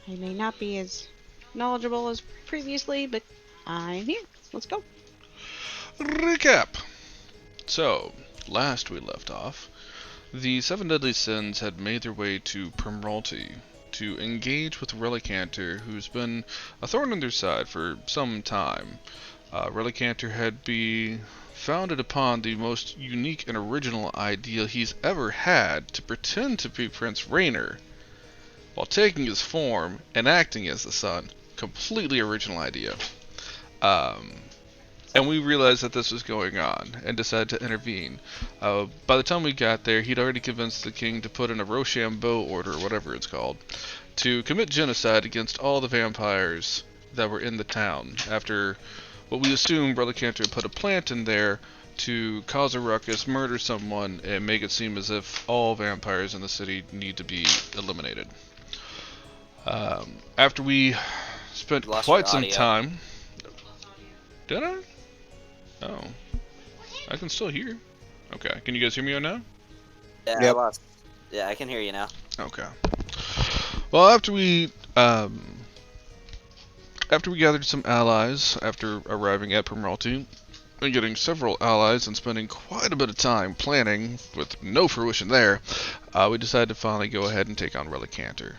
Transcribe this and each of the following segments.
I may not be as knowledgeable as previously, but I'm here. Let's go. Recap. So, last we left off, the seven deadly sins had made their way to Primralte to engage with Relicanter, who's been a thorn in their side for some time. Relicanter had been founded upon the most unique and original idea he's ever had to pretend to be Prince Rainer while taking his form and acting as the sun. Completely original idea. Um, and we realized that this was going on and decided to intervene. By the time we got there, he'd already convinced the king to put in a Rochambeau order, or whatever it's called, to commit genocide against all the vampires that were in the town, after what we assumed Relicanter put a plant in there to cause a ruckus, murder someone, and make it seem as if all vampires in the city need to be eliminated. After we spent Lost your quite some audio. time... Did I? Oh. I can still hear. Okay. Can you guys hear me now? Yeah, Yep. I lost. Yeah, I can hear you now. Okay. Well, after we gathered some allies after arriving at Primralte and getting several allies and spending quite a bit of time planning with no fruition there, we decided to finally go ahead and take on Relicanter.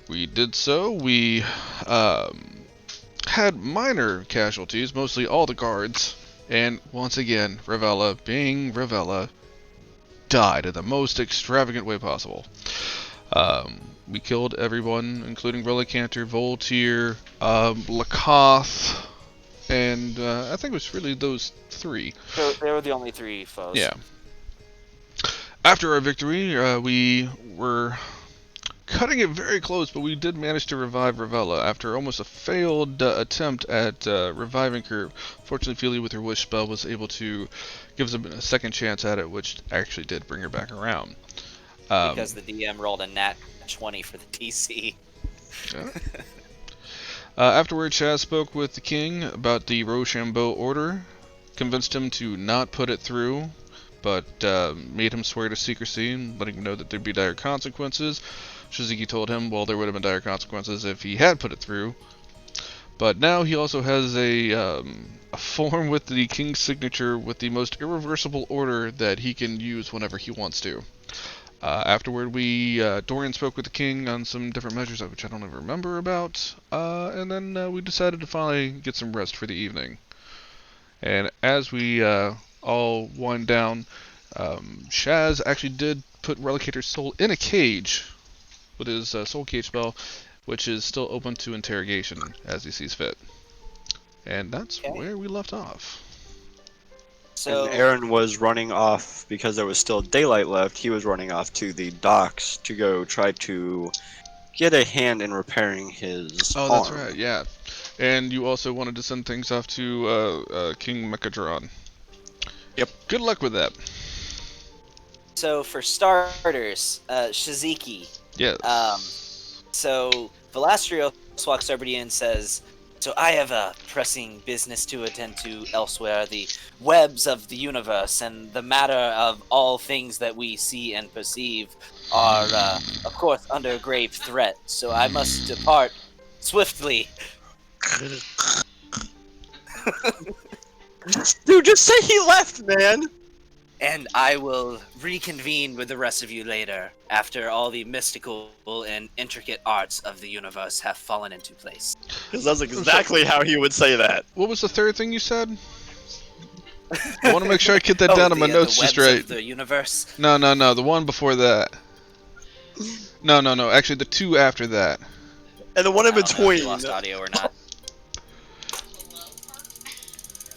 We did so. We had minor casualties, mostly all the guards, and once again, Ravella, being Ravella, died in the most extravagant way possible. We killed everyone, including Relicanter, Voltaire, Lacoth, and I think it was really those three. So they were the only three foes. Yeah. After our victory, we were cutting it very close, but we did manage to revive Ravella after almost a failed attempt at reviving her. Fortunately, Feely, with her wish spell, was able to give us a second chance at it, which actually did bring her back around. Because the DM rolled a nat 20 for the DC. Yeah. Afterward, Chaz spoke with the king about the Rochambeau order, convinced him to not put it through, but made him swear to secrecy, letting him know that there'd be dire consequences. Shiziki told him, well, there would have been dire consequences if he had put it through. But now he also has a form with the king's signature with the most irreversible order that he can use whenever he wants to. Afterward, Dorian spoke with the king on some different measures, which I don't even remember about, and then we decided to finally get some rest for the evening. And as we all wind down, Shaz actually did put Relicator's soul in a cage with his soul cage spell, which is still open to interrogation as he sees fit. And that's where we left off. So And Aaron was running off because there was still daylight left. He was running off to the docks to go try to get a hand in repairing his Oh, that's arm. right, yeah. And you also wanted to send things off to King Mechadron. Yep. Good luck with that. So for starters, Shiziki. Yes. So Velastrio walks over to you and says, "So I have a pressing business to attend to elsewhere. The webs of the universe and the matter of all things that we see and perceive are, of course, under grave threat. So I must depart swiftly." Dude, just say he left, man! And I will reconvene with the rest of you later, after all the mystical and intricate arts of the universe have fallen into place. Because that's exactly how he would say that. What was the third thing you said? I want to make sure I get that down in my notes the just webs right. of the universe. No, the one before that. No, actually the two after that. And the one in I don't know if between. you lost audio or not.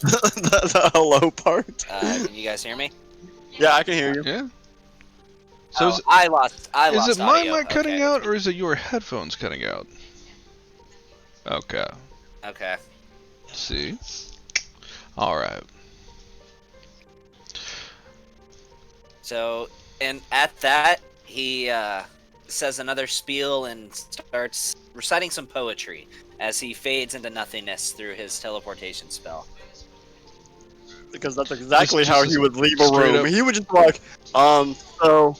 the hello part. Can you guys hear me? Yeah, I can hear you. Yeah? So Oh, I lost is it my audio. mic cutting Okay. out, or is it your headphones cutting out? Okay. Okay. See? Alright. So, and at that, he says another spiel and starts reciting some poetry as he fades into nothingness through his teleportation spell. Because that's exactly Just how he would leave a straight room. up. He would just be like, so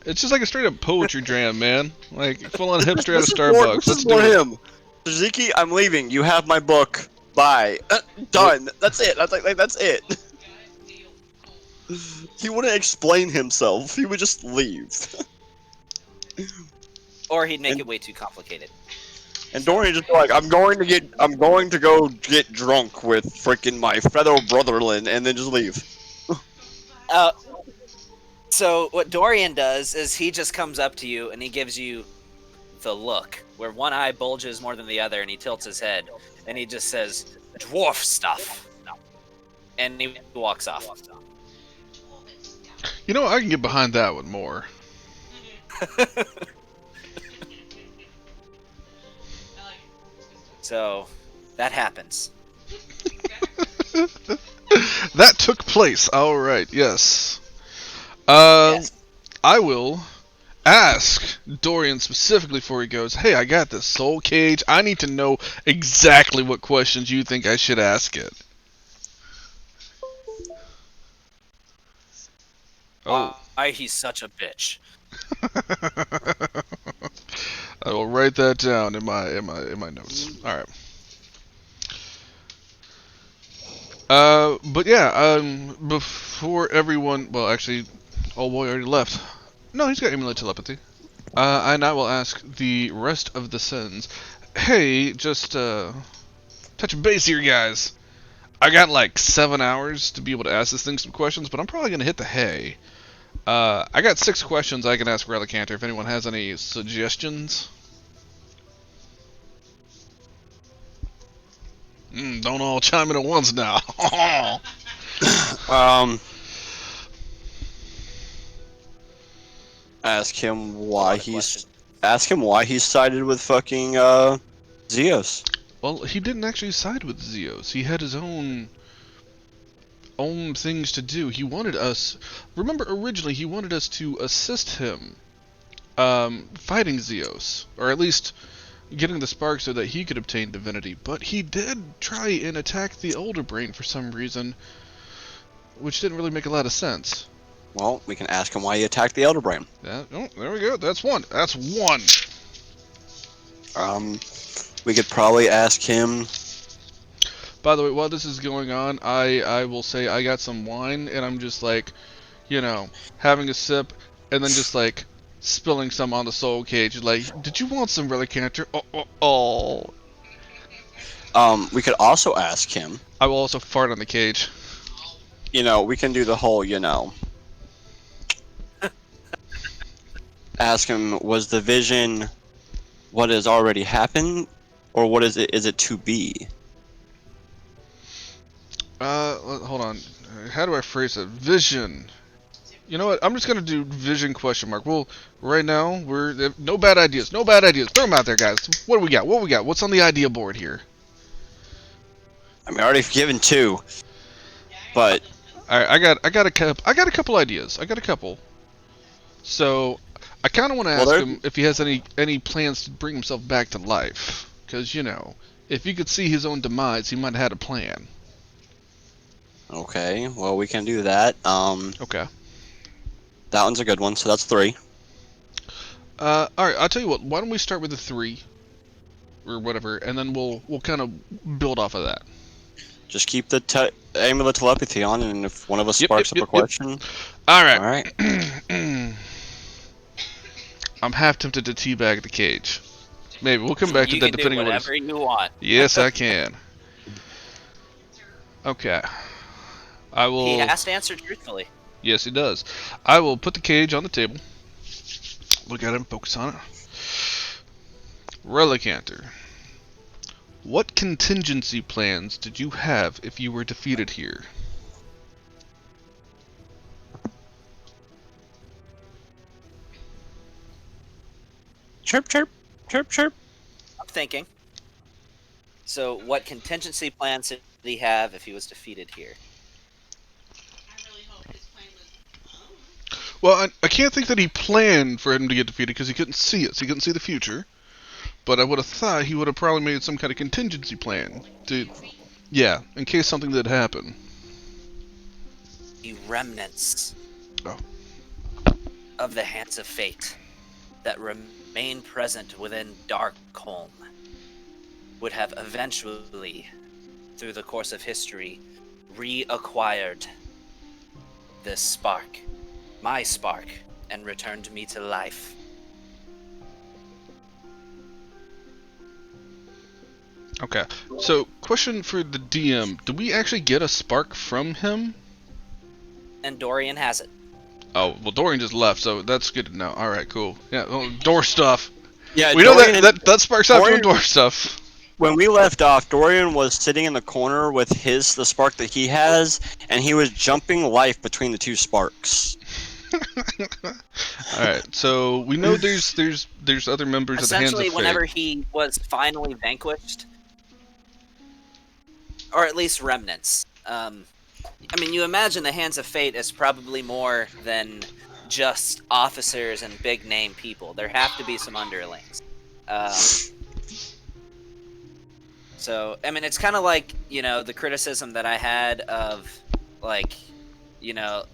It's just like a straight up poetry jam, man. Like full on hipster at a This Starbucks. is Let's more do it. him. Suzuki, I'm leaving. You have my book. Bye. Done. That's it. That's it. He wouldn't explain himself. He would just leave. Or he'd make And- it way too complicated. And Dorian just be like, I'm going to go get drunk with freaking my fellow brotherland, and then just leave. So what Dorian does is he just comes up to you and he gives you the look, where one eye bulges more than the other, and he tilts his head, and he just says, "Dwarf stuff," and he walks off. You know, I can get behind that one more. So that happens. That took place. All right. Yes. Yes. I will ask Dorian specifically before he goes, hey, I got this soul cage. I need to know exactly what questions you think I should ask it. Oh. Why he's such a bitch. I will write that down in my notes. All right. But yeah, before everyone, well, actually, old boy already left. No, he's got emulated telepathy. And I will ask the rest of the sins. Hey, just touch base here, guys. I got like 7 hours to be able to ask this thing some questions, but I'm probably gonna hit the hay. I got 6 questions I can ask Relicanter if anyone has any suggestions. Don't all chime in at once now. Ask him why he's sided with fucking Zeus. Well, he didn't actually side with Zeus. He had his own things to do. He wanted us. Remember, originally he wanted us to assist him fighting Zeus, or at least getting the spark so that he could obtain divinity. But he did try and attack the Elder Brain for some reason, which didn't really make a lot of sense. Well, we can ask him why he attacked the Elder Brain. Oh, there we go. That's one. That's one. We could probably ask him. By the way, while this is going on, I will say I got some wine, and I'm just like, you know, having a sip, and then just like spilling some on the soul cage. Like, did you want some Relicanter? Oh. We could also ask him. I will also fart on the cage. You know, we can do the whole, ask him, was the vision what has already happened, or what is it to be? Hold on. How do I phrase it? Vision. You know what? I'm just gonna do vision question mark. Well, right now we're no bad ideas. No bad ideas. Throw them out there, guys. What do we got? What we got? What's on the idea board here? I mean, I already given 2, but All right, I got a couple ideas. I got a couple. So I kind of want to ask him if he has any plans to bring himself back to life, because if he could see his own demise, he might have had a plan. okay, well, we can do that. Okay. That one's a good one. So that's 3. All right. I'll tell you what. Why don't we start with the 3, or whatever, and then we'll kind of build off of that. Just keep the aim of the telepathy on, and if one of us sparks up a question. All right. All right. I'm half tempted to teabag the cage. Maybe we'll come back to that depending on what. Whatever you want. Yes, I can. Okay. I will. He has to answer truthfully. Yes, he does. I will put the cage on the table. Look at him. Focus on it. Relicanter. What contingency plans did you have if you were defeated here? Chirp, chirp, chirp, chirp. I'm thinking. So, what contingency plans did he have if he was defeated here? Well, I can't think that he planned for him to get defeated because he couldn't see it. So he couldn't see the future. But I would have thought he would have probably made some kind of contingency plan yeah, in case something did happen. The remnants. Oh. of the hands of fate that remain present within Darkholm would have eventually, through the course of history, reacquired this spark, my spark, and returned me to life. Okay. So, question for the DM: do we actually get a spark from him? And Dorian has it. Oh, well, Dorian just left, so that's good to know. All right, cool. Yeah, well, dwarf stuff. Yeah, We know that sparks out doing dwarf stuff. When we left off, Dorian was sitting in the corner with the spark that he has, and he was jumping life between the two sparks. All right, so we know there's other members of the Hands of Essentially, Fate. whenever he was finally vanquished, or at least remnants. I mean, you imagine the Hands of Fate is probably more than just officers and big name people. There have to be some underlings. So, I mean, it's kind of like, you know, the criticism that I had of, like, you know,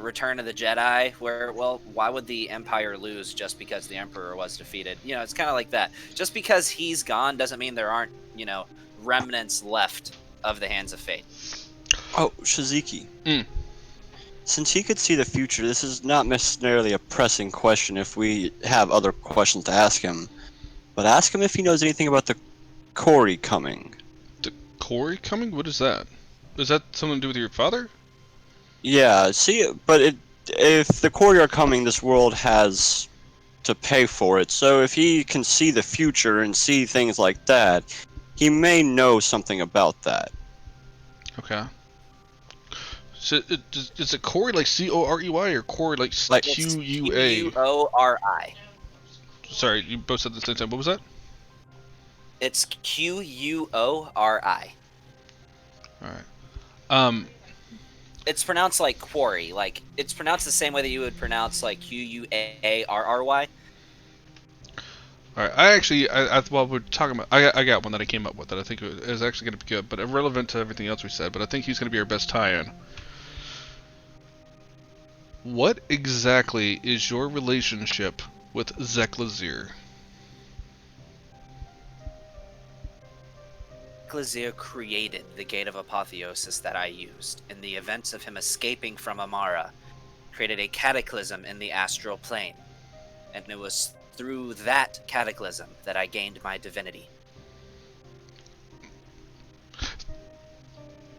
Return of the Jedi, where, well, why would the Empire lose just because the Emperor was defeated? You know, it's kind of like that. Just because he's gone doesn't mean there aren't, you know, remnants left of the Hands of Fate. Oh, Shiziki. Since he could see the future, this is not necessarily a pressing question if we have other questions to ask him. But ask him if he knows anything about the Corey coming. The Corey coming? What is that? Is that something to do with your father? Yeah, see, but if the Corey are coming, this world has to pay for it. So if he can see the future and see things like that, he may know something about that. Okay. So is it Corey like C-O-R-E-Y or Corey like Q-U-A? Q-U-O-R-I. Sorry, you both said the same time. What was that? It's Q-U-O-R-I. Alright. It's pronounced like quarry. Like, it's pronounced the same way that you would pronounce, like, Q-U-A-R-R-Y. Alright, while we're talking about, I got one that I came up with that I think is actually going to be good, but irrelevant to everything else we said, but I think he's going to be our best tie-in. What exactly is your relationship with Zeklazir? Zeklazir created the Gate of Apotheosis that I used. In the events of him escaping from Amara, created a cataclysm in the astral plane. And it was through that cataclysm that I gained my divinity.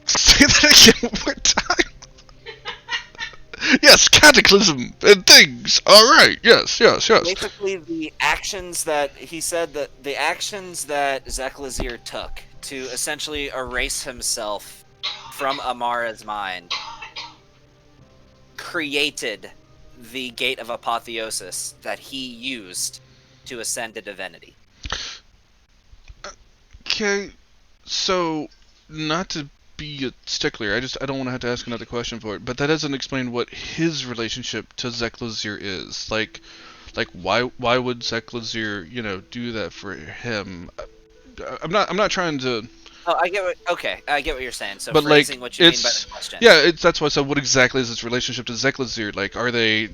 Say that again one more time. Yes, cataclysm and things. All right. Yes. Basically, the actions that he said that the actions that Zeklazir took to essentially erase himself from Amara's mind created the Gate of Apotheosis that he used to ascend to divinity. Okay, so not to be a stickler, I don't want to have to ask another question for it, but that doesn't explain what his relationship to Zeklazir is. Like why would Zeklazir, do that for him? I'm not trying to. Oh, I get what you're saying. So but phrasing what you mean by it's the question. yeah, that's why I said what exactly is his relationship to Zeklazir? Like, are they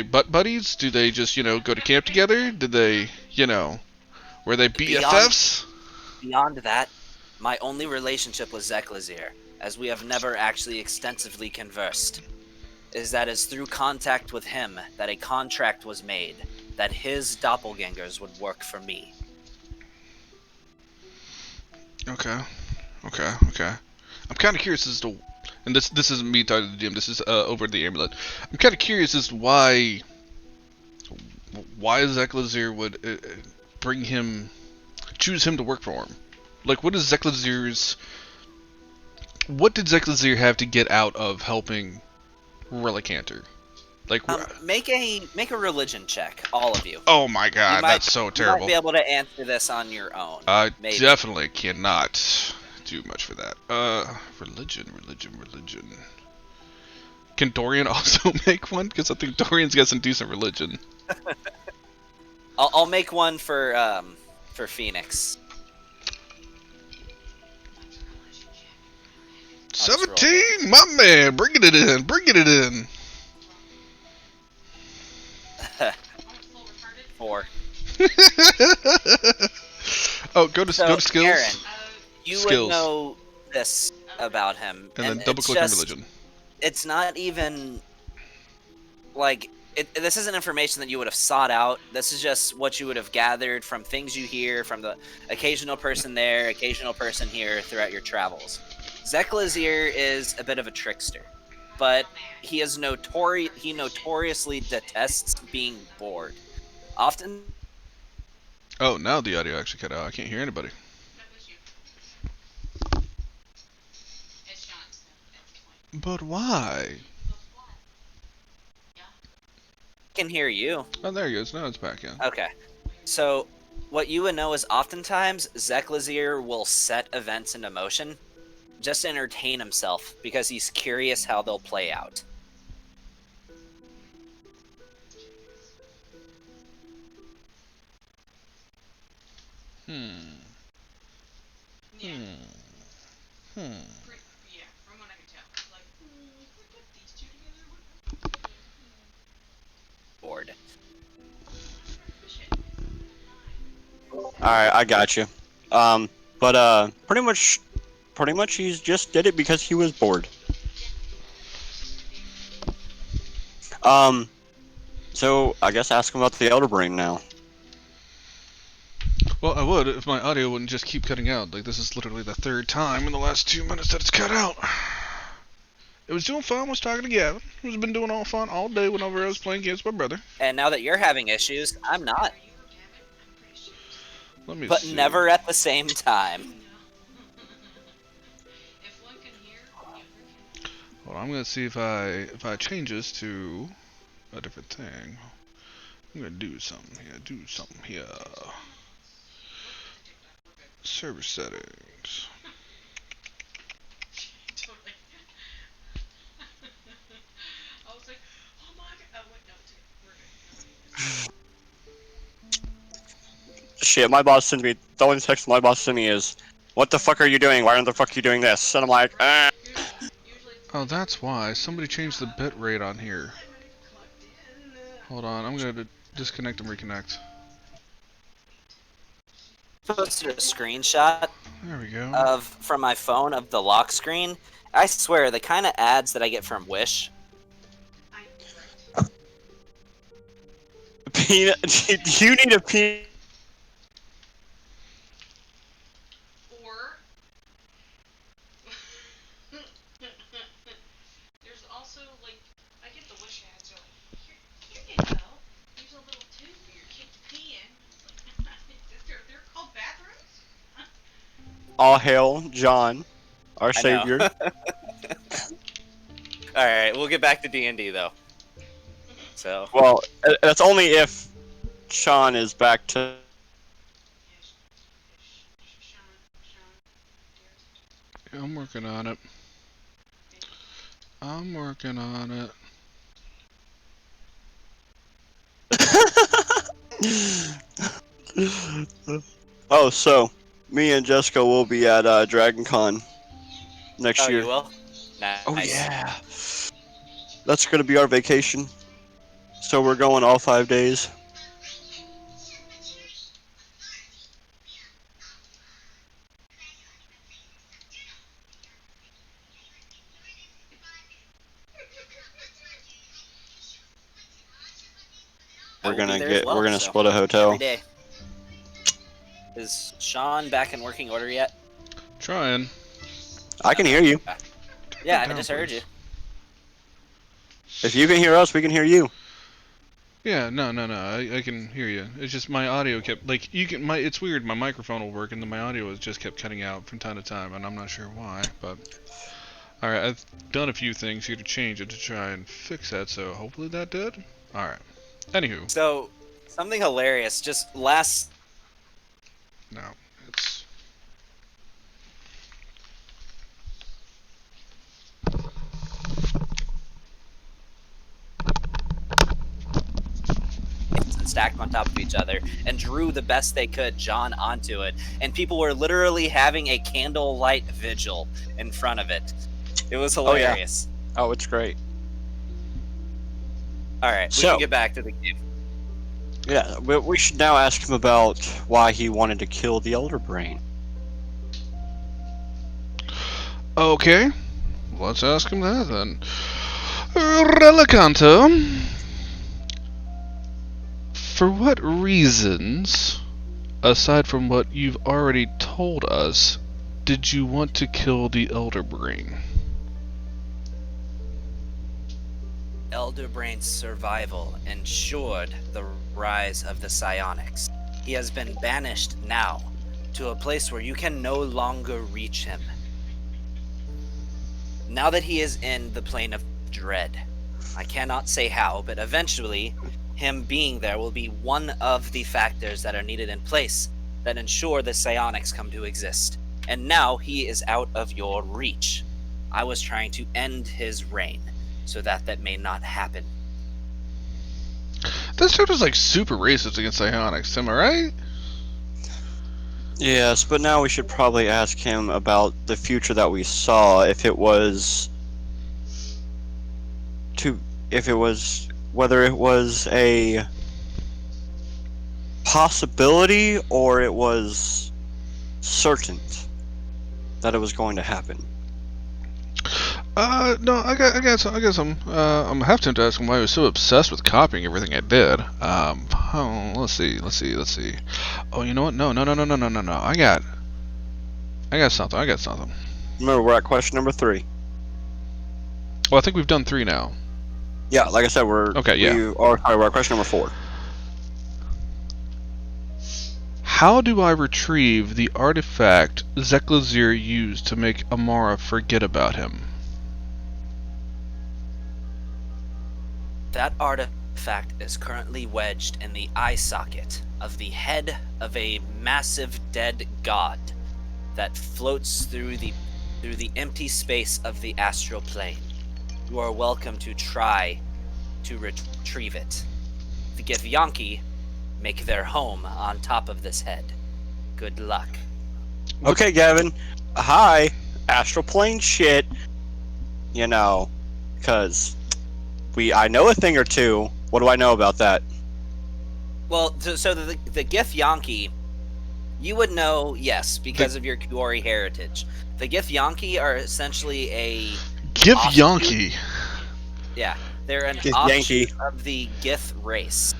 butt buddies? Do they just go to camp together? Did they were they BFFs? Beyond that, my only relationship with Zeklazir, as we have never actually extensively conversed, is that it's through contact with him that a contract was made that his doppelgangers would work for me. Okay. I'm kind of curious as to, and this isn't me talking to the DM. This is over the amulet. I'm kind of curious as to why Zeklazir would choose him to work for him. Like, what did Zeklazir have to get out of helping Relicanter? Like, make a religion check, all of you. Oh my god, that's so terrible. You might be able to answer this on your own. I maybe. Definitely cannot do much for that. Religion. Can Dorian also make one? Because I think Dorian's got some decent religion. I'll make one for Phoenix. 17, my man, bringing it in. whore. Oh, go to skills. Aaron, you Skills. would know this about him, And then double click on religion. It's not even like this isn't information that you would have sought out. This is just what you would have gathered from things you hear from the occasional person there, occasional person here throughout your travels. Zeklazir is a bit of a trickster, but he notoriously detests being bored. Often. Oh, now the audio actually cut out. I can't hear anybody. But why? Can hear you. Oh, there he goes. Now it's back in. Okay. So, what you would know is oftentimes Zeklazir will set events into motion just to entertain himself because he's curious how they'll play out. Bored. Alright, I got you. But pretty much he just did it because he was bored. So I guess ask him about the Elder Brain now. Well, I would if my audio wouldn't just keep cutting out. Like, this is literally the third time in the last 2 minutes that it's cut out. It was doing fine, was talking to Gavin. It's been doing all fun all day whenever I was playing games with my brother. And now that you're having issues, I'm not. Let me But see. never at the same time. Well, I'm gonna see if I change this to a different thing. I'm gonna do something here. Server settings. Shit, my boss sent me. The only text my boss sent me is, "What the fuck are you doing? Why the fuck are you doing this?" And I'm like, Oh, that's why. Somebody changed the bit rate on here. Hold on, I'm gonna disconnect and reconnect. Posted a screenshot There we go. from my phone of the lock screen. I swear, the kind of ads that I get from Wish. "Peanut, you need a peanut." There's also, like, I get the Wish ads, so here you go. Here's a little tube for your kid to pee in. They're called bathrooms? All hail John, our I know. savior. Alright, we'll get back to D&D, though. So. Well, that's only if Sean is back to. I'm working on it. Oh, so me and Jessica will be at Dragon Con next year. You will? Nice. Oh yeah, that's gonna be our vacation. So we're going all 5 days. We're gonna split a hotel. Every day. Is Sean back in working order yet? Trying. I can hear you. Yeah, I just heard you. If you can hear us, we can hear you. Yeah, no. I can hear you. It's just my audio kept it's weird. My microphone will work, and then my audio just kept cutting out from time to time, and I'm not sure why. But all right, I've done a few things here to change it to try and fix that. So hopefully that did. All right. Anywho. So something hilarious. Just last. No, it's. And stacked on top of each other and drew the best they could John onto it, and people were literally having a candlelight vigil in front of it. It was hilarious. Oh, it's great. All right, we can get back to the game. Yeah, we should now ask him about why he wanted to kill the Elder Brain. Okay, let's ask him that then. Relicanto, for what reasons, aside from what you've already told us, did you want to kill the Elder Brain? Elder Brain's survival ensured the rise of the psionics. He has been banished now to a place where you can no longer reach him. Now that he is in the plane of dread, I cannot say how, but eventually, him being there will be one of the factors that are needed in place that ensure the psionics come to exist. And now he is out of your reach. I was trying to end his reign, so that may not happen. This dude is like super racist against psionics, am I right? Yes, but now we should probably ask him about the future that we saw. Whether it was a possibility or it was certain that it was going to happen. No, I got some. I'm hesitant to ask him why he was so obsessed with copying everything I did. Let's see. Oh, you know what? No. I got something. Remember, we're at question number 3. Well, I think we've done 3 now. Yeah, like I said, we're at question number 4. How do I retrieve the artifact Zeklazir used to make Amara forget about him? That artifact is currently wedged in the eye socket of the head of a massive dead god that floats through the empty space of the astral plane. You are welcome to try to retrieve it. The Githyanki make their home on top of this head. Good luck. Okay, Gavin. Hi. Astral plane shit. You know, because I know a thing or two. What do I know about that? Well, so the Githyanki, you would know, yes, because of your Kuori heritage. The Githyanki are essentially a Githyanki. Yeah, they're an Githyanki. offshoot of the Gith race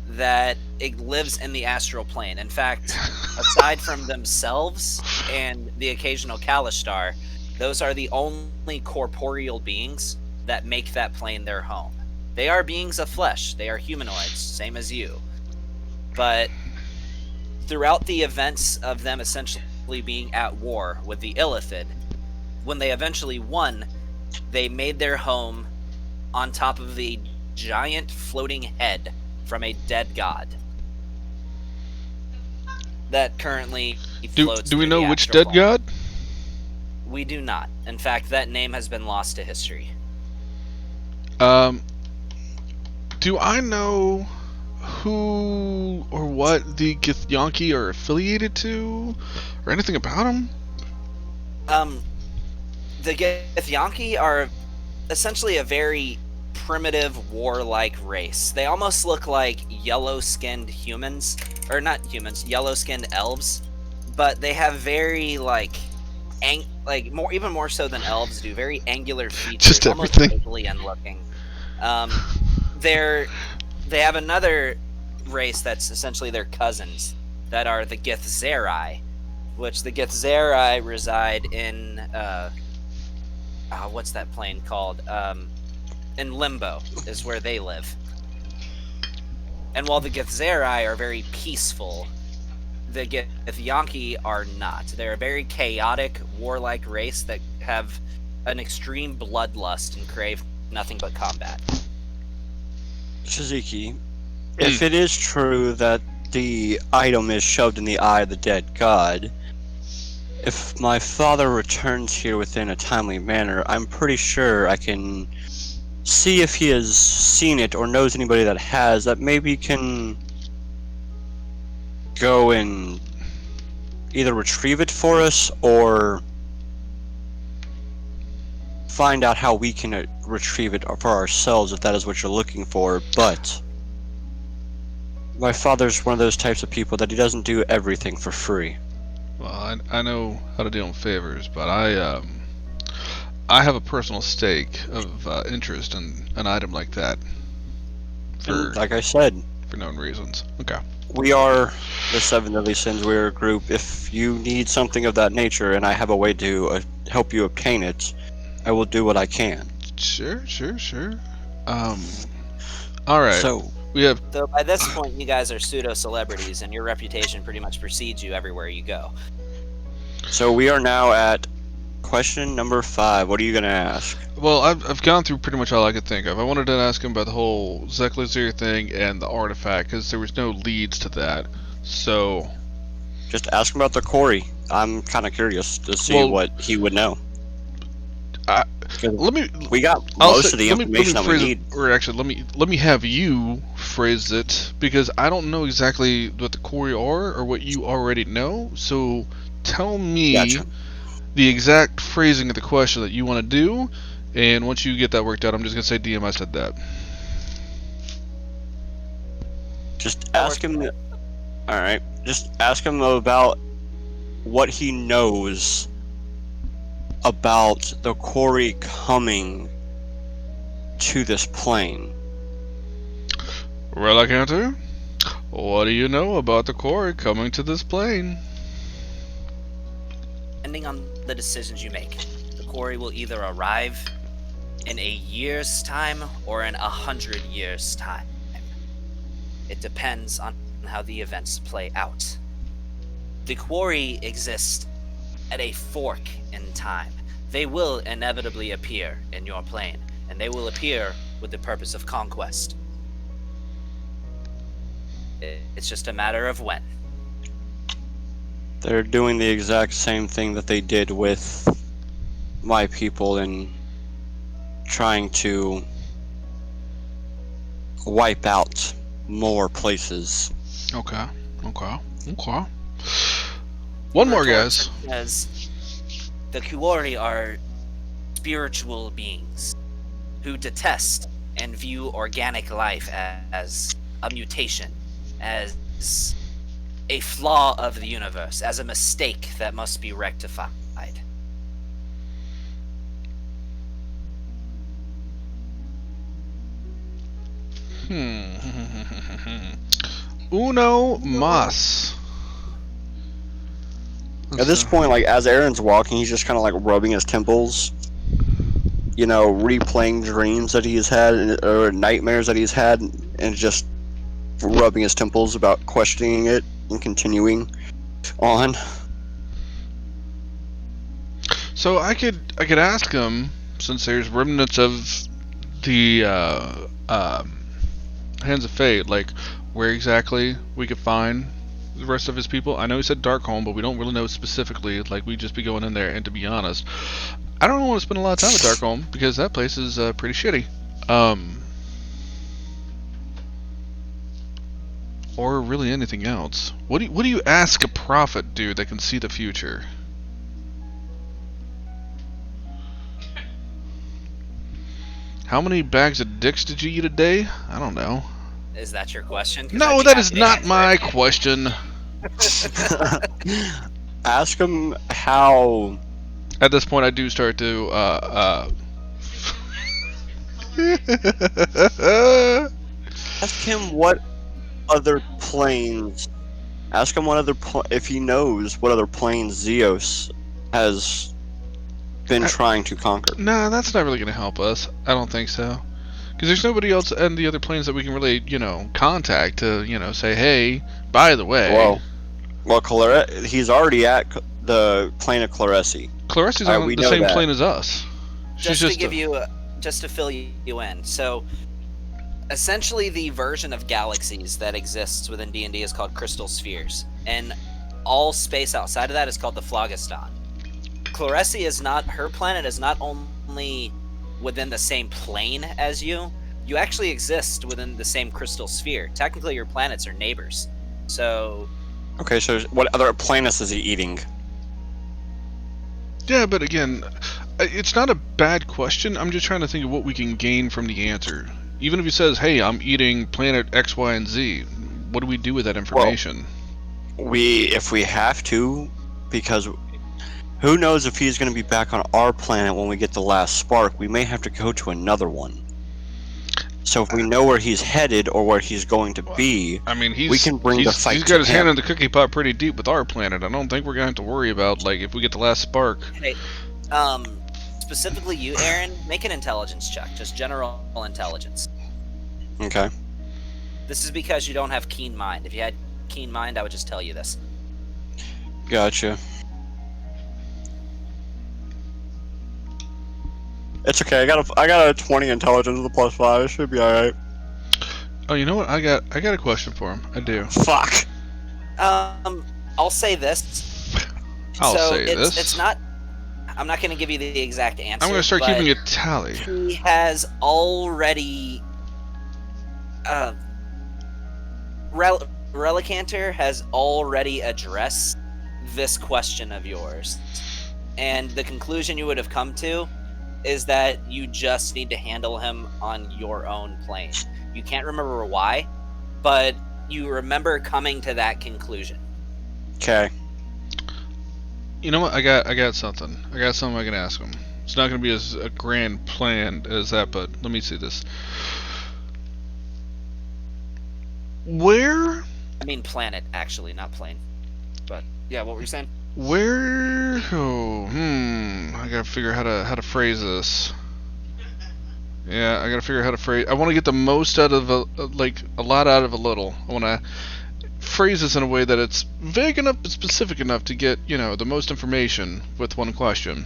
that it lives in the astral plane. In fact, aside from themselves and the occasional Kalishtar, those are the only corporeal beings that make that plane their home. They are beings of flesh. They are humanoids, same as you. But throughout the events of them essentially being at war with the Illithid, when they eventually won, they made their home on top of the giant floating head from a dead god that currently floats. Do we through know the which astral dead plane. god? We do not. In fact, that name has been lost to history. Do I know who or what the Githyanki are affiliated to, or anything about them? The Githyanki are essentially a very primitive, warlike race. They almost look like yellow-skinned humans, or not humans, yellow-skinned elves, but they have very even more so than elves do, very angular features, Just almost everything. alien looking. They have another race that's essentially their cousins, that are the Githzerai, which the Githzerai reside in what's that plane called? In Limbo is where they live. And while the Githzerai are very peaceful, the Githyanki are not. They're a very chaotic, warlike race that have an extreme bloodlust and crave nothing but combat. Shiziki, if it is true that the item is shoved in the eye of the dead god, if my father returns here within a timely manner, I'm pretty sure I can see if he has seen it or knows anybody that has, that maybe can go and either retrieve it for us or find out how we can retrieve it for ourselves if that is what you're looking for. But My father's one of those types of people that he doesn't do everything for free. Well, I know how to deal in favors, but I have a personal stake of interest in an item like that And for like I said, known reasons. Okay. we are the Seven Deadly Sins. We're a group. If you need something of that nature and I have a way to help you obtain it, I will do what I can. Sure. All right. So, We have. So by this point, you guys are pseudo celebrities, and your reputation pretty much precedes you everywhere you go. so we are now at question number 5. What are you gonna ask? Well, I've gone through pretty much all I could think of. I wanted to ask him about the whole Zeklizer thing and the artifact because there was no leads to that. So. Just ask him about the quarry. I'm kind of curious to see what he would know. Let me. We got most of the information that we need. Or actually, let me have you phrase it because I don't know exactly what the quarry are or what you already know. So tell me Gotcha. the exact phrasing of the question that you want to do, and once you get that worked out, I'm just gonna say, DM, I said that. Just ask him. All right. Just ask him about what he knows about the quarry coming to this plane. Relicanter, what do you know about the quarry coming to this plane? Depending on the decisions you make, the quarry will either arrive in a year's time or in 100 years' time. It depends on how the events play out. The quarry exists at a fork in time. They will inevitably appear in your plane, and they will appear with the purpose of conquest. It's just a matter of when. They're doing the exact same thing that they did with my people in trying to wipe out more places. Okay. One more, guys. Says the Kuori are spiritual beings who detest and view organic life as a mutation, as a flaw of the universe, as a mistake that must be rectified. Uno mas. At this point, like as Aaron's walking, he's just kind of like rubbing his temples, replaying dreams that he's had or nightmares that he's had, and just rubbing his temples about questioning it and continuing on. So I could ask him, since there's remnants of the Hands of Fate, like where exactly we could find the rest of his people. I know he said Darkholm, but we don't really know specifically. Like, we'd just be going in there, and to be honest, I don't want to spend a lot of time at Darkholm because that place is pretty shitty. Or really anything else. What do you ask a prophet, dude, that can see the future? How many bags of dicks did you eat a day? I don't know. Is that your question? No, that is not my question. Ask him how. At this point, I do start to Ask him what other planes. Ask him what other if he knows what other planes Zeus has been trying to conquer. Nah, that's not really gonna help us. I don't think so. Because there's nobody else in the other planes that we can really, contact to, say, hey, by the way. Well, he's already at the plane of Claresi. Claresi's on the same plane as us. Just to fill you in. So, essentially, the version of galaxies that exists within D&D is called crystal spheres, and all space outside of that is called the Phlogiston. Claresi is not, her planet is not only within the same plane as you actually exist within the same crystal sphere. Technically, your planets are neighbors. So... Okay, so what other planets is he eating? Yeah, but again, it's not a bad question. I'm just trying to think of what we can gain from the answer. Even if he says, hey, I'm eating planet X, Y, and Z, what do we do with that information? If we have to, because who knows if he's going to be back on our planet when we get the last spark. We may have to go to another one. So if we know where he's headed or where he's going to be, I mean, we can bring the fight he's to got his hand him. in the cookie pot pretty deep with our planet. I don't think we're gonna have to worry about, like, if we get the last spark. Hey, specifically you, Aaron, make an intelligence check. Just general intelligence. Okay. This is because you don't have keen mind. If you had keen mind, I would just tell you this. Gotcha. It's okay. I got a 20 intelligence with a +5. It should be all right. Oh, you know what? I got a question for him. I do. Fuck. I'll say this. It's not. I'm not going to give you the exact answer. I'm gonna start but keeping a tally. He has already. Relicanter has already addressed this question of yours, and the conclusion you would have come to is that you just need to handle him on your own plane. You can't remember why, but you remember coming to that conclusion. Okay. You know what? I got something. I got something I can ask him. It's not gonna be as a grand plan as that, but let me see this. Where? I mean planet, actually, not plane. But yeah, what were you saying? Where? Oh, I gotta figure how to phrase this. Yeah, I gotta figure out how to phrase. I want to get the most out of a lot out of a little. I want to phrase this in a way that it's vague enough but specific enough to get, you know, the most information with one question.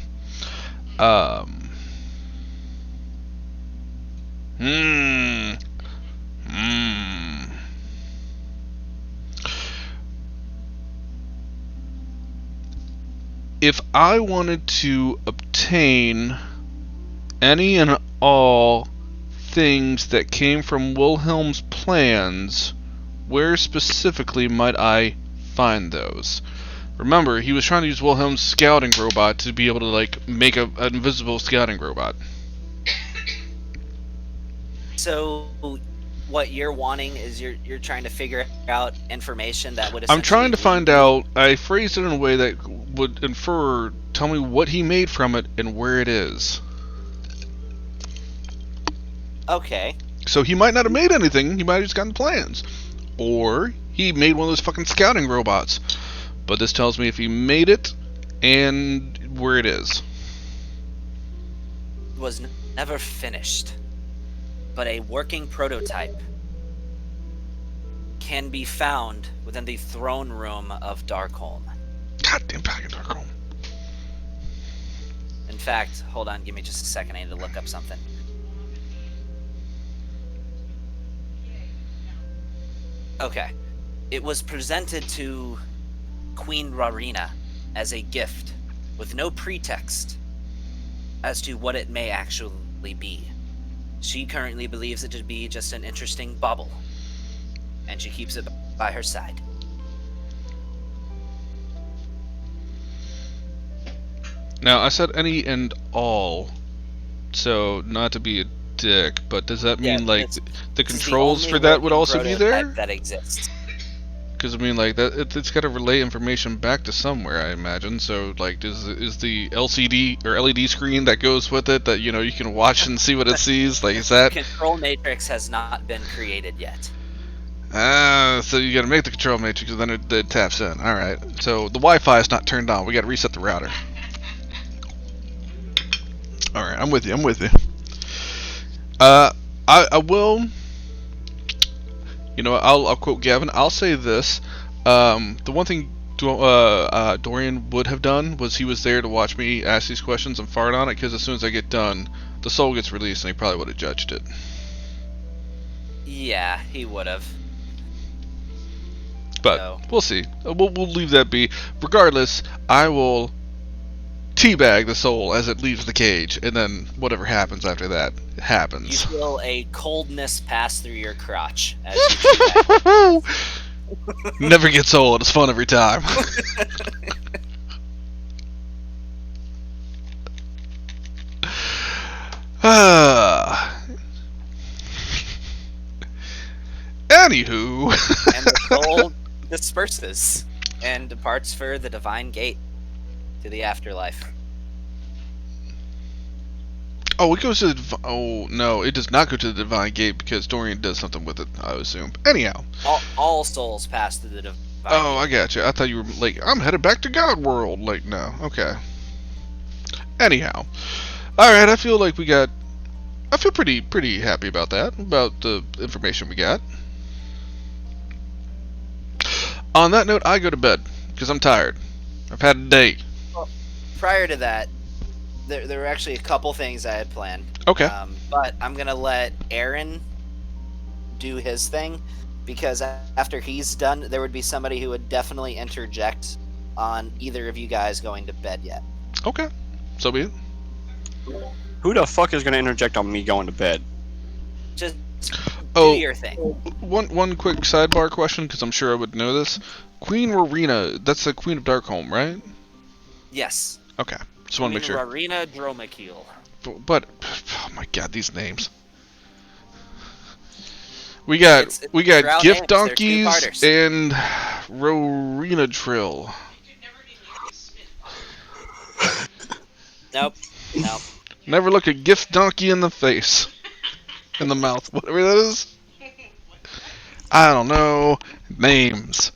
If I wanted to obtain any and all things that came from Wilhelm's plans, where specifically might I find those? Remember, he was trying to use Wilhelm's scouting robot to be able to, like, make an invisible scouting robot. So, what you're wanting is you're trying to figure out information that would. I'm trying to find out. I phrased it in a way that would infer. Tell me what he made from it and where it is. Okay. So he might not have made anything. He might have just gotten plans, or he made one of those fucking scouting robots. But this tells me if he made it and where it is. Was never finished, but a working prototype can be found within the throne room of Darkholm. Goddamn fucking Darkholm. In fact, hold on, give me just a second. I need to look up something. Okay. It was presented to Queen Rarina as a gift, with no pretext as to what it may actually be. She currently believes it to be just an interesting bauble, and she keeps it by her side. Now, I said any and all, so not to be a dick, but does that mean, like, the controls for that would also be there? That exists. Because, I mean, like, that it's got to relay information back to somewhere, I imagine. So, like, is the LCD or LED screen that goes with it that, you know, you can watch and see what it sees? Like, is that... Control matrix has not been created yet. So you got to make the control matrix and then it taps in. Alright. So, the Wi-Fi is not turned on. We got to reset the router. Alright, I'm with you. I will... You know, I'll quote Gavin. I'll say this: the one thing Dorian would have done was he was there to watch me ask these questions and fart on it. Because as soon as I get done, the soul gets released, and he probably would have judged it. Yeah, he would have. But so. We'll see. We'll leave that be. Regardless, I will teabag the soul as it leaves the cage, and then whatever happens after that happens. You feel a coldness pass through your crotch as you teabag. Never gets old. It's fun every time. And Anywho. the soul disperses and departs for the divine gate to the afterlife. Oh, it goes to the. Oh no, it does not go to the divine gate because Dorian does something with it. I assume. Anyhow. All souls pass through the divine Oh, gate. I got you. I thought you were like, I'm headed back to God World. Like, no. Okay. Anyhow, all right. I feel like we got. I feel pretty happy about that. About the information we got. On that note, I go to bed because I'm tired. I've had a day. Well, prior to that, there were actually a couple things I had planned. Okay. But I'm gonna let Aaron do his thing because after he's done, there would be somebody who would definitely interject on either of you guys going to bed yet. Okay. So be it. Who the fuck is gonna interject on me going to bed? Just Oh, do your thing. one quick sidebar question because I'm sure I would know this. Queen Rowena, that's the Queen of Darkholme, right? Yes. Okay. Just want to make sure. Rarina Dromakiel. But oh my god, these names. We got throughout gift names, they're donkeys two-parters. and Rowena Trill. You could never be Lady Smith. Nope. Never look a gift donkey in the face, in the mouth, whatever that is. I don't know names.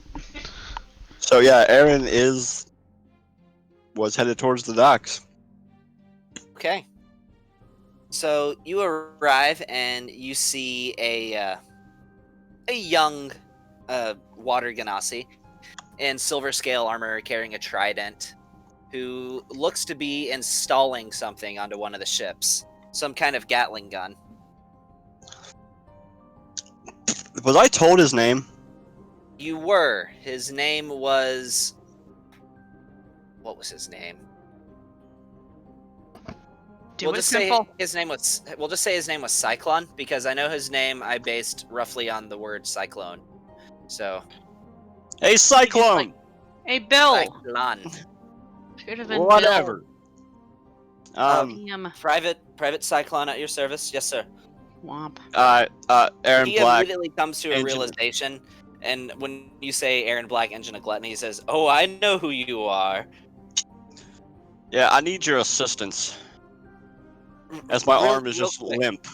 So yeah, Aaron was headed towards the docks. Okay. So you arrive and you see a young water ganassi in silver scale armor carrying a trident who looks to be installing something onto one of the ships. Some kind of Gatling gun. Was I told his name? You were. His name was... What was his name? Do it simple. We'll just say his name was Cyclone because I know his name I based roughly on the word cyclone. So Hey, Cyclone! Hey, Bill. Cyclone. Should have been Whatever. Bill. Damn. Private Cyclone at your service. Yes, sir. Womp. Aaron He Black. immediately comes to a Engine. realization, and when you say Aaron Black, Engine of Gluttony, he says, "Oh, I know who you are." Yeah, I need your assistance. As my arm is just quick. limp.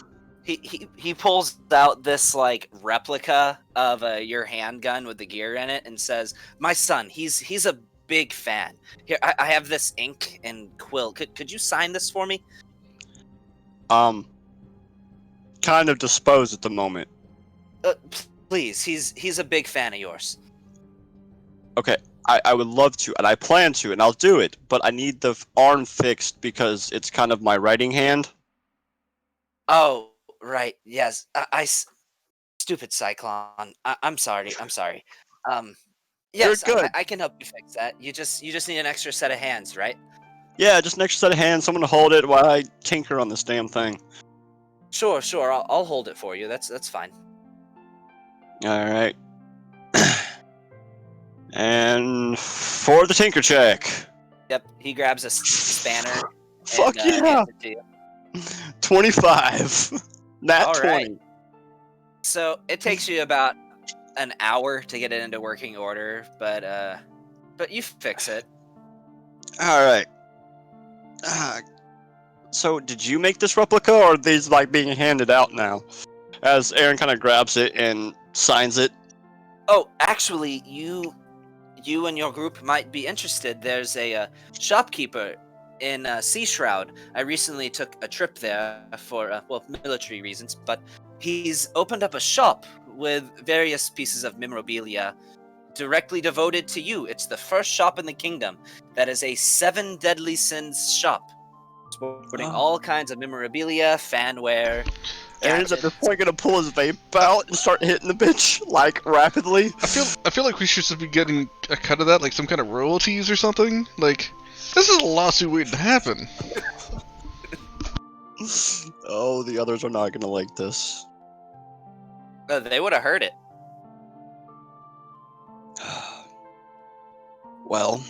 He pulls out this like replica of your handgun with the gear in it and says, "My son, he's a big fan. Here, I have this ink and quill. Could you sign this for me?" Kind of disposed at the moment. Please, he's a big fan of yours. Okay, I would love to, and I plan to, and I'll do it, but I need the arm fixed because it's kind of my writing hand. Oh, right. Yes. Stupid Cyclone. I'm sorry. Yes, You're good. I can help you fix that. You just need an extra set of hands, right? Yeah, just an extra set of hands, someone to hold it while I tinker on this damn thing. Sure. I'll hold it for you. That's fine. Alright. And for the tinker check. Yep. He grabs a spanner. Fuck and, yeah! hands it to you. 25. Nat All 20. right. So it takes you about an hour to get it into working order, but you fix it. Alright. So, did you make this replica, or are these like being handed out now? As Aaron kind of grabs it and signs it. Oh, actually, you and your group might be interested. There's a shopkeeper in Sea Shroud. I recently took a trip there for military reasons, but he's opened up a shop with various pieces of memorabilia directly devoted to you. It's the first shop in the kingdom that is a 7 Deadly Sins shop. Sporting all kinds of memorabilia, fanware. Aaron's at this point gonna pull his vape out and start hitting the bitch, like, rapidly. I feel like we should just be getting a cut of that, like some kind of royalties or something. Like, this is a lawsuit waiting to happen. Oh, the others are not gonna like this. They would have heard it. Well,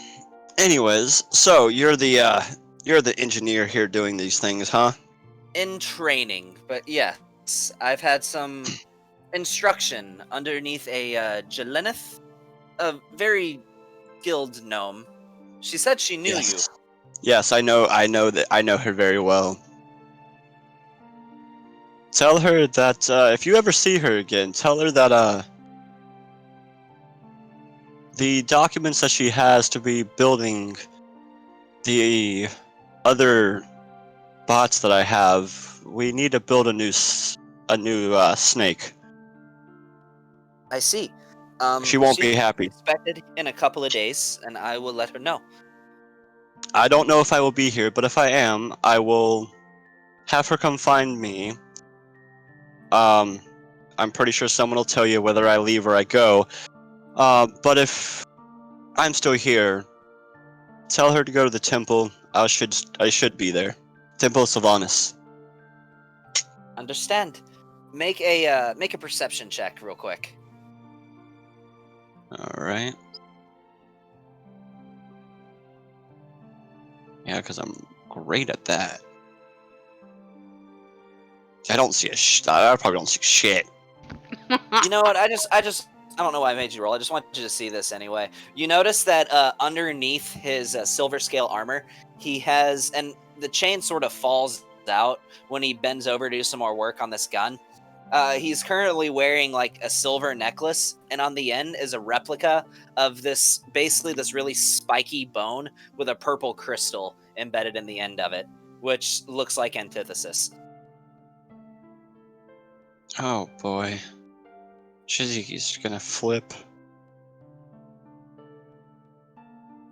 anyways, so you're the engineer here doing these things, huh? In training, but yes, I've had some instruction underneath a Jelenith, a very skilled gnome. She said she knew you. Yes, I know her very well. Tell her that if you ever see her again, tell her that the documents that she has to be building the other bots that I have, we need to build a new snake. I see. She won't be She's happy. expected in a couple of days, and I will let her know. I don't know if I will be here, but if I am, I will have her come find me. I'm pretty sure someone will tell you whether I leave or I go. But if I'm still here, tell her to go to the temple. I should be there. Temple of Sylvanas. Understand. Make a perception check real quick. All right. Yeah, because I'm great at that. I don't see I probably don't see shit. You know what? I don't know why I made you roll. I just want you to see this anyway. You notice that underneath his silver scale armor, he has, and the chain sort of falls out when he bends over to do some more work on this gun. He's currently wearing like a silver necklace, and on the end is a replica of this really spiky bone with a purple crystal embedded in the end of it, which looks like antithesis. Oh boy. Shizuki's gonna flip.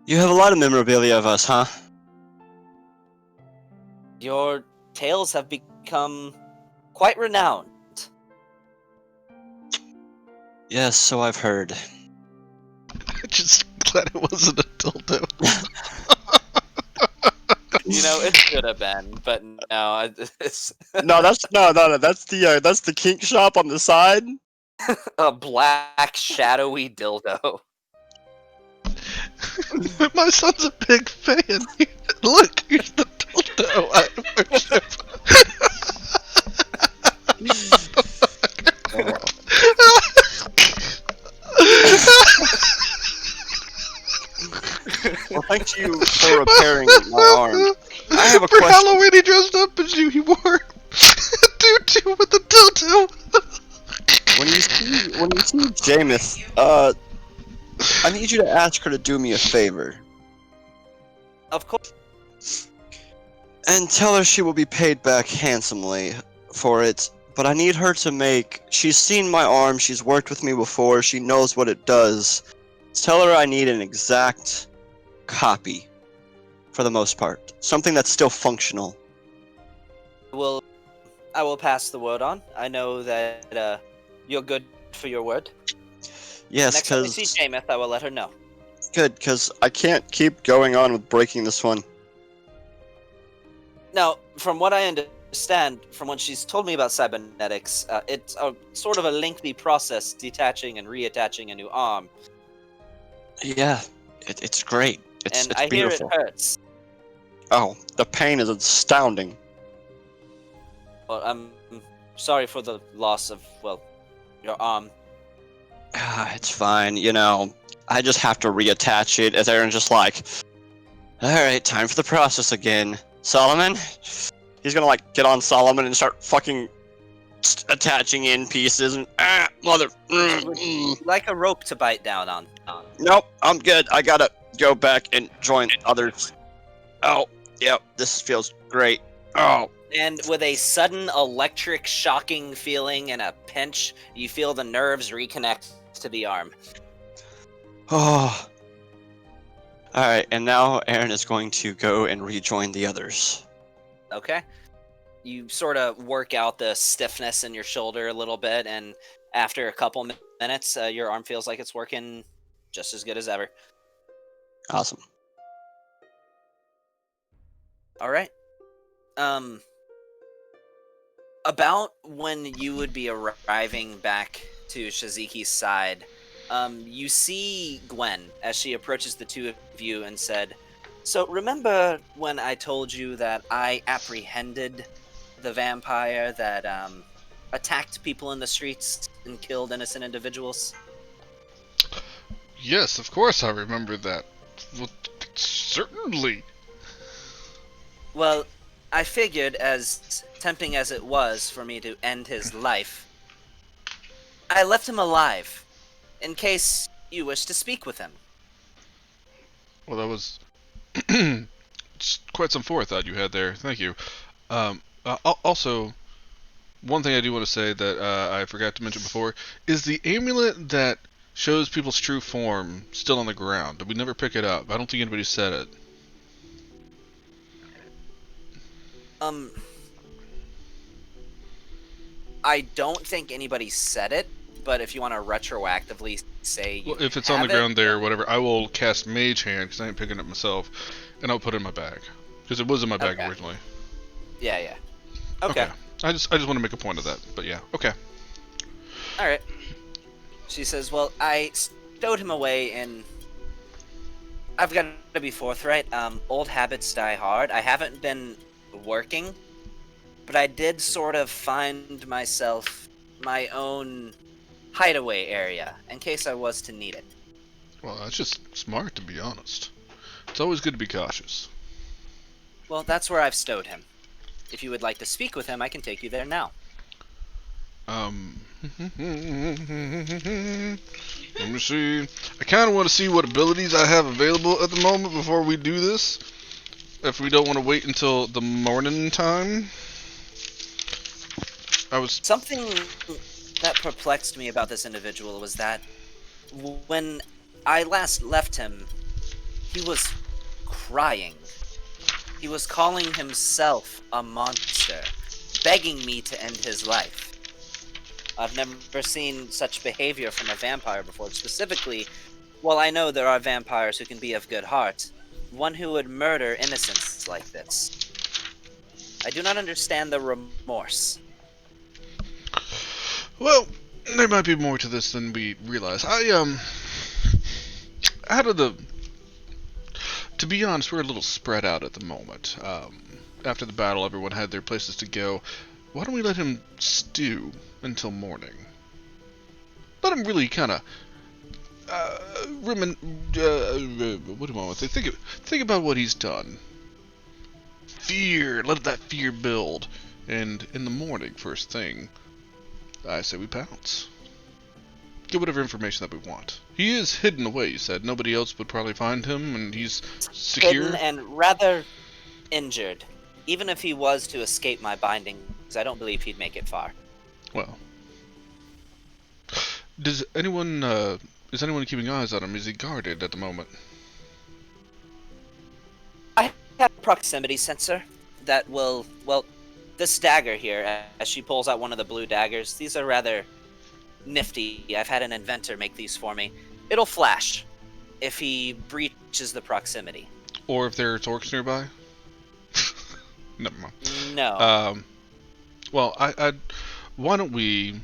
You have a lot of memorabilia of us, huh? Your tales have become quite renowned. Yes, so I've heard. Just glad it wasn't a dildo. You know, it should have been, but no, it's No, that's the kink shop on the side. a black shadowy dildo. My son's a big fan. Look, here's the dildo I worship. Well, thank you for repairing my arm. I have a For question. Halloween, he dressed up as you. He wore a tutu with a dildo. When you see Jameis, I need you to ask her to do me a favor. Of course. And tell her she will be paid back handsomely for it. But I need her to make... She's seen my arm, she's worked with me before, she knows what it does. Tell her I need an exact copy, for the most part. Something that's still functional. I will pass the word on. I know that you're good for your word. Yes, Next time I because... see Jameth, I will let her know. Good, because I can't keep going on with breaking this one. Now, from what I understand, from what she's told me about cybernetics, it's a sort of a lengthy process detaching and reattaching a new arm. Yeah, it's great. It's I beautiful. hear it hurts. Oh, the pain is astounding. Well, I'm sorry for the loss of, well, your arm. It's fine, you know. I just have to reattach it, as Aaron's just like, alright, time for the process again. Solomon? He's gonna, like, get on Solomon and start fucking attaching in pieces and, mother... Like a rope to bite down on. Nope, I'm good. I gotta go back and join others. Oh, yep, this feels great. Oh. And with a sudden electric shocking feeling and a pinch, you feel the nerves reconnect to the arm. Oh. Alright, and now Aaron is going to go and rejoin the others. Okay. You sort of work out the stiffness in your shoulder a little bit, and after a couple minutes, your arm feels like it's working just as good as ever. Awesome. Alright. About when you would be arriving back to Shizuki's side, you see Gwen as she approaches the two of you and said, "So remember when I told you that I apprehended the vampire that attacked people in the streets and killed innocent individuals? Yes, of course I remember that. Well, certainly. Well, I figured, as tempting as it was for me to end his life, I left him alive, in case you wish to speak with him. Well, that was quite some forethought you had there. Thank you. Also, one thing I do want to say that I forgot to mention before is the amulet that shows people's true form still on the ground. We never pick it up. I don't think anybody said it. I don't think anybody said it, but if you want to retroactively say you Well, if it's on the have ground it, there, whatever, I will cast Mage Hand because I ain't picking it myself, and I'll put it in my bag because it was in my bag Okay. originally. Yeah. Okay. I just want to make a point of that, but yeah. Okay. All right. She says, "Well, I stowed him away in. I've got to be forthright. Old habits die hard. I haven't been working, but I did sort of find myself my own hideaway area in case I was to need it. Well, that's just smart, to be honest. It's always good to be cautious. Well, that's where I've stowed him. If you would like to speak with him, I can take you there now." Let me see. I kind of want to see what abilities I have available at the moment before we do this. If we don't want to wait until the morning time. Something that perplexed me about this individual was that when I last left him, he was crying. He was calling himself a monster, begging me to end his life. I've never seen such behavior from a vampire before. Specifically, while I know there are vampires who can be of good heart, one who would murder innocents like this. I do not understand the remorse. Well, there might be more to this than we realize. To be honest, we're a little spread out at the moment. After the battle, everyone had their places to go. Why don't we let him stew until morning? Let him really kind of what do I want to say? Think about what he's done. Fear, let that fear build, and in the morning, first thing, I say we pounce. Get whatever information that we want. He is hidden away, you said. Nobody else would probably find him, and he's secure. Hidden and rather injured. Even if he was to escape my bindings, I don't believe he'd make it far. Well, is anyone keeping eyes on him? Is he guarded at the moment? I have a proximity sensor that will, well, this dagger here, as she pulls out one of the blue daggers, these are rather nifty. I've had an inventor make these for me. It'll flash if he breaches the proximity. Or if there's orcs nearby? Never mind. No. Well, why don't we,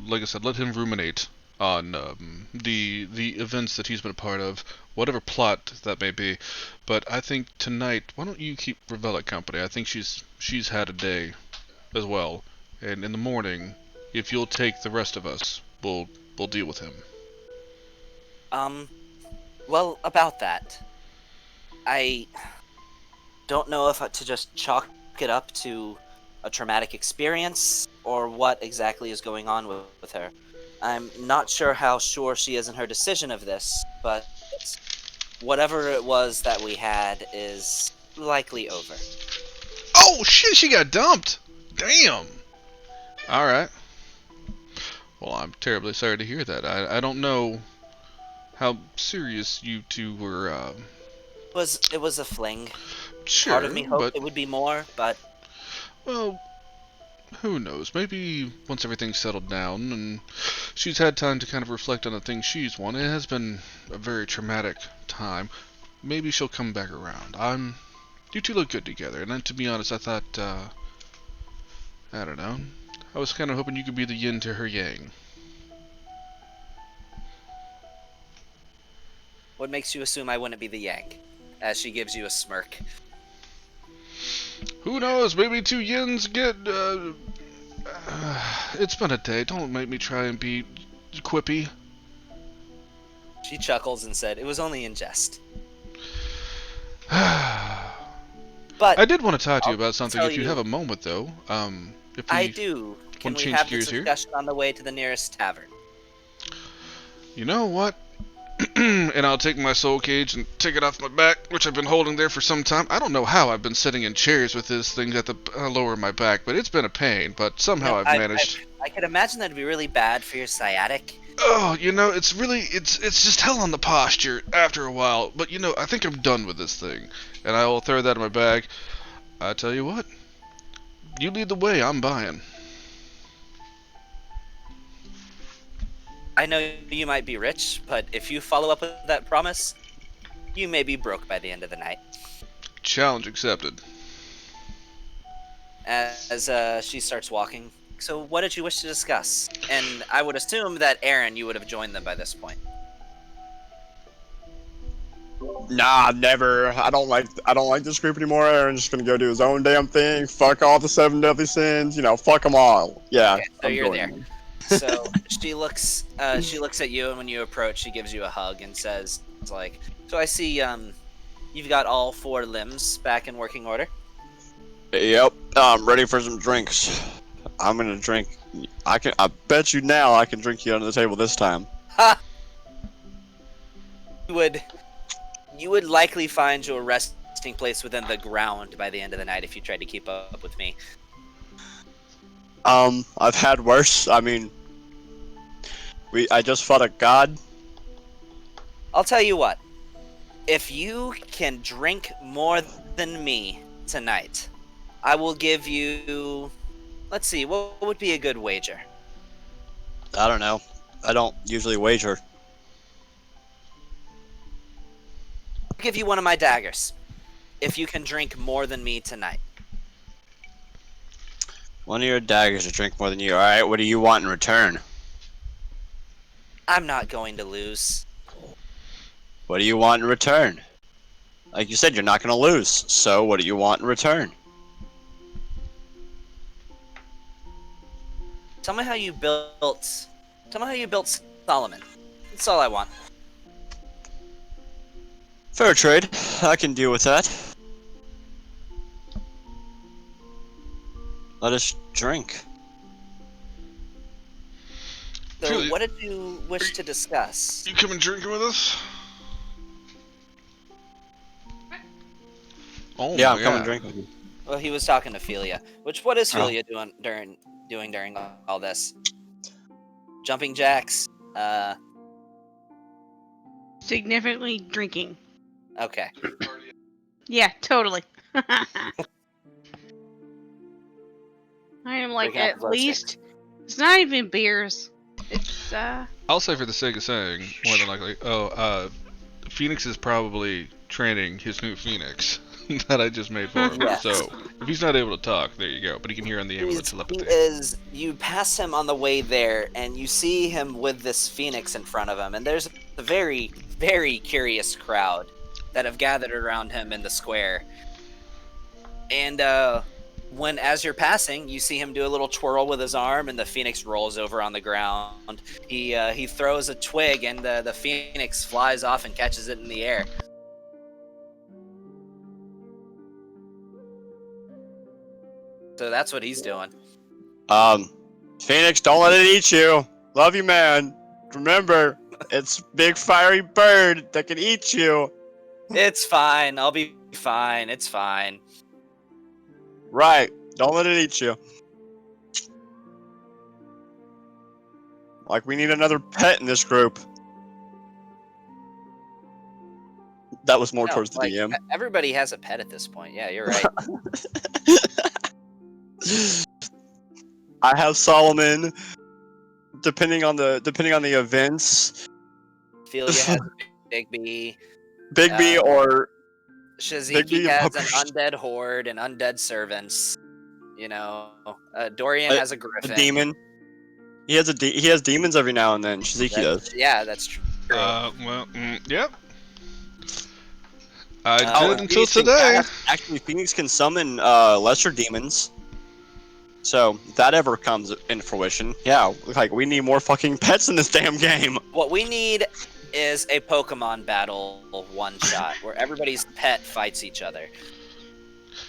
like I said, let him ruminate on the events that he's been a part of, whatever plot that may be. But I think tonight, why don't you keep Revella company? I think she's had a day as well, and in the morning, if you'll take the rest of us, we'll deal with him. Well, about that, I don't know if to just chalk it up to a traumatic experience or what exactly is going on with her. I'm not sure how sure she is in her decision of this, but whatever it was that we had is likely over. Oh shit, she got dumped! Damn! Alright. Well, I'm terribly sorry to hear that. I don't know how serious you two were, It was a fling. Sure, Part of me hoped but, it would be more, but... well, who knows? Maybe once everything's settled down and she's had time to kind of reflect on the things she's won. It has been a very traumatic time. Maybe she'll come back around. You two look good together, and then to be honest, I thought, I don't know. I was kind of hoping you could be the yin to her yang. What makes you assume I wouldn't be the yang? As she gives you a smirk. Who knows? Maybe two yins get It's been a day. Don't make me try and be quippy. She chuckles and said, "It was only in jest." I But did want to talk to you I'll about something tell if you have a moment, though. If we I do. Can want to we change have gears this here. discussion on the way to the nearest tavern? You know what? And I'll take my soul cage and take it off my back, which I've been holding there for some time. I don't know how I've been sitting in chairs with this thing at the lower of my back, but it's been a pain. But somehow I've managed. I could imagine that'd be really bad for your sciatic. Oh, it's really it's just hell on the posture after a while. But I think I'm done with this thing, and I will throw that in my bag. I tell you what, you lead the way. I'm buying. I know you might be rich, but if you follow up with that promise, you may be broke by the end of the night. Challenge accepted. As she starts walking. So what did you wish to discuss? And I would assume that Aaron, you would have joined them by this point. Nah, never. I don't like this group anymore. Aaron's just gonna go do his own damn thing. Fuck all the 7 deadly sins. Fuck them all. Yeah. Okay, so I'm you're there. joining them. So she looks at you, and when you approach, she gives you a hug and says, so I see you've got all 4 limbs back in working order. Yep. I'm ready for some drinks. I'm gonna drink. I bet you now I can drink you under the table this time. Ha! You would likely find your resting place within the ground by the end of the night if you tried to keep up with me. I've had worse. I mean, I just fought a god. I'll tell you what. If you can drink more than me tonight, I will give you... Let's see, what would be a good wager? I don't know. I don't usually wager. I'll give you one of my daggers. If you can drink more than me tonight. One of your daggers to drink more than you. Alright, what do you want in return? I'm not going to lose. What do you want in return? Like you said, you're not going to lose. So, what do you want in return? Tell me how you built Solomon. That's all I want. Fair trade. I can deal with that. Let us drink. So, Truly, what did you wish to discuss? You coming drinking with us? Oh, Yeah, I'm coming drinking with you. Well, he was talking to Philia. What is Philia doing during all this? Jumping jacks. Significantly drinking. Okay. Yeah, totally. I am like Breaking out at the least. It's not even beers. It's I'll say for the sake of saying, more than likely. Phoenix is probably training his new Phoenix that I just made for him. Yes. So if he's not able to talk, there you go. But he can hear on the amulet telepathy. You pass him on the way there, and you see him with this Phoenix in front of him, and there's a very, very curious crowd that have gathered around him in the square. And as you're passing, you see him do a little twirl with his arm, and the Phoenix rolls over on the ground. He throws a twig, and the Phoenix flies off and catches it in the air. So that's what he's doing. Phoenix, don't let it eat you. Love you, man. Remember, it's big fiery bird that can eat you. It's fine. I'll be fine. It's fine. Right. Don't let it eat you. Like, we need another pet in this group. That was more No, towards the like, DM. Everybody has a pet at this point. Yeah, you're right. I have Solomon. Depending on the events, Philia has Bigby. Bigby or Shaziki Bigby has and an Puppers. undead horde and undead servants. Dorian has a griffin. a demon. He has demons every now and then. Shaziki does. Yeah, that's true. Yep. I Oh, did until Phoenix can today. Actually, Phoenix can summon lesser demons. So if that ever comes in fruition, yeah, like we need more fucking pets in this damn game. What we need is a Pokemon battle one shot where everybody's pet fights each other.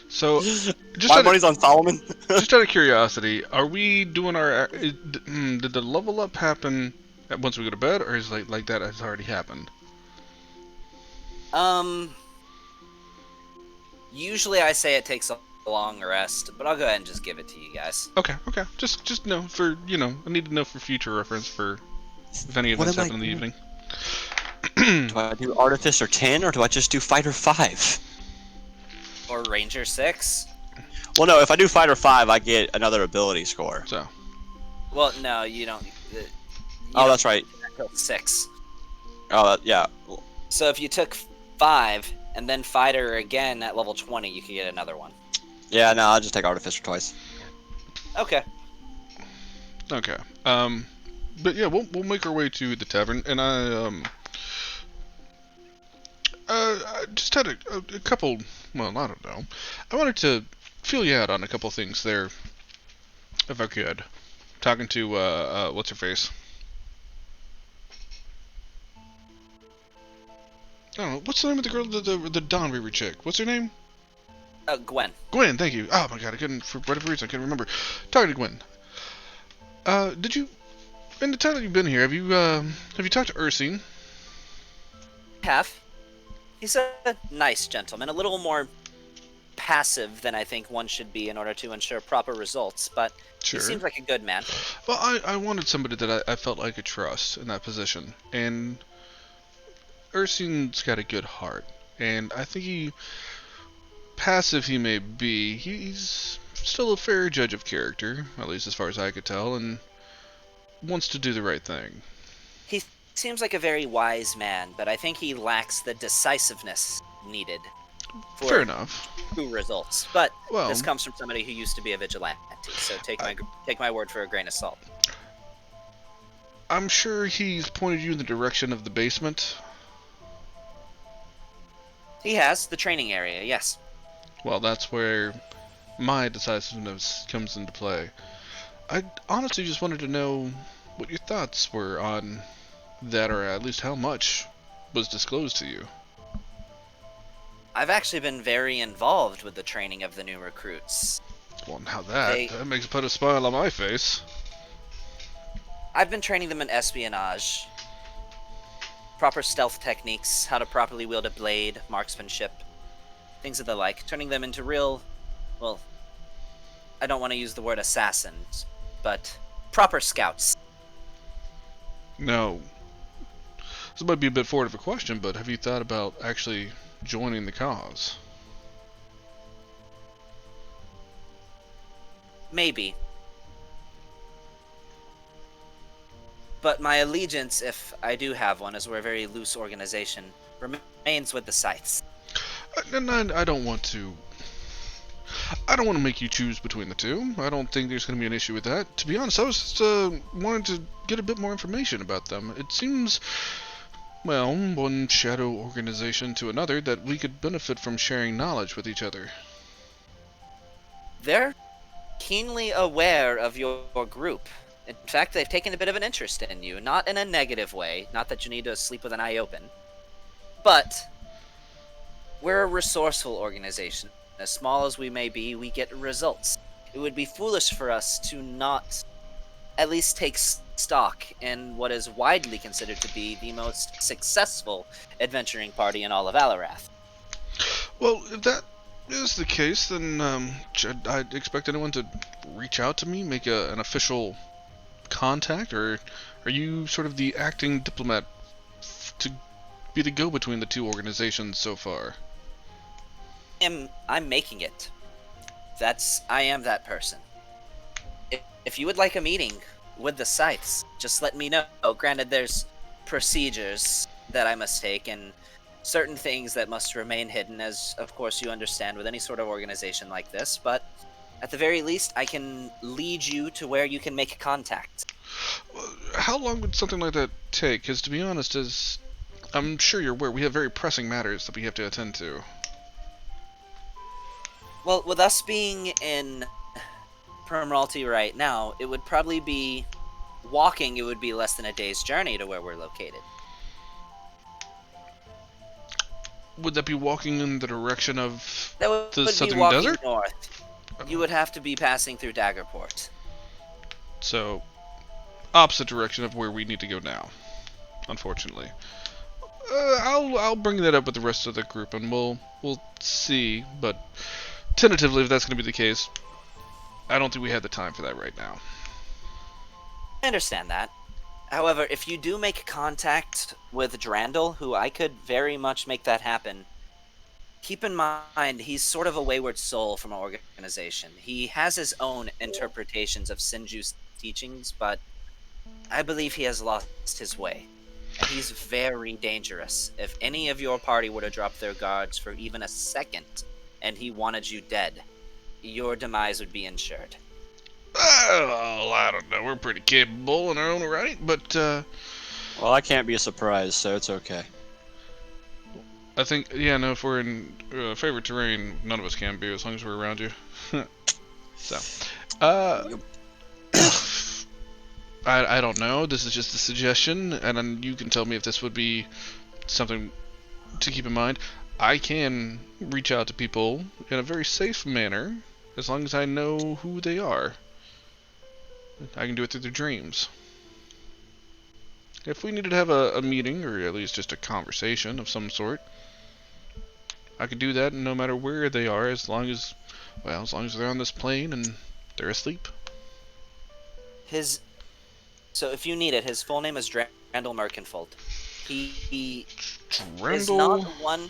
So, just My out of, money's on Solomon. just out of curiosity, are we doing our? Did the level up happen once we go to bed, or is like that has already happened? Usually I say it takes a long rest, but I'll go ahead and just give it to you guys. Okay. Just know for I need to know for future reference for if any What events am I happen in the evening. Do I do Artificer 10 or do I just do Fighter 5? Or Ranger 6? Well, no, if I do Fighter 5, I get another ability score. So. Well, no, you don't. Oh, that's right. Until 6. Oh, yeah. So if you took 5 and then Fighter again at level 20, you could get another one. Yeah, no, I'll just take Artificer twice. Okay. Okay. But yeah, we'll make our way to the tavern, and I just had a couple. Well, I don't know. I wanted to feel you out on a couple things there, if I could. Talking to what's her face? I don't know. What's the name of the girl, the Dawn Reaver chick? What's her name? Gwen. Gwen. Thank you. Oh my god, I couldn't for whatever reason I couldn't remember. Talking to Gwen. Did you? In the time that you've been here, have you talked to Ursine? He's a nice gentleman, a little more passive than I think one should be in order to ensure proper results, but Sure. he seems like a good man. Well, I wanted somebody that I felt I could trust in that position, and Ursine's got a good heart, and I think passive he may be, he's still a fair judge of character, at least as far as I could tell, and wants to do the right thing. He seems like a very wise man, but I think he lacks the decisiveness needed for Fair enough. true results. But Well, this comes from somebody who used to be a vigilante, so take my word for a grain of salt. I'm sure he's pointed you in the direction of the basement. He has the training area, yes. Well, that's where my decisiveness comes into play. I honestly just wanted to know what your thoughts were on that, or at least how much was disclosed to you. I've actually been very involved with the training of the new recruits. Well, now that makes put a smile on my face. I've been training them in espionage, proper stealth techniques, how to properly wield a blade, marksmanship, things of the like, turning them into real, well, I don't want to use the word assassins, but proper scouts. No. This might be a bit forward of a question, but have you thought about actually joining the cause? Maybe. But my allegiance, if I do have one, as we're a very loose organization, remains with the Scythes. And I don't want to. I don't want to make you choose between the two. I don't think there's going to be an issue with that. To be honest, I was just wanting to get a bit more information about them. It seems, well, one shadow organization to another, that we could benefit from sharing knowledge with each other. They're keenly aware of your group. In fact, they've taken a bit of an interest in you, not in a negative way, not that you need to sleep with an eye open, but we're a resourceful organization. As small as we may be, we get results. It would be foolish for us to not at least take stock in what is widely considered to be the most successful adventuring party in all of Alarath. Well, if that is the case, then should I expect anyone to reach out to me, make an official contact, or are you sort of the acting diplomat to be the go-between the two organizations so far? I'm making it. I am that person. If you would like a meeting with the Scythes, just let me know. Granted, there's procedures that I must take and certain things that must remain hidden, as of course you understand with any sort of organization like this, but at the very least, I can lead you to where you can make contact. How long would something like that take? Because to be honest, as I'm sure you're aware, we have very pressing matters that we have to attend to. Well, with us being in Primralte right now, it would probably be walking. It would be less than a day's journey to where we're located. Would that be walking in the direction of That the would be southern walking desert? north. You would have to be passing through Daggerport. So, opposite direction of where we need to go now, unfortunately. I'll bring that up with the rest of the group, and we'll see. But tentatively, if that's going to be the case, I don't think we have the time for that right now. I understand that. However, if you do make contact with Drandel, who I could very much make that happen, keep in mind he's sort of a wayward soul from our organization. He has his own interpretations of Senju's teachings, but I believe he has lost his way. And he's very dangerous. If any of your party were to drop their guards for even a second, and he wanted you dead, your demise would be ensured. Well, I don't know. We're pretty capable in our own right, but Well, I can't be a surprise, so it's okay. I think, yeah, no, if we're in favorite terrain, none of us can be as long as we're around you. So, I don't know. This is just a suggestion, and then you can tell me if this would be something to keep in mind. I can reach out to people in a very safe manner, as long as I know who they are. I can do it through their dreams. If we needed to have a meeting, or at least just a conversation of some sort, I could do that no matter where they are, as long as they're on this plane and they're asleep. So if you need it, his full name is Drandel Merkenfold. He Drandel is not one.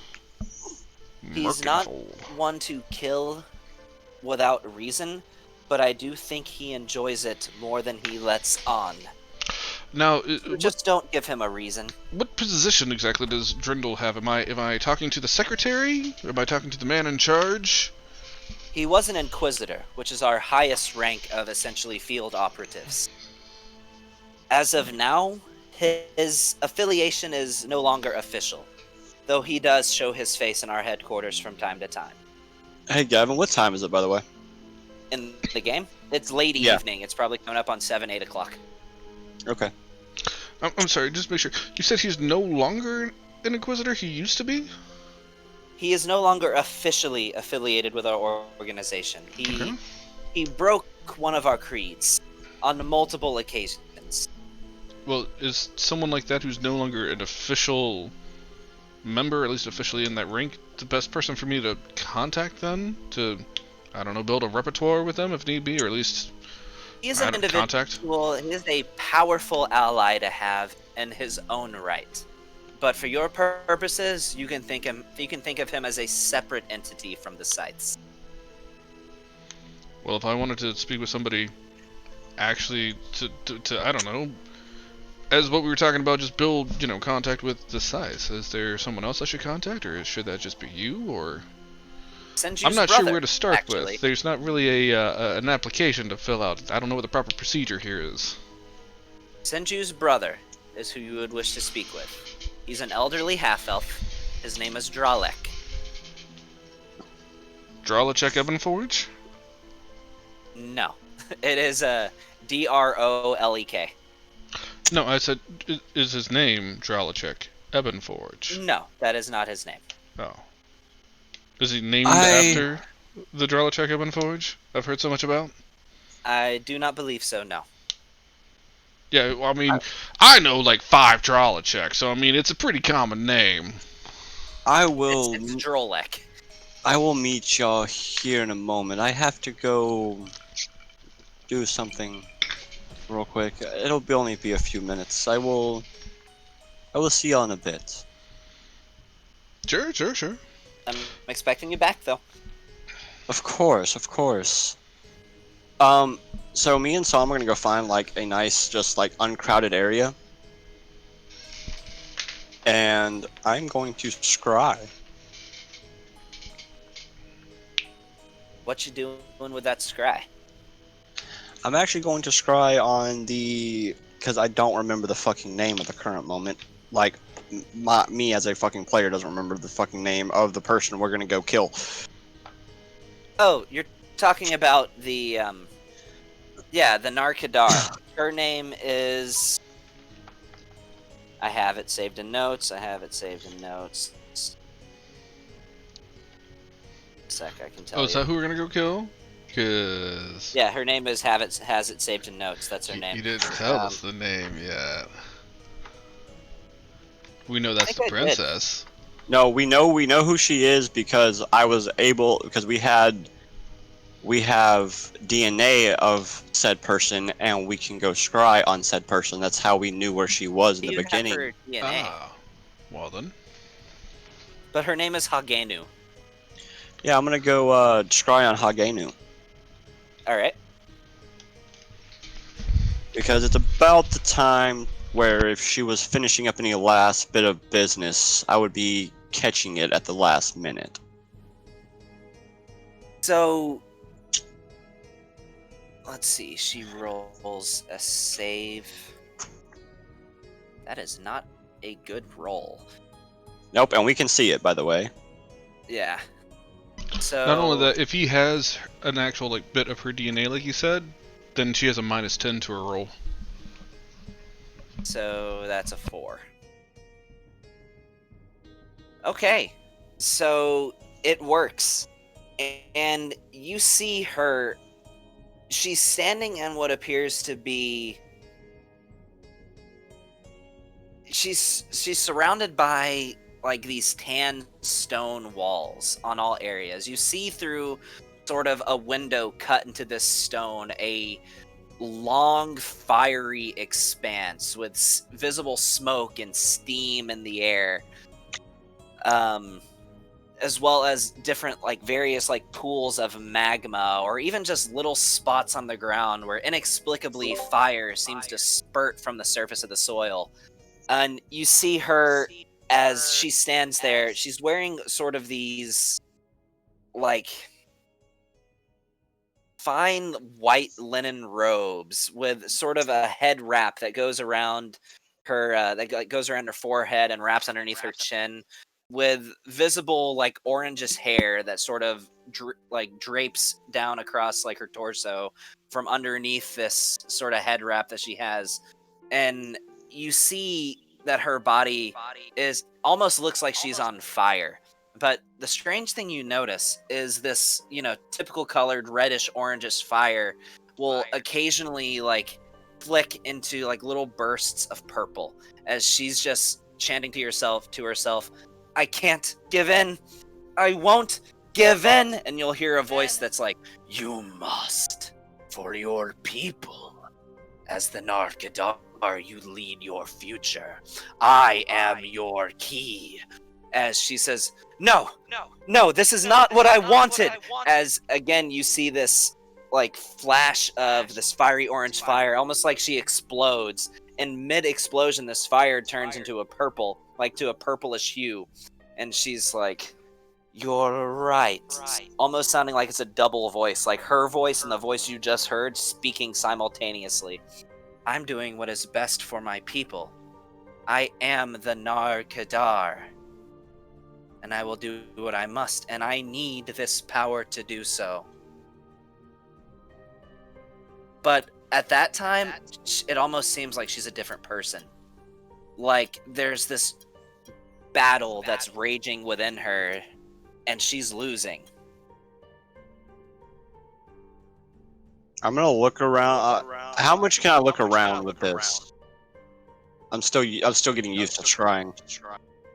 He's not Merkenfold. one to kill without reason, but I do think he enjoys it more than he lets on. Now, So just don't give him a reason. what position exactly does Drindle have? Am I talking to the secretary? Or am I talking to the man in charge? He was an Inquisitor, which is our highest rank of essentially field operatives. As of now, his affiliation is no longer official, though he does show his face in our headquarters from time to time. Hey, Gavin, what time is it, by the way? In the game, it's late Yeah. evening. It's probably coming up on 7, 8 o'clock. Okay. I'm sorry, just make sure. You said he's no longer an Inquisitor? He used to be? He is no longer officially affiliated with our organization. Okay. He broke one of our creeds on multiple occasions. Well, is someone like that who's no longer an official member, at least officially in that rank, the best person for me to contact then? To, I don't know, build a repertoire with them if need be, or at least He is an contact? individual. He is a powerful ally to have in his own right. But for your purposes, you can think of him as a separate entity from the sites. Well, if I wanted to speak with somebody actually to I don't know, as what we were talking about, just build, contact with the sites. Is there someone else I should contact, or should that just be you, or? Senju's I'm not brother, sure where to start actually. with. There's not really an application to fill out. I don't know what the proper procedure here is. Senju's brother is who you would wish to speak with. He's an elderly half-elf. His name is Dralek. Dralachek Ebenforge? No. It is a Drolek. No, I said, is his name Dralachek Ebenforge? No, that is not his name. Oh. Is he named after the Dralachek Ebenforge I've heard so much about? I do not believe so, no. Yeah, well, I mean, I know like 5 Dralachek, so I mean, it's a pretty common name. I will. It's Drolek. I will meet y'all here in a moment. I have to go do something real quick. It'll only be a few minutes. I will see y'all in a bit. Sure. I'm expecting you back, though. Of course. So me and Sam are gonna go find like a nice, just like uncrowded area, and I'm going to scry. What you doing with that scry? I'm actually going to scry on because I don't remember the fucking name at the current moment. Like, me as a fucking player doesn't remember the fucking name of the person we're gonna go kill. Oh, you're talking about the Yeah, the Narkadar. Her name is... I have it saved in notes. Sec, I can tell Oh, you. is that who we're gonna go kill? Cause Yeah, her name is has it saved in notes. That's her name. you didn't tell us the name yet. We know that's think the I did. princess. No, we know who she is because we have DNA of said person and we can go scry on said person. That's how we knew where she was in the You have beginning. her DNA, Ah, well then. but her name is Hagenu. Yeah, I'm gonna go scry on Hagenu All right. because it's about the time where if she was finishing up any last bit of business, I would be catching it at the last minute. So let's see. She rolls a save. That is not a good roll. Nope, and we can see it, by the way. Yeah. So Not only that, if he has an actual like bit of her DNA, like you said, then she has a -10 to her roll. So that's a 4. Okay. So it works. And you see her. She's standing in what appears to be. She's surrounded by like these tan stone walls on all areas. You see through sort of a window cut into this stone a long fiery expanse with visible smoke and steam in the air, as well as different like various like pools of magma or even just little spots on the ground where inexplicably fire seems to spurt from the surface of the soil. And you see her as she stands there. She's wearing sort of these like fine white linen robes with sort of a head wrap that goes around her goes around her forehead and wraps underneath her chin, with visible like orangish hair that sort of drapes down across like her torso from underneath this sort of head wrap that she has. And you see that her body is almost looks like she's on fire. But the strange thing you notice is this, typical colored reddish orangish fire will occasionally like flick into like little bursts of purple as she's just chanting to herself, I can't give in. I won't give in. And you'll hear a voice that's like, you must, for your people. As the Narkadar, you lead your future. I am your key. As she says, no, this is not what I wanted. As again, you see this like flash of this fiery orange fire, almost like she explodes. In mid-explosion, this fire turns into a purple, like to a purplish hue. And she's like, you're right. Almost sounding like it's a double voice, like her voice and the voice you just heard speaking simultaneously. I'm doing what is best for my people. I am the Narkadar. And I will do what I must, and I need this power to do so. But at that time, it almost seems like she's a different person. Like there's this battle that's raging within her, and she's losing. I'm gonna look around. How much can I look around with this? I'm still getting used to trying.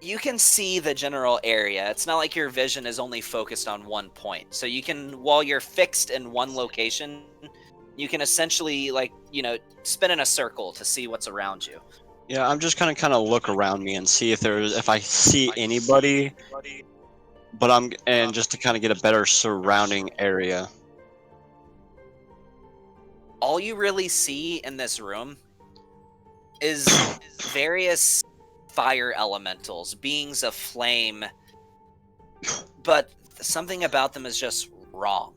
You can see the general area. It's not like your vision is only focused on one point. So you can, while you're fixed in one location, you can essentially spin in a circle to see what's around you. Yeah, I'm just gonna kind of look around me and see if I see anybody. But just to kind of get a better surrounding area. All you really see in this room is various fire elementals, beings of flame, but something about them is just wrong.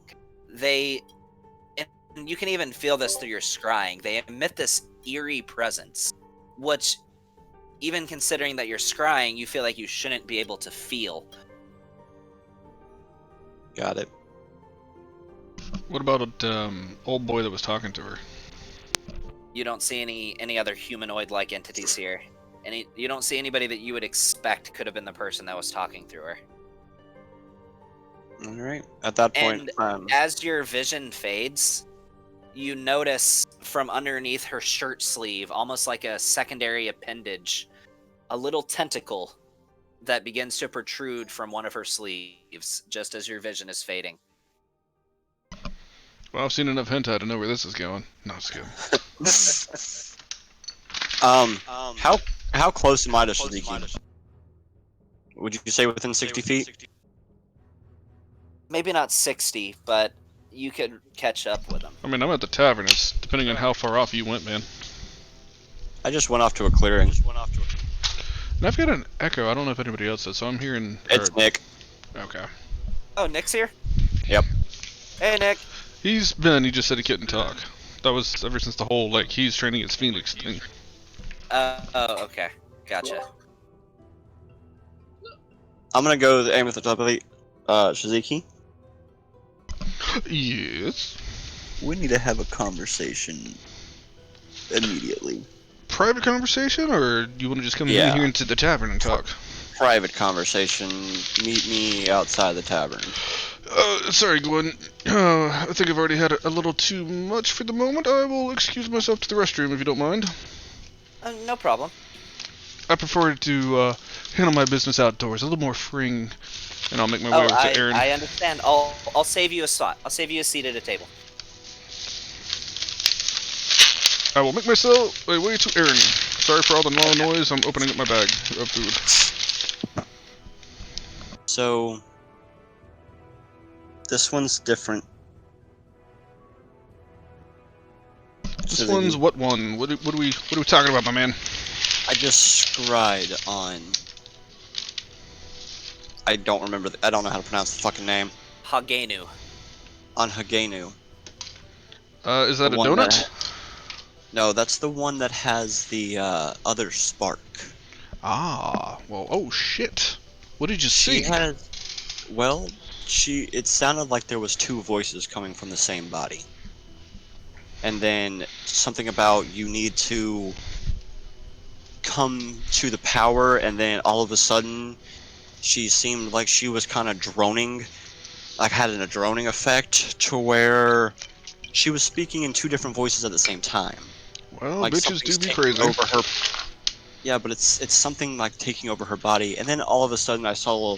And you can even feel this through your scrying, they emit this eerie presence, which, even considering that you're scrying, you feel like you shouldn't be able to feel. Got it. What about old boy that was talking to her? You don't see any other humanoid-like entities here. You don't see anybody that you would expect could have been the person that was talking through her. All right. At that point, And as your vision fades, you notice from underneath her shirt sleeve, almost like a secondary appendage, a little tentacle that begins to protrude from one of her sleeves, just as your vision is fading. Well, I've seen enough hentai to know where this is going. No, it's good. How close am I to Shiziki? Would you say within 60 feet? Maybe not 60, but you could catch up with him. I mean, I'm at the tavern. It's depending on how far off you went, man. I just went off to a clearing. And I've got an echo. I don't know if anybody else does, so I'm hearing... It's Nick. Okay. Oh, Nick's here? Yep. Hey, Nick. He's been, he just said he couldn't talk. That was ever since the whole, like, he's training his Phoenix thing. Oh, okay. Gotcha. I'm gonna go aim with the top of the Shiziki. Yes. We need to have a conversation immediately. Private conversation, or do you want to just come in here into the tavern and talk? Private conversation. Meet me outside the tavern. Sorry, Gwen. I think I've already had a little too much for the moment. I will excuse myself to the restroom if you don't mind. No problem. I prefer to handle my business outdoors, a little more freeing, and I'll make my way over to Aaron. I understand. I'll save you a spot. I'll save you a seat at a table. I will make myself my way to Aaron. Sorry for all the loud noise. I'm opening up my bag of food. So this one's different. This one's what one? What are we talking about, my man? I just scryed on. I don't remember. I don't know how to pronounce the fucking name. Hagenu. On Hagenu. Is that a donut? No, that's the one that has the other spark. Ah, well, oh shit. What did you see? It sounded like there was two voices coming from the same body. And then something about you need to come to the power, and then all of a sudden she seemed like she was kind of droning, like had a droning effect to where she was speaking in two different voices at the same time. Well, like bitches do be crazy. Over her. Yeah, but it's something like taking over her body, and then all of a sudden I saw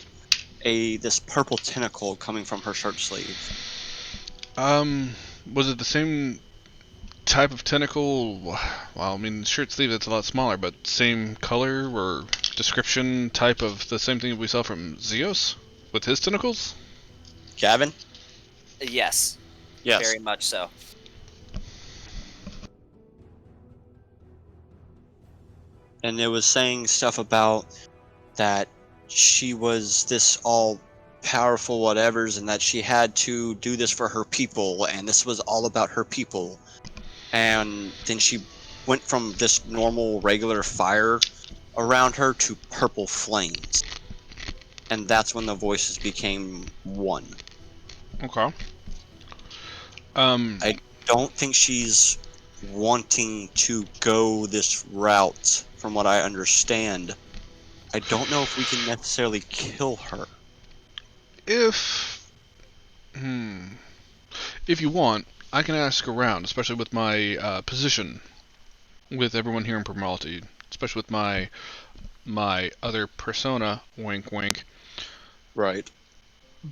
this purple tentacle coming from her shirt sleeve. Was it the same type of tentacle? Well, I mean, shirt sleeve, that's a lot smaller, but same color or description type of the same thing we saw from Zeus with his tentacles? Gavin? Yes. Yes. Very much so. And it was saying stuff about that she was this all powerful whatevers, and that she had to do this for her people, and this was all about her people. And then she went from this normal regular fire around her to purple flames, and that's when the voices became one. Okay. I don't think she's wanting to go this route, from what I understand. I don't know if we can necessarily kill her. If you want, I can ask around, especially with my position with everyone here in Primralte, especially with my other persona, wink wink. Right.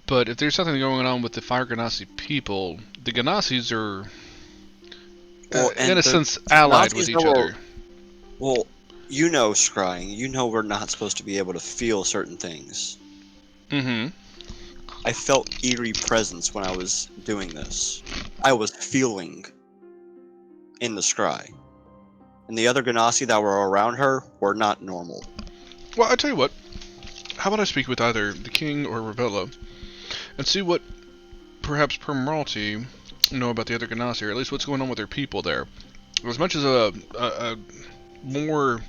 But if there's something going on with the Fire Ganassi people, the Ganassis are, in a sense, allied with each other. Well, you know, scrying, you know we're not supposed to be able to feel certain things. Mm-hmm. I felt eerie presence when I was doing this. I was feeling in the scry. And the other Ganassi that were around her were not normal. Well, I tell you what. How about I speak with either the king or Ravella, and see what perhaps Primralte know about the other Ganassi, or at least what's going on with their people there. As much as a more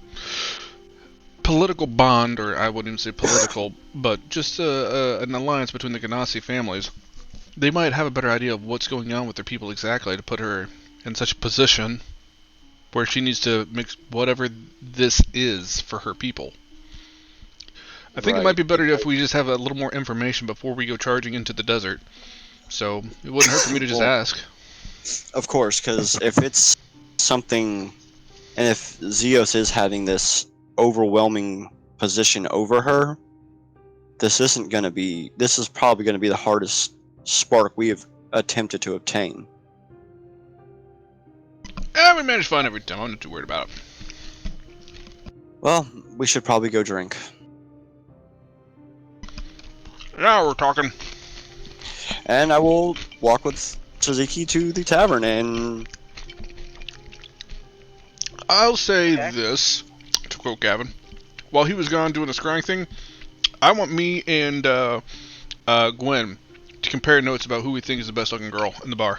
political bond, or I wouldn't even say political, but just an alliance between the Ganassi families, they might have a better idea of what's going on with their people exactly to put her in such a position where she needs to mix whatever this is for her people. I think it might be better if we just have a little more information before we go charging into the desert. So it wouldn't hurt for me to just ask. Of course, because if it's something, and if Zeus is having this overwhelming position over her, this isn't going to be. This is probably going to be the hardest spark we have attempted to obtain. We managed fine every time. I'm not too worried about it. Well, we should probably go drink. Now we're talking. And I will walk with Suzuki to the tavern, and I'll say this, to quote Gavin. While he was gone doing the scrying thing, I want me and Gwen to compare notes about who we think is the best looking girl in the bar.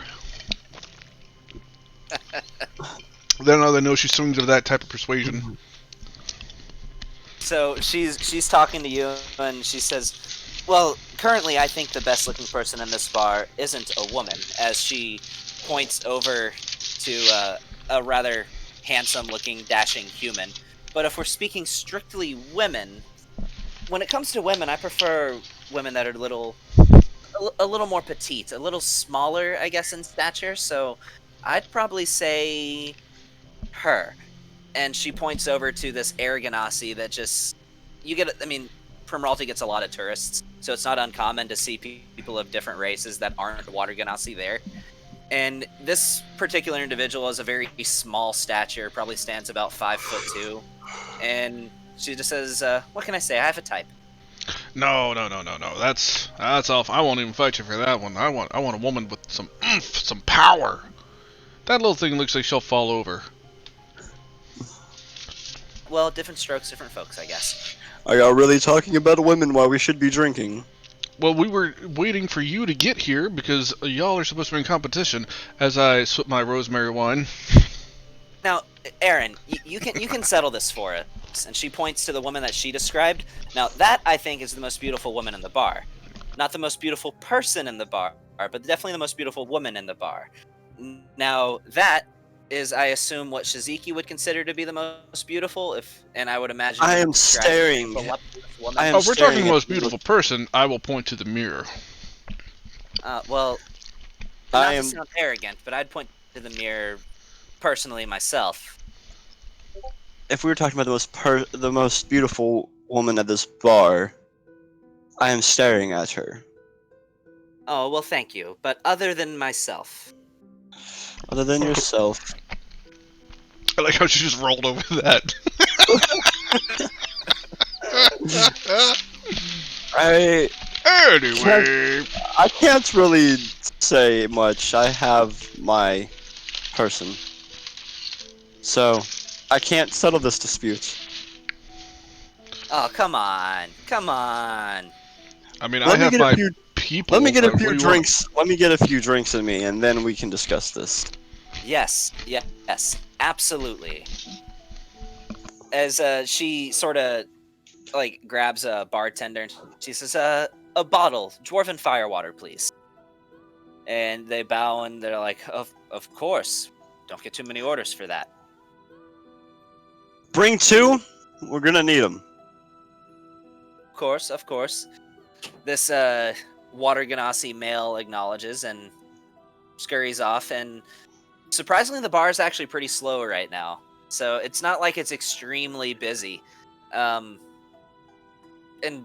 Then I know she swings of that type of persuasion. So she's talking to you, and she says, well, currently I think the best looking person in this bar isn't a woman, as she points over to a rather handsome looking, dashing human. But if we're speaking strictly women, when it comes to women, I prefer women that are a little more petite, a little smaller, I guess, in stature. So I'd probably say her. And she points over to this air ganassi that just, you get, I mean, Primralte gets a lot of tourists, so it's not uncommon to see people of different races that aren't water ganassi there. And this particular individual is a very small stature, probably stands about 5'2", and she just says, "What can I say? I have a type." No. That's off. I won't even fight you for that one. I want a woman with some oomph, some power. That little thing looks like she'll fall over. Well, different strokes, different folks, I guess. are y'all really talking about women while we should be drinking? Well, we were waiting for you to get here because y'all are supposed to be in competition. As I sip my rosemary wine. Now, Aaron, you can settle this for us. And she points to the woman that she described. Now, that, I think, is the most beautiful woman in the bar. Not the most beautiful person in the bar, but definitely the most beautiful woman in the bar. Now, that is, I assume, what Shiziki would consider to be the most beautiful, and I would imagine... I am staring. I am Oh, if we're staring talking at most you. beautiful person, I will point to the mirror. Well, not to sound arrogant, but I'd point to the mirror personally myself. If we were talking about the most beautiful woman at this bar, I am staring at her. Oh, well, thank you. But other than myself... Other than yourself. I like how she just rolled over that. Anyway, I can't really say much. I have my person. So, I can't settle this dispute. Oh, come on. Come on. I mean, I have my people. Let me get a but few what do you drinks. Let me get a few drinks in me, and then we can discuss this. Yes, absolutely. As she sort of like grabs a bartender, and she says, "A bottle, dwarven firewater, please." And they bow and they're like, "Of course. Don't get too many orders for that." Bring two. We're gonna need them. Of course. This water ganassi male acknowledges and scurries off, and surprisingly, the bar is actually pretty slow right now. So it's not like it's extremely busy. And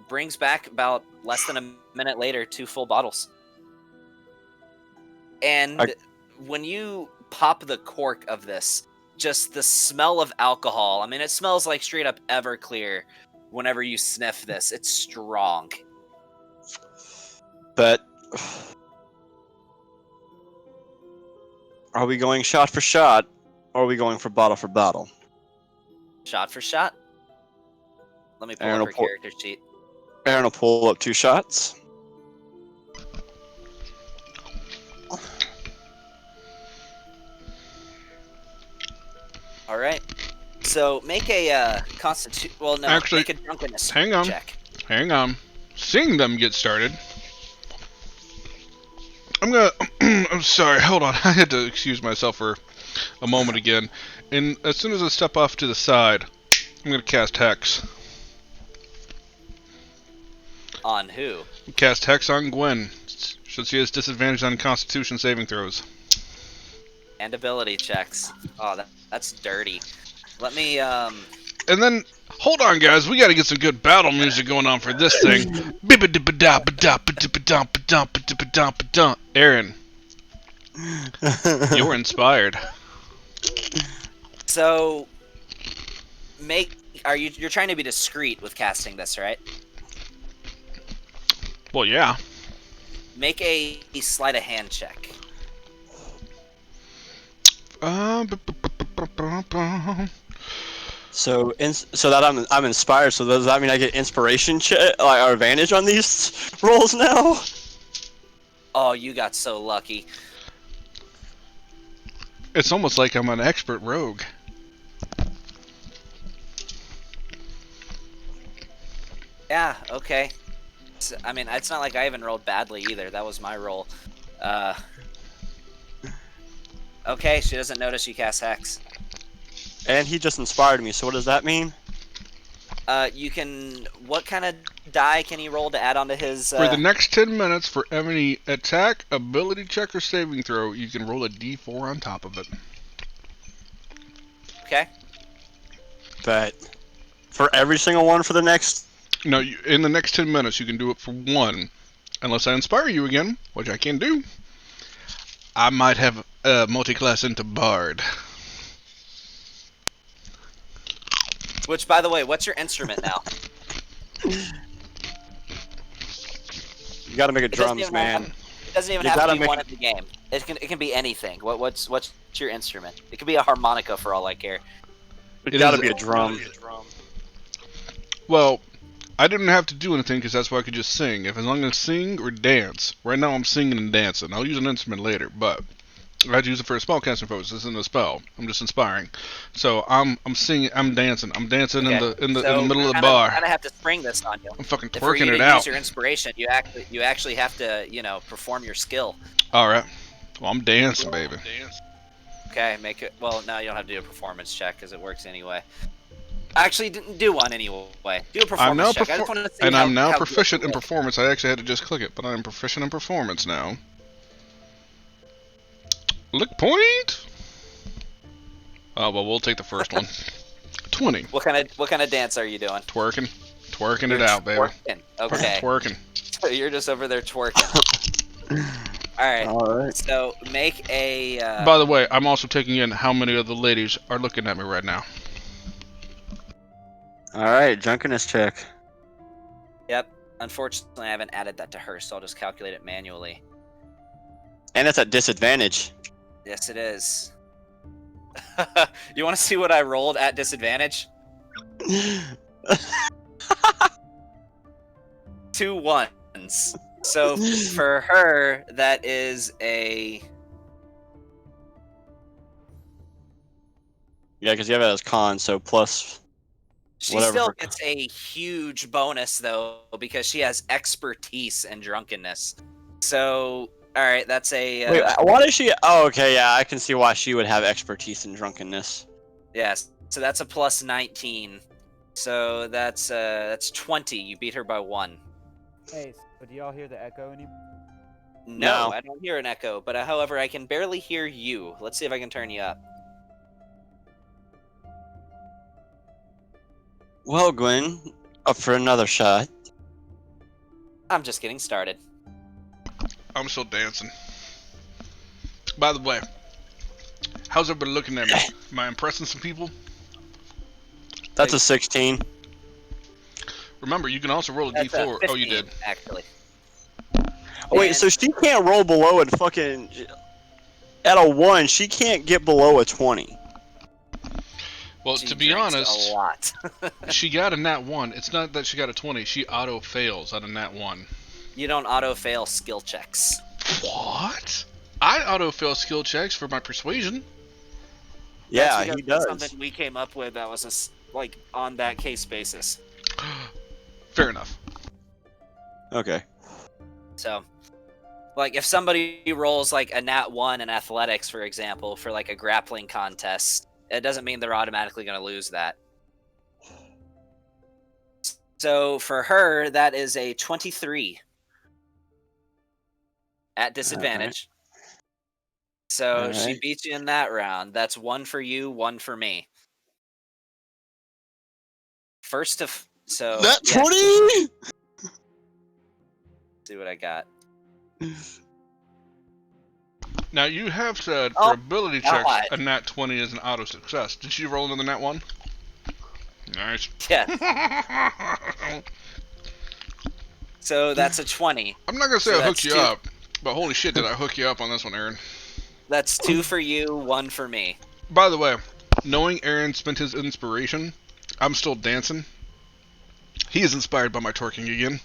brings back about less than a minute later 2 full bottles. And when you pop the cork of this, just the smell of alcohol, I mean, it smells like straight up Everclear whenever you sniff this. It's strong. But are we going shot for shot, or are we going for bottle? Shot for shot? Let me pull Aaron up her character sheet. Aaron will pull up 2 shots. All right. So make a constitution. Well, no, Actually, make a drunkenness hang on. check. Hang on. Seeing them get started, I'm gonna. I'm sorry. Hold on. I had to excuse myself for a moment again. And as soon as I step off to the side, I'm going to cast Hex. On who? Cast Hex on Gwen. Since she has disadvantage on Constitution saving throws. And ability checks. Oh, that's dirty. Let me, And then, hold on, guys. We got to get some good battle music going on for this thing. Aaron, you're inspired. So, you're trying to be discreet with casting this, right? Well, yeah. Make a sleight of hand check. So that I'm inspired. So does that mean I get inspiration or advantage on these rolls now? Oh, you got so lucky. It's almost like I'm an expert rogue. Yeah, okay. I mean, it's not like I even rolled badly either. That was my roll. Okay, she doesn't notice you cast Hex. And he just inspired me. So what does that mean? You can... What kind of die can he roll to add onto his... For the next 10 minutes, for any attack, ability check, or saving throw, you can roll a d4 on top of it. Okay. But for every single one for the next... No, in the next 10 minutes, you can do it for one. Unless I inspire you again, which I can do. I might have multi-class into Bard. Which, by the way, what's your instrument now? You gotta make it drums, man. It doesn't even have to be one in the game. It can be anything. What's your instrument? It could be a harmonica for all I care. It gotta be a drum. Well, I didn't have to do anything because that's why I could just sing. As long as sing or dance. Right now I'm singing and dancing. I'll use an instrument later, but I had to use it for a spell casting purpose. This isn't a spell. I'm just inspiring. So I'm singing. I'm dancing. I'm dancing in the middle of the bar. I kind of have to spring this on you. I'm fucking For you twerking to it out. use your inspiration, you actually have to perform your skill. All right. Well, I'm dancing, baby. Okay, make it. Well, no, you don't have to do a performance check because it works anyway. Actually, didn't do one anyway. Do a performance check. I just wanted to see I'm now how proficient in performance. I actually had to just click it, but I'm proficient in performance now. Lick point. Oh well, we'll take the first one. 20. What kind of dance are you doing? Twerking it out, baby. Twerking. Okay. Twerking. So you're just over there twerking. All right. So make a. By the way, I'm also taking in how many of the ladies are looking at me right now. Alright, drunkenness check. Yep. Unfortunately, I haven't added that to her, so I'll just calculate it manually. And it's at disadvantage. Yes, it is. You want to see what I rolled at disadvantage? 2 ones. So for her, that is a... Yeah, because you have it as con, so plus... She whatever still gets a huge bonus, though, because she has expertise in drunkenness. So, alright, that's a... Wait, why does she... Oh, okay, yeah, I can see why she would have expertise in drunkenness. Yes, so that's a plus 19. So that's 20. You beat her by 1. Hey, so do y'all hear the echo anymore? No, No. I don't hear an echo, but however, I can barely hear you. Let's see if I can turn you up. Well, Gwen, up for another shot. I'm just getting started. I'm still dancing. By the way, how's everybody looking at me? Am I impressing some people? That's a 16. Remember, you can also roll a That's d4. 15, Oh, you did. actually. Oh, wait, And- so she can't roll below it fucking... At a 1, she can't get below a 20. Well, She to be drinks honest, a lot. she got a nat 1. It's not that she got a 20. She auto fails on a nat 1. You don't auto-fail skill checks. What? I auto fail skill checks for my persuasion. Yeah, That's he because that's does. something we came up with that was on that case basis. Fair enough. Okay. So, Like, if somebody rolls, like, a nat 1 in athletics, for example, for, like, a grappling contest, it doesn't mean they're automatically going to lose that. So, for her, that is a 23 at disadvantage. So, she Alright. beats you in that round. That's 1 for you, 1 for me. First to... So, That yeah, 20! see what I got. Now, you have said for Oh, ability God. checks, a nat 20 is an auto success. Did she roll another nat 1? Nice. Yes. So, that's a 20. I'm not gonna say So I hooked that's you 2. up, but holy shit, did I hook you up on this one, Aaron? That's 2 for you, 1 for me. By the way, knowing Aaron spent his inspiration, I'm still dancing. He is inspired by my twerking again.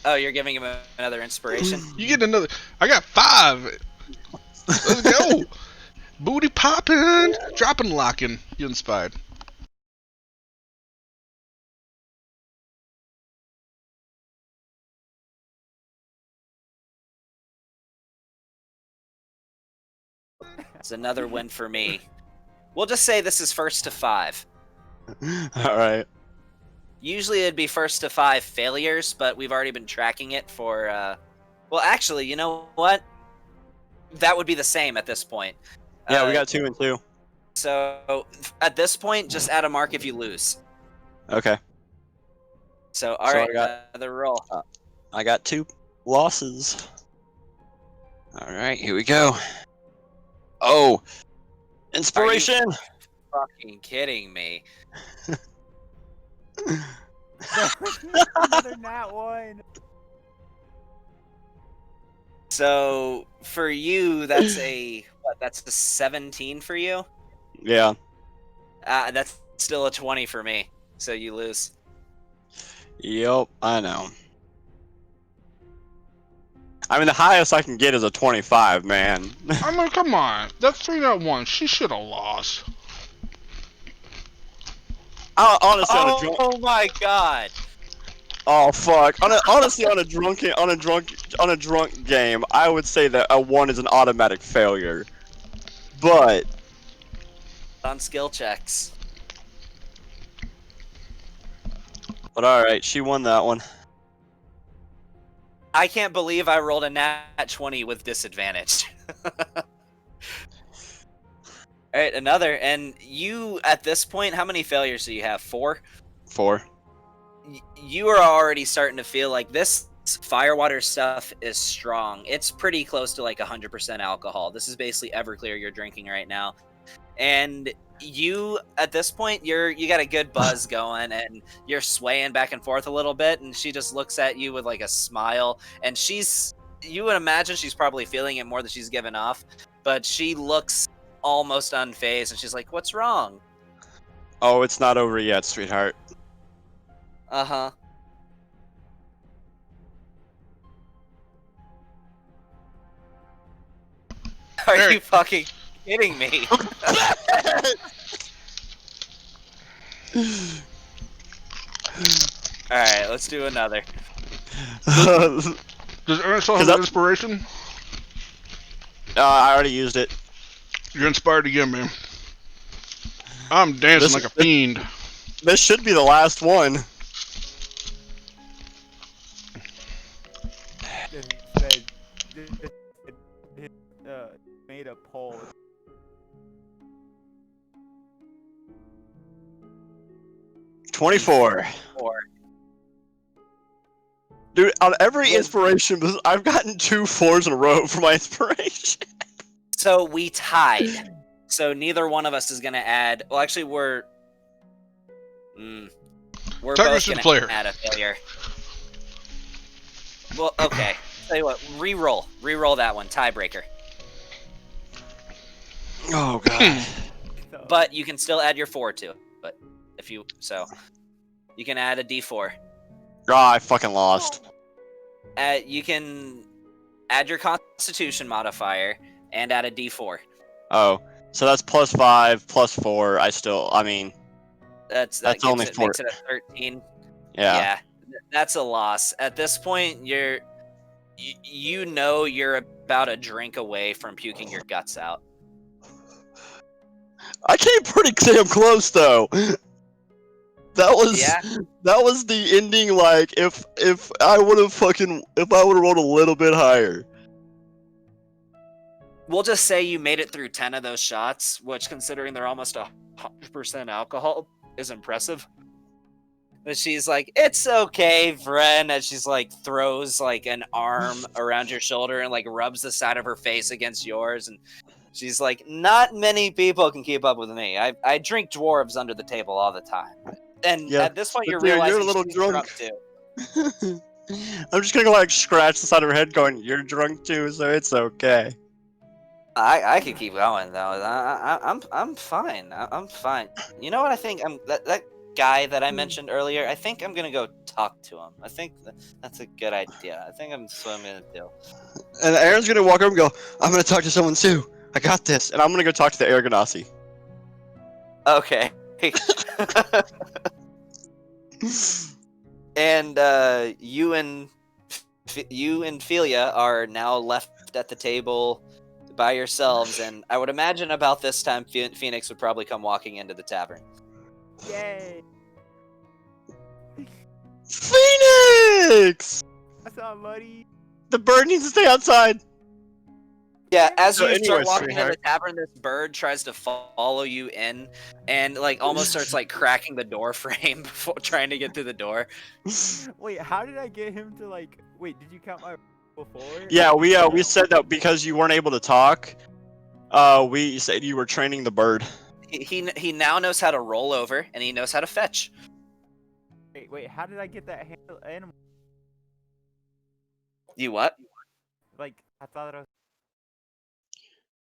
Oh, you're giving him another inspiration? You get another. I got 5. Let's go. Booty popping, dropping, locking. You inspired. It's another win for me. We'll just say this is first to 5. Alright. Usually it'd be first to 5 failures, but we've already been tracking it for, Well, actually, you know what? That would be the same at this point. Yeah, we got 2 and 2. So, at this point, just add a mark if you lose. Okay. So, alright, I got- another roll. I got 2 losses. Alright, here we go. Oh! Inspiration! Fucking kidding me. Another nat 1. So, for you, that's a... What, that's a 17 for you? Yeah. That's still a 20 for me. So you lose. Yep, I know. I mean, the highest I can get is a 25, man. I mean, come on. That's 3 nat 1. She should have lost. Honestly, on a drunk. Oh my god! Oh fuck! Honestly, on a drunk game, I would say that a 1 is an automatic failure. But On skill checks. all right, she won that one. I can't believe I rolled a nat 20 with disadvantage. Alright, another. And you, at this point, how many failures do you have? 4? 4. You are already starting to feel like this firewater stuff is strong. It's pretty close to like 100% alcohol. This is basically Everclear you're drinking right now. And you, at this point, you got a good buzz going, and you're swaying back and forth a little bit, and she just looks at you with like a smile, and you would imagine she's probably feeling it more than she's given off, but she looks almost unfazed, and she's like, "What's wrong?" Oh, it's not over yet, sweetheart. Uh-huh. Are Eric. you fucking kidding me? Alright, let's do another. Does Aaron still have the inspiration? I already used it. You're inspired again, man. I'm dancing like a fiend. This should be the last one. Made a poll. $24. Dude, on every inspiration, I've gotten 2 4s in a row for my inspiration. So we tied. So neither one of us is gonna add. Well, actually, we're both gonna add a failure. Well, okay. Tell you what, re-roll that one, tiebreaker. Oh god. But you can still add your 4 to it. But if you you can add a D4. Oh, I fucking lost. You can add your Constitution modifier and add a D4. Oh, so that's +5, +4. I mean, That only it, 4. makes it a 13. Yeah. That's a loss. At this point, You know you're about a drink away from puking your guts out. I came pretty damn close though. That was the ending. Like if I would have rolled a little bit higher. We'll just say you made it through 10 of those shots, which, considering they're almost 100% alcohol, is impressive. But she's like, "It's okay, friend," and she's like throws like an arm around your shoulder and like rubs the side of her face against yours, and she's like, "Not many people can keep up with me. I drink dwarves under the table all the time." And Yeah, at this point, but you're dude, you're a realizing little she's drunk. too. I'm just gonna like scratch the side of her head, going, "You're drunk too, so it's okay." I could keep going though. I'm fine. I'm fine. You know what I think? That guy that I mentioned earlier. I think I'm gonna go talk to him. I think that's a good idea. I think that's what I'm gonna do. And Aaron's gonna walk over and go, "I'm gonna talk to someone too. I got this." And I'm gonna go talk to the air ganassi. Okay. And you and Philia are now left at the table by yourselves, and I would imagine about this time Phoenix would probably come walking into the tavern. Yay! Phoenix! What's up, buddy? The bird needs to stay outside. Yeah, as So you start anyways, walking into the sweetheart. tavern, this bird tries to follow you in, and like almost starts like cracking the door frame before trying to get through the door. Wait, how did I get him to like? Wait, did you count my before? Yeah, we said that because you weren't able to talk. We said you were training the bird. He now knows how to roll over, and he knows how to fetch. Wait, how did I get that animal? You what? Like, I thought that I was.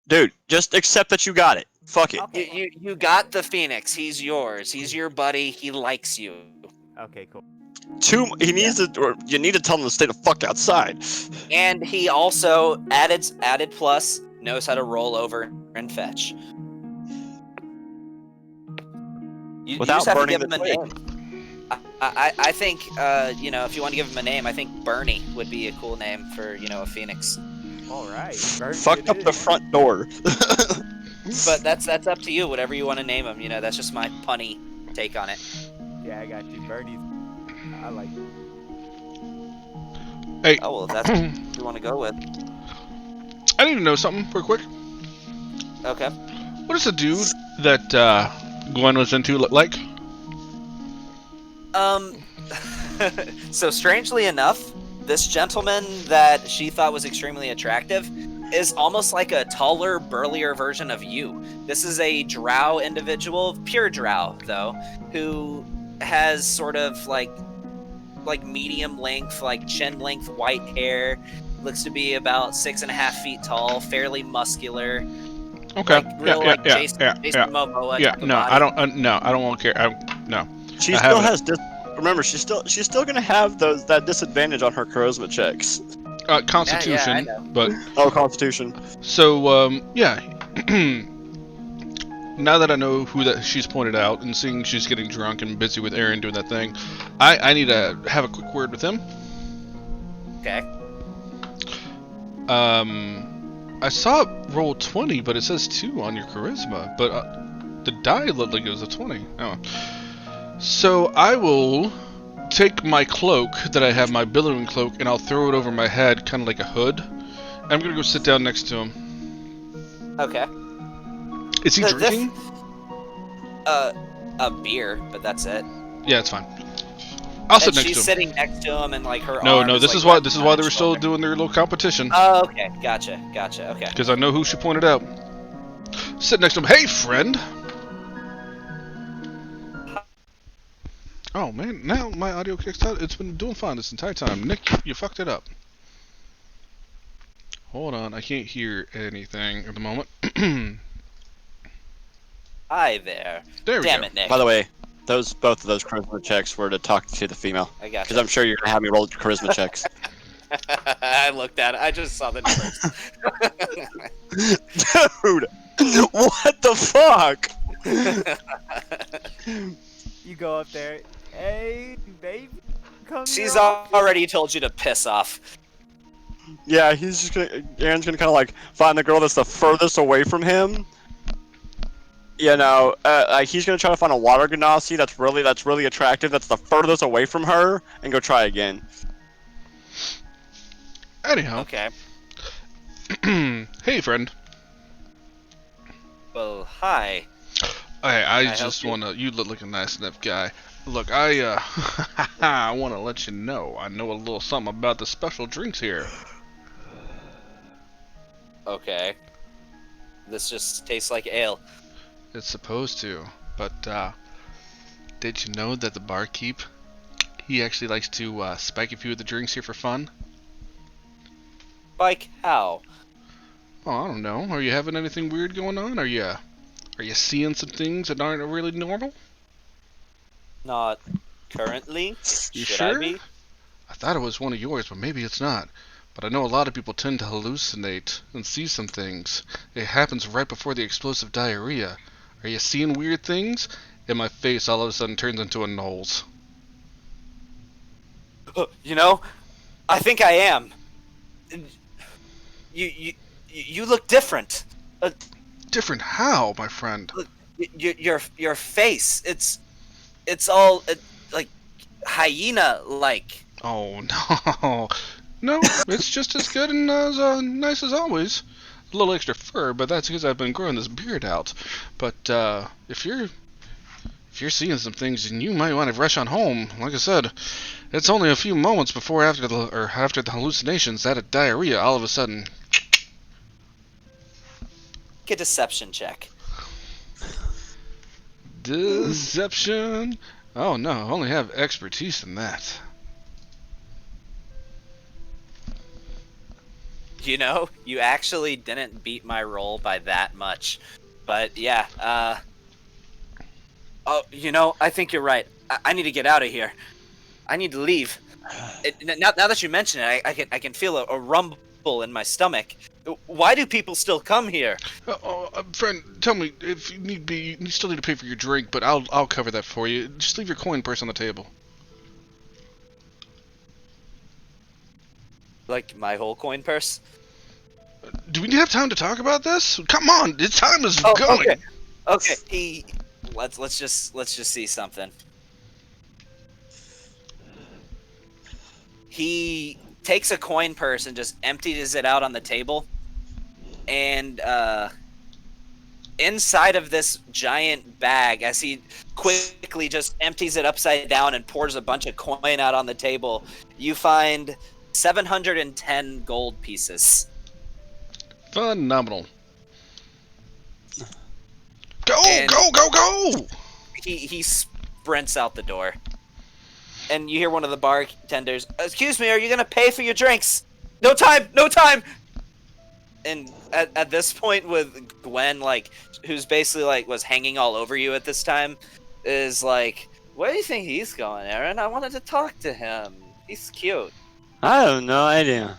Dude, just accept that you got it. Fuck it. Okay. You got the Phoenix. He's yours. He's your buddy. He likes you. Okay, cool. He needs to, or you need to tell him to stay the fuck outside. And he also added plus knows how to roll over and fetch. You Without just have to burning give him a the name. I think you know, if you want to give him a name, I think Bernie would be a cool name for, you know, a Phoenix. All right. Fucked up the front door. But that's up to you. Whatever you want to name him. You know, that's just my punny take on it. Yeah, I got you. Bernie's. I like it. Hey, Oh well, if that's what you want to go with. I need to know something real quick. Okay. What does the dude that Gwen was into look like? So strangely enough, this gentleman that she thought was extremely attractive is almost like a taller, burlier version of you. This is a drow individual, pure drow though, who has sort of like medium length, like chin length white hair. Looks to be about 6.5 feet tall, fairly muscular. Okay. Like, real, yeah, like Jason Momoa. Yeah, type of no, body. I don't. No, I don't want to care. No. She I still haven't. has remember, she's still gonna have that disadvantage on her charisma checks. Constitution, I know. but Oh, Constitution. so yeah. Now that I know who that she's pointed out, and seeing she's getting drunk and busy with Aaron doing that thing, I need to have a quick word with him. Okay. I saw it roll 20, but it says 2 on your charisma, but the die looked like it was a 20. Oh. So I will take my cloak that I have, my billowing cloak, and I'll throw it over my head, kind of like a hood. I'm gonna go sit down next to him. Okay. Is he drinking? A beer, but that's it. Yeah, it's fine. I'll sit And next she's to him. sitting next to him, and like her No, arm no, is, this like, is why wrapped they around were his still shoulder. doing their little competition. Oh, okay, gotcha. Okay. Because I know who she pointed out. Sit next to him. Hey, friend. Oh man, now my audio kicks out. It's been doing fine this entire time. Nick, you fucked it up. Hold on, I can't hear anything at the moment. Hi there. There we Damn go. it, Nick. By the way, both of those charisma checks were to talk to the female. I got Because I'm sure you're gonna have me roll charisma checks. I looked at it. I just saw the Dude, what the fuck? You go up there. Hey, baby. Come She's here. already told you to piss off. Yeah, he's just gonna. Aaron's gonna kind of like find the girl that's the furthest away from him. You know, like he's gonna try to find a water genasi that's really attractive. That's the furthest away from her, and go try again. Anyhow, Okay. hey friend. Well, hi. I help just you? wanna. You look like a nice enough guy. Look, I I wanna let you know I know a little something about the special drinks here. Okay. This just tastes like ale. It's supposed to, but did you know that the barkeep, he actually likes to spike a few of the drinks here for fun? Like how? Oh, I don't know. Are you having anything weird going on? Are you seeing some things that aren't really normal? Not currently. You Should sure? I be? I thought it was one of yours, but maybe it's not. But I know a lot of people tend to hallucinate and see some things. It happens right before the explosive diarrhea. Are you seeing weird things? And my face all of a sudden turns into a nose. You know, I think I am. You look different. Different how, my friend? Your face. It's all like hyena like. Oh no, no, it's just as good and as nice as always. A little extra fur, but that's because I've been growing this beard out. But if you're seeing some things, then you might want to rush on home. Like I said, it's only a few moments before after the hallucinations that diarrhea all of a sudden. Make a deception check. Deception. Oh no, I only have expertise in that. You know, you actually didn't beat my roll by that much. But yeah, oh, you know, I think you're right. I need to get out of here. I need to leave. Now that you mention it, I can feel a rumble in my stomach. Why do people still come here? Friend, tell me if you need be. You still need to pay for your drink, but I'll cover that for you. Just leave your coin purse on the table. Like my whole coin purse? Do we have time to talk about this? Come on, the time is Oh, going. okay. Okay. Let's just see something. He takes a coin purse and just empties it out on the table. And inside of this giant bag, as he quickly just empties it upside down and pours a bunch of coin out on the table, you find 710 gold pieces. Phenomenal. Go, And go, go, go! he sprints out the door. And you hear one of the bartenders, "Excuse me, are you gonna pay for your drinks? No time, no time!" And at this point, with Gwen, like, who's basically like was hanging all over you at this time, is like, "Where do you think he's going, Aaron? I wanted to talk to him. He's cute." I have no idea.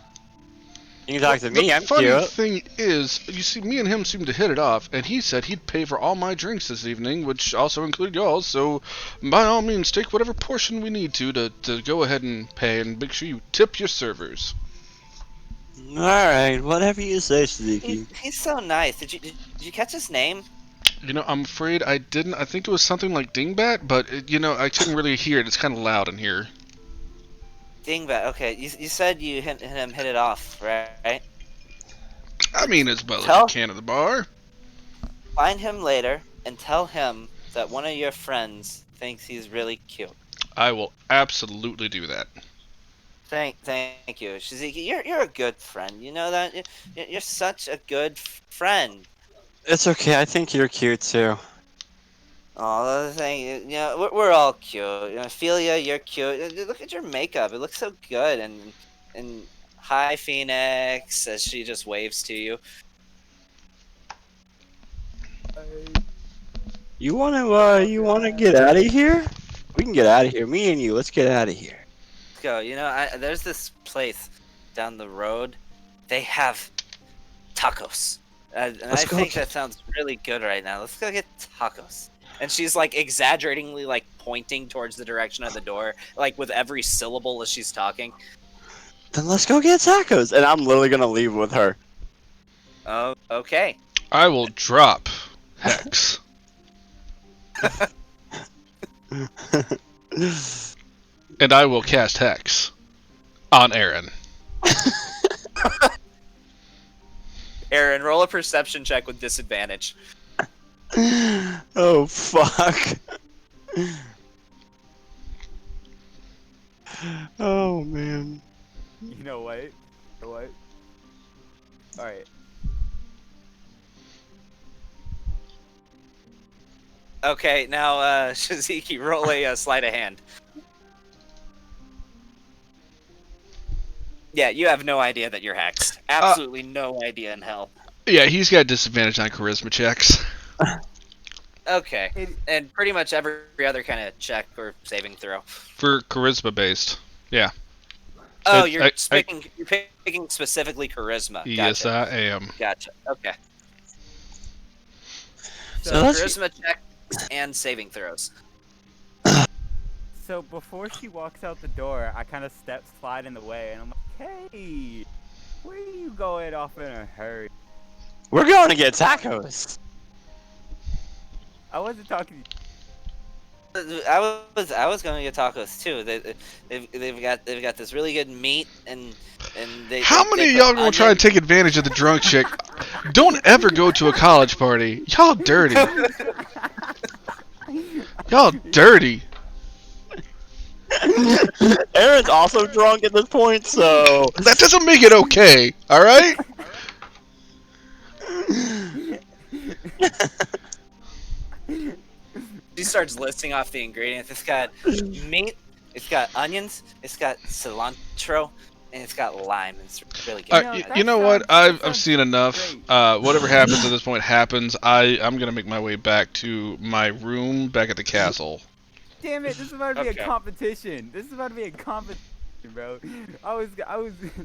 You can talk to me. I'm The funny cute. thing is, you see, me and him seemed to hit it off, and he said he'd pay for all my drinks this evening, which also included y'all's, so by all means, take whatever portion we need to go ahead and pay, and make sure you tip your servers. All right, whatever you say, Suzuki. He's so nice. Did you catch his name? You know, I'm afraid I didn't. I think it was something like Dingbat, but, I couldn't really hear it. It's kind of loud in here. Dingbat. Okay, you said you hit it off, right? I mean, as well as Tell- you can at the bar. Find him later and tell him that one of your friends thinks he's really cute. I will absolutely do that. Thank you, Shiziki. You're a good friend. You know that you're such a good friend. It's okay. I think you're cute too. Oh, thank you. We're all cute. Ophelia, you're cute. Look at your makeup. It looks so good. And hi, Phoenix, as she just waves to you. You wanna get out of here? We can get out of here. Me and you. Let's get out of here. Let's go. There's this place down the road. They have tacos. And I think that sounds really good right now. Let's go get tacos. And she's like exaggeratingly like pointing towards the direction of the door, like with every syllable as she's talking. Then let's go get tacos. And I'm literally gonna leave with her. Oh, okay. I will drop Hex. And I will cast Hex on Aaron. Aaron, roll a perception check with disadvantage. Oh fuck. Oh man. You know what? You know what? Alright. Okay, now Shiziki, roll a sleight of hand. Yeah, you have no idea that you're hexed. Absolutely no idea in hell. Yeah, he's got disadvantage on charisma checks. Okay, and pretty much every other kind of check or saving throw. For charisma based. Yeah. Oh, You're picking specifically charisma. Gotcha. Yes, I am. Gotcha. Okay. So, So charisma checks and saving throws. so before she walks out the door, I kind of slide in the way, and I'm like, hey, where are you going off in a hurry? We're going to get tacos. I wasn't talking to you. I was going to get tacos too. They've got this really good meat and they. How many of y'all gonna try and take advantage of the drunk chick? Don't ever go to a college party. Y'all dirty. Y'all dirty. Aaron's also drunk at this point, so That doesn't make it okay. All right. She starts listing off the ingredients. It's got meat, it's got onions, it's got cilantro, and it's got lime. It's really good. You know what? I've seen enough. Whatever happens at this point happens. I'm gonna make my way back to my room back at the castle. Damn it! This is about to be Okay. a competition. This is about to be a competition, bro. I was.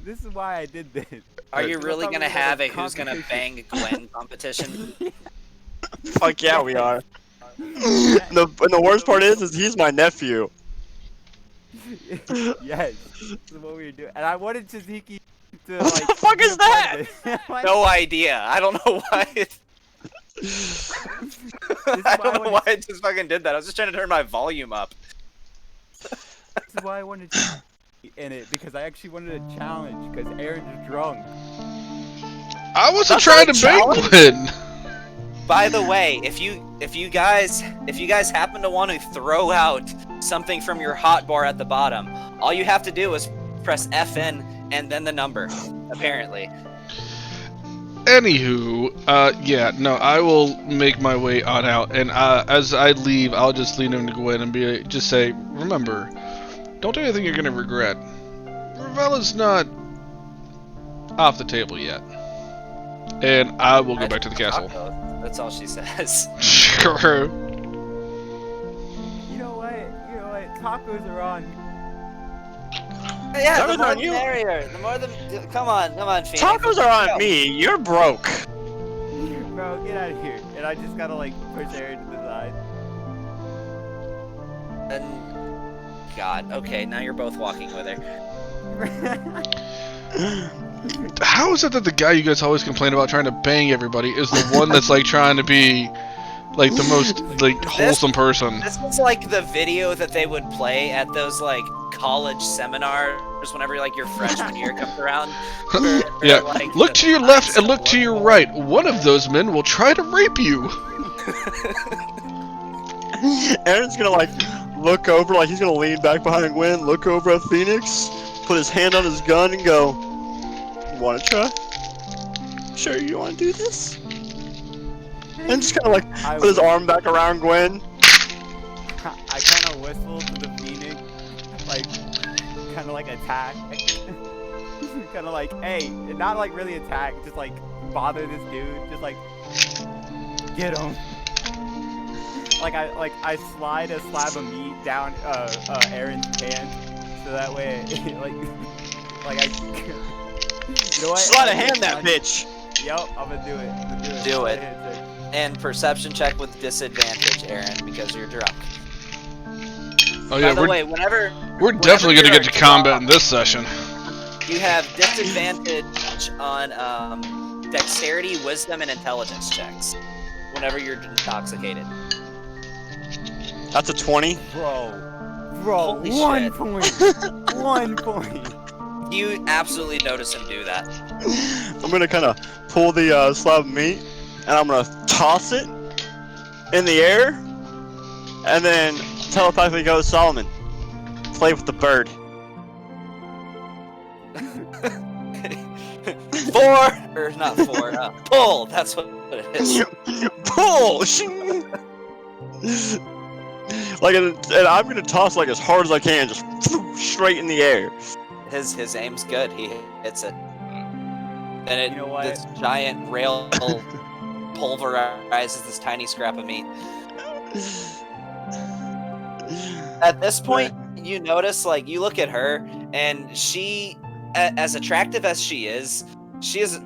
This is why I did this. Are you really Probably gonna like a have a who's gonna competition. bang Gwen competition? fuck yeah, we are. And the worst part is he's my nephew. Yes, this is what we were doing, and I wanted Chiziki to What like. the fuck be is a part that? of it. Like, No idea. I don't know why. I don't know why I just fucking did that. I was just trying to turn my volume up. This is why I wanted to in it, because I actually wanted a challenge, because Aaron's drunk. I wasn't That's trying not to a bait challenge. Gwen. By the way, if you guys happen to want to throw out something from your hotbar at the bottom, all you have to do is press FN and then the number. Apparently. Anywho, yeah, no, I will make my way on out, and as I leave, I'll just lean over to Gwen and just say, remember, don't do anything you're gonna regret. Ravella's not off the table yet, and I will go back to the castle. That's all she says. Sure. You know what? Tacos are on. Yeah, the Tacos more on the you. merrier. The more the come on, Phoenix. Tacos are Go. on me. You're broke. Bro, get out of here. And I just gotta like push Aaron to the side. And God, okay, now you're both walking with her. How is it that the guy you guys always complain about trying to bang everybody is the one that's like trying to be like the most like wholesome person? This is like the video that they would play at those like college seminars whenever like your freshman year comes around. Where, Yeah, like, look the to your left and eyes look to your look right. One of those men will try to rape you. Aaron's gonna like look over, like he's gonna lean back behind Gwen, look over at Phoenix, put his hand on his gun, and go, "You wanna try? Sure, you wanna do this?" And just kind of like put his arm back around Gwen. I kind of whistle to the Phoenix, like, kind of like attack. Kind of like, hey, not like really attack, just like bother this dude, just like, get him. I slide a slab of meat down Aaron's pants, so that way, like I, you know what? Slide a hand that bitch. Yup, I'm gonna do it. Do Slide it. a hand check. And perception check with disadvantage, Aaron, because you're drunk. Oh yeah, By the way, whenever we're definitely gonna you're get to combat in this session. You have disadvantage on dexterity, wisdom, and intelligence checks whenever you're intoxicated. That's a 20. Bro, Holy 1 shit. point. 1 point. You absolutely notice him do that. I'm gonna kind of pull the slab of meat, and I'm gonna toss it in the air, and then telepathically go, Solomon, play with the bird. 4 or not 4. Pull. That's what it is. Pull. Like, and I'm gonna toss like as hard as I can, just straight in the air. His aim's good. He hits it, and it You know what? this giant rail pulverizes this tiny scrap of meat. At this point, you notice, like, you look at her, and she, as attractive as she is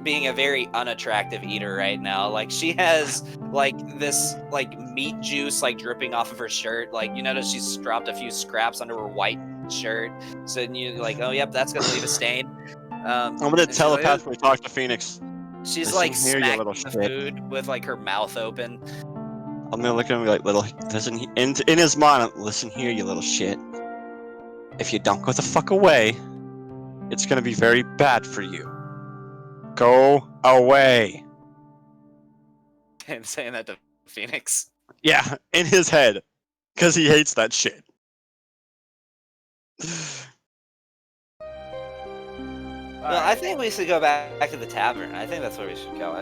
being a very unattractive eater right now. Like, she has, like, this, like, meat juice, like, dripping off of her shirt. Like, you notice she's dropped a few scraps under her white shirt. So then you, like, oh, yep, that's gonna leave a stain. I'm gonna telepathically talk to Phoenix. She's, Listen like, here, you smacking little the shit. food with, like, her mouth open. I'm gonna look at him like, little, listen, in his mind, listen here, you little shit. If you don't go the fuck away, it's gonna be very bad for you. Go away. And saying that to Phoenix. Yeah, in his head. Because he hates that shit. Well, I think we should go back to the tavern. I think that's where we should go.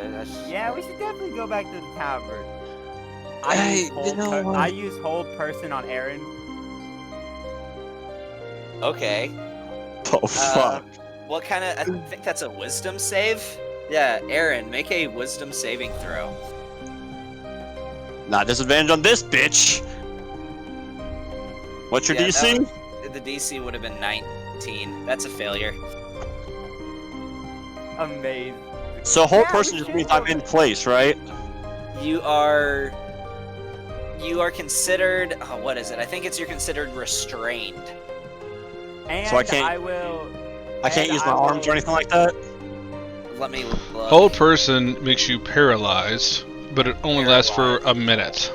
Yeah, we should definitely go back to the tavern. Hey, you know what? I use hold person on Aaron. Okay. Oh, fuck. What kind of... I think that's a wisdom save? Yeah, Aaron, make a wisdom saving throw. Not disadvantage on this, bitch! What's your Yeah, DC? The DC would have been 19. That's a failure. Amazing. So whole Yeah, person we just should means go I'm in place, right? You are considered... Oh, what is it? I think you're considered restrained. And So I can't- I can't use my arms or anything like that? Let me look. Hold person makes you paralyzed, but it only lasts for a minute.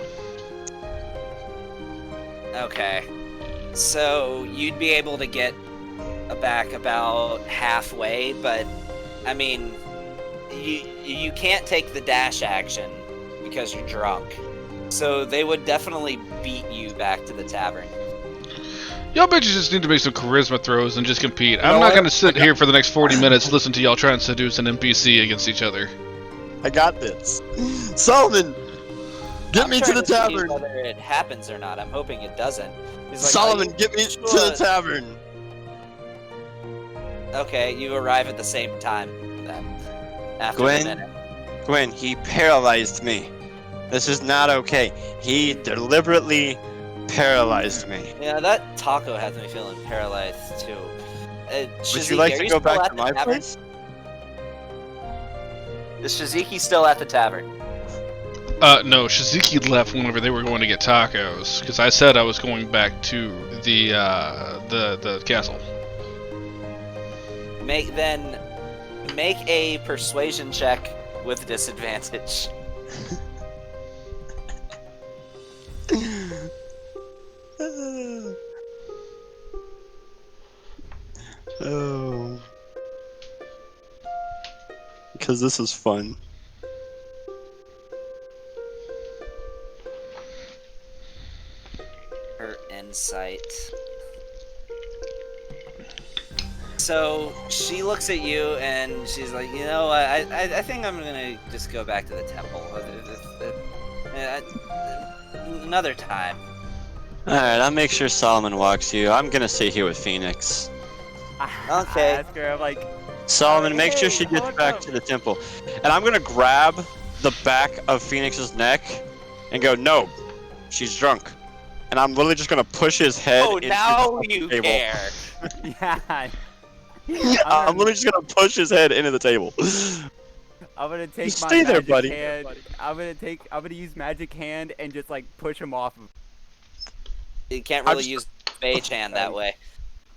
Okay. So you'd be able to get back about halfway, but I mean, you can't take the dash action because you're drunk. So they would definitely beat you back to the tavern. Y'all bitches just need to make some charisma throws and just compete. I'm know not what? gonna sit here for the next 40 minutes listen to y'all try and seduce an NPC against each other. I got this. Solomon! Get I'm me to trying the see tavern! whether it happens or not. I'm hoping it doesn't. He's like, Solomon, "Are you get me to sure?" the tavern! Okay, you arrive at the same time then. After Gwen? a minute. Gwen, he paralyzed me. This is not okay. He deliberately paralyzed me. Yeah, that taco has me feeling paralyzed too. Would Shaziki, you like are to you go still back at to the my tavern? place? Is Shaziki still at the tavern? No, Shiziki left whenever they were going to get tacos, because I said I was going back to the castle. Make a persuasion check with disadvantage. Oh. Because this is fun. Her insight. So she looks at you and she's like, you know, I think I'm gonna just go back to the temple. Another time. Alright, I'll make sure Solomon walks you. I'm gonna stay here with Phoenix. Okay. I ask her, I'm like, Solomon, make sure Hey, she gets hold back up. to the temple. And I'm gonna grab the back of Phoenix's neck and go, no, she's drunk. And I'm literally just gonna push his head Oh, into now the you table. care. yeah. I'm literally just gonna push his head into the table. I'm gonna take Just my stay there, magic buddy. hand. I'm gonna use magic hand and just like push him off. You can't I'm really just- use mage hand that way.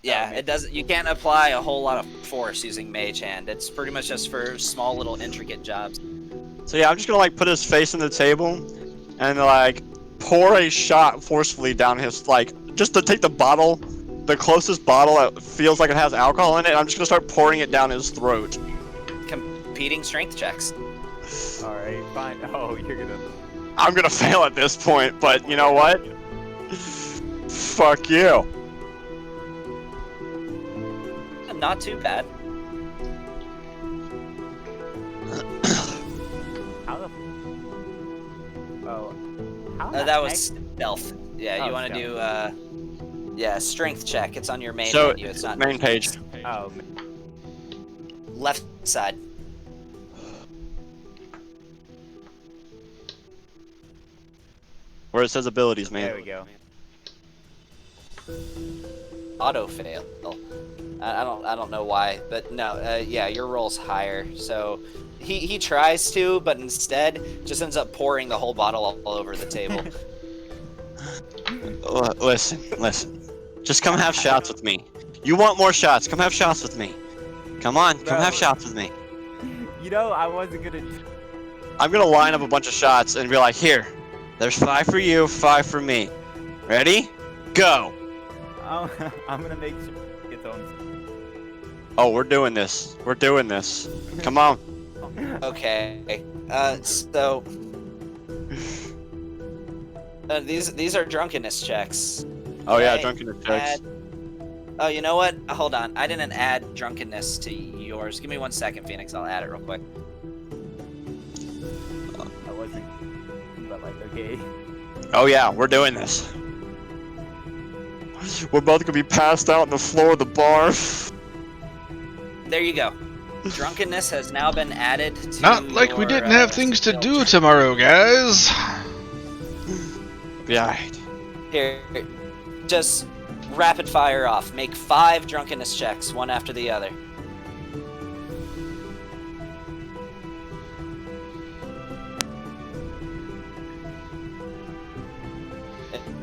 Yeah, it doesn't. You can't apply a whole lot of force using Mage Hand. It's pretty much just for small little intricate jobs. So yeah, I'm just gonna like put his face on the table, and like pour a shot forcefully down his just to take the bottle, the closest bottle that feels like it has alcohol in it. I'm just gonna start pouring it down his throat. Competing strength checks. All right, fine. Oh, you're gonna. I'm gonna fail at this point, but you know what? Fuck you. Not too bad. How the? Oh, how the That heck? was stealth. Yeah, Oh, you want to do yeah, strength check. It's on your main So menu. It's not main page. Oh, left side. Where it says abilities, man. there we go. Auto fail. I don't know why, but no. Yeah, your roll's higher. So he tries to, but instead just ends up pouring the whole bottle all over the table. Listen. Just come have shots with me. You want more shots? Come have shots with me. Come on, come Bro. have shots with me. You know, I wasn't gonna. I'm gonna line up a bunch of shots and be like, here, there's 5 for you, 5 for me. Ready? Go! I'm gonna make sure it's on. Oh, we're doing this. We're doing this. Come on. Okay. So these are drunkenness checks. Oh yeah, Okay, drunkenness checks. Oh, you know what? Hold on. I didn't add drunkenness to yours. Give me 1 second, Phoenix. I'll add it real quick. I wasn't. But like, okay. Oh yeah, we're doing this. We're both gonna be passed out on the floor of the bar. There you go. Drunkenness has now been added to Not like we your, didn't have things to skill do check. tomorrow, guys. Yeah. Here, just rapid fire off. Make 5 drunkenness checks, one after the other.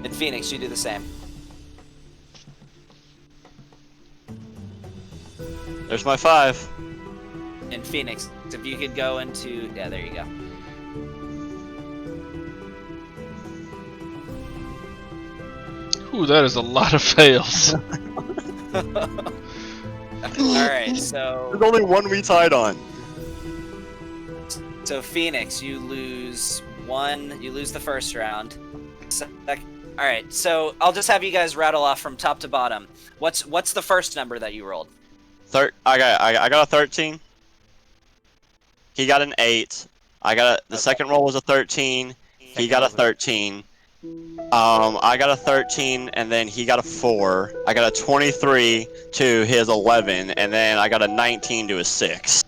And Phoenix, you do the same. There's my 5. And Phoenix, if you could go into... Yeah, there you go. Ooh, that is a lot of fails. Alright, so... There's only one we tied on. So Phoenix, you lose 1. You lose the first round. Alright, so I'll just have you guys rattle off from top to bottom. What's the first number that you rolled? I got a 13. He got an 8. The second roll was a 13. He got a 13. I got a 13, and then he got a 4. I got a 23 to his 11, and then I got a 19 to his 6.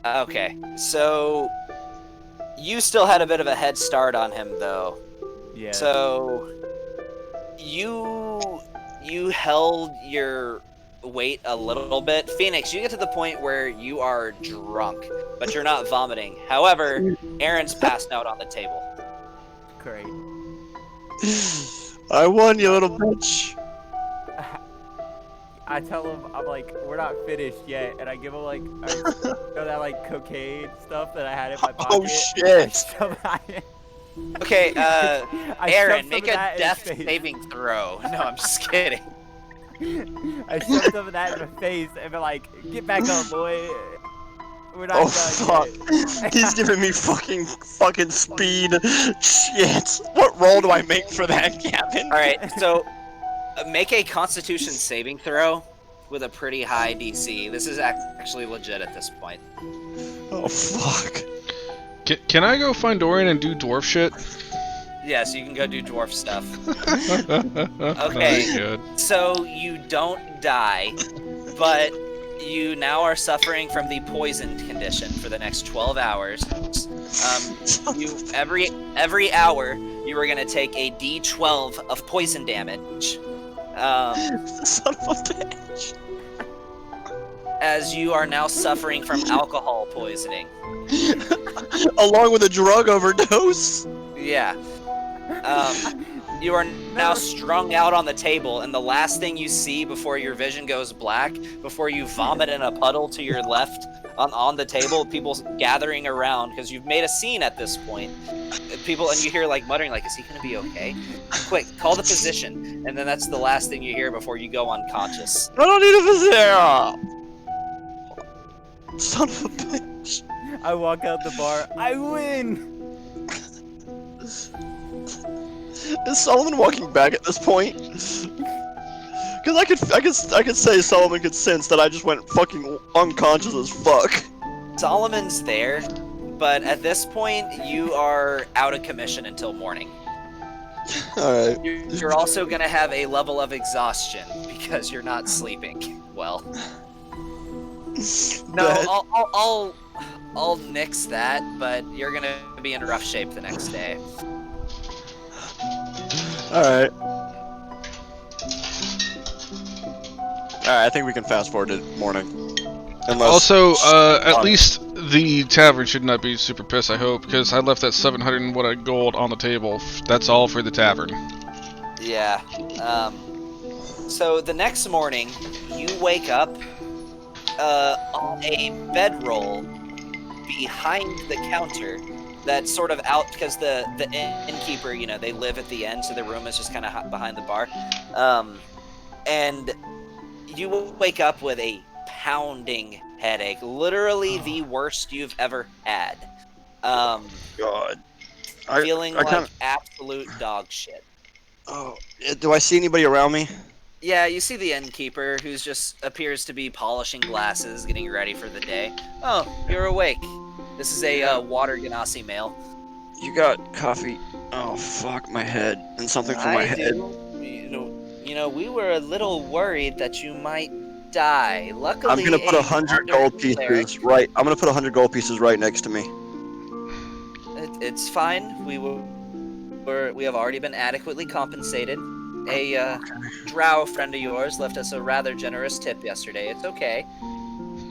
Okay, so you still had a bit of a head start on him, though. Yeah. So you held your weight a little bit. Phoenix, you get to the point where you are drunk, but you're not vomiting. However, Aaron's passed out on the table. Great. I won, you little bitch. I tell him, I'm like, we're not finished yet, and I give him like, that like cocaine stuff that I had in my pocket. Oh shit. Okay, I Aaron, shoved some make of a that in his death face. saving throw. No, I'm just kidding. I shoved some of that in my face and be like, get back up, boy. We're not Oh done fuck. yet. He's giving me fucking speed. Shit. What roll do I make for that, Gavin? Alright, so make a constitution saving throw with a pretty high DC. This is actually legit at this point. Oh fuck. Can I go find Dorian and do dwarf shit? Yeah, so you can go do dwarf stuff. Okay. Good. So you don't die, but you now are suffering from the poisoned condition for the next 12 hours. Every hour you are gonna take a D12 of poison damage. Son of a bitch. As you are now suffering from alcohol poisoning. Along with a drug overdose. Yeah. You are now strung out on the table, and the last thing you see before your vision goes black, before you vomit in a puddle to your left on the table, people gathering around because you've made a scene at this point. People, and you hear like muttering, like, "Is he gonna be okay? Quick, call the physician!" And then that's the last thing you hear before you go unconscious. I don't need a physician! Son of a bitch. I walk out the bar. I win. Is Solomon walking back at this point? Because I could say Solomon could sense that I just went fucking unconscious as fuck. Solomon's there, but at this point you are out of commission until morning. Alright. You're also gonna have a level of exhaustion because you're not sleeping well. No, I'll nix that, but you're gonna be in rough shape the next day. Alright. Alright, I think we can fast forward to morning. Unless Also, at least the tavern should not be super pissed, I hope, because I left that 700 and what gold on the table. That's all for the tavern. Yeah. So the next morning, you wake up on a bedroll behind the counter that's sort of out because the innkeeper, you know, they live at the end, so the room is just kind of behind the bar. And you will wake up with a pounding headache, literally the worst you've ever had. God. Feeling like absolute dog shit. Oh, do I see anybody around me? Yeah, you see the innkeeper, who's just appears to be polishing glasses, getting ready for the day. Oh, you're awake. This is a water Ganassi mail. You got coffee. Oh, fuck my head. And something for my head. You know, we were a little worried that you might die. Luckily, I'm gonna put 100 gold pieces right. I'm gonna put 100 gold pieces right next to me. It's fine. We have already been adequately compensated. A drow friend of yours left us a rather generous tip yesterday. It's okay.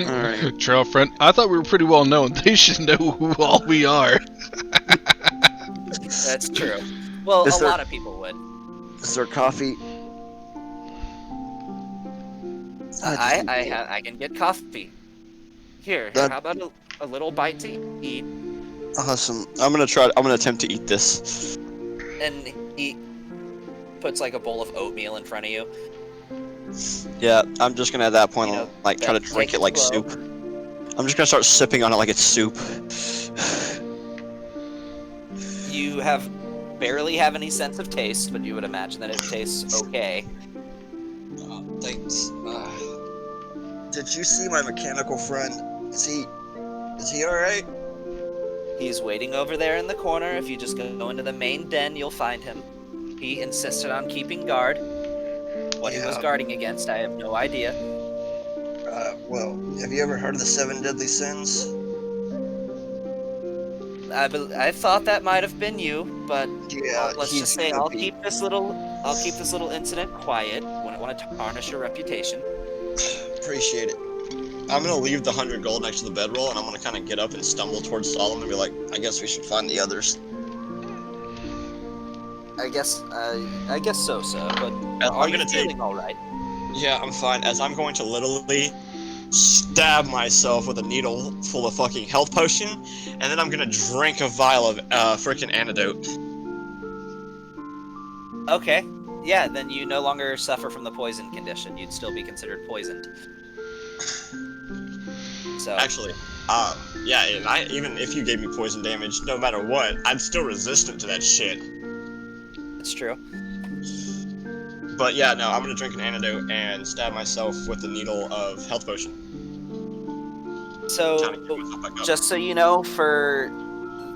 Alright. Trail friend, I thought we were pretty well known. They should know who all we are. That's true. Well, a lot of people would. Is there coffee? I can get coffee. Here, how about a little bite to eat? Awesome. I'm gonna attempt to eat this. And he puts like a bowl of oatmeal in front of you. Yeah, I'm just gonna at that point try to take drink it it like slow. soup. I'm just gonna start sipping on it like it's soup. You barely have any sense of taste, but you would imagine that it tastes okay. Thanks. Did you see my mechanical friend? Is he alright? He's waiting over there in the corner. If you just go into the main den, you'll find him. He insisted on keeping guard. What he was guarding against, I have no idea. Well, have you ever heard of the 7 deadly sins? I thought that might have been you, but Yeah, let's just say I'll keep this little incident quiet. Wouldn't want to tarnish your reputation. Appreciate it. I'm gonna leave the 100 gold next to the bedroll, and I'm gonna kind of get up and stumble towards Solomon and be like, I guess we should find the others. I guess so, but are you feeling alright? Yeah, I'm fine, as I'm going to literally stab myself with a needle full of fucking health potion, and then I'm gonna drink a vial of frickin' antidote. Okay. Yeah, then you no longer suffer from the poison condition. You'd still be considered poisoned. So Actually, yeah, and even if you gave me poison damage, no matter what, I'm still resistant to that shit. it's true. But yeah, no, I'm gonna drink an antidote and stab myself with the needle of health potion. So, Trying to get myself back up. just so you know,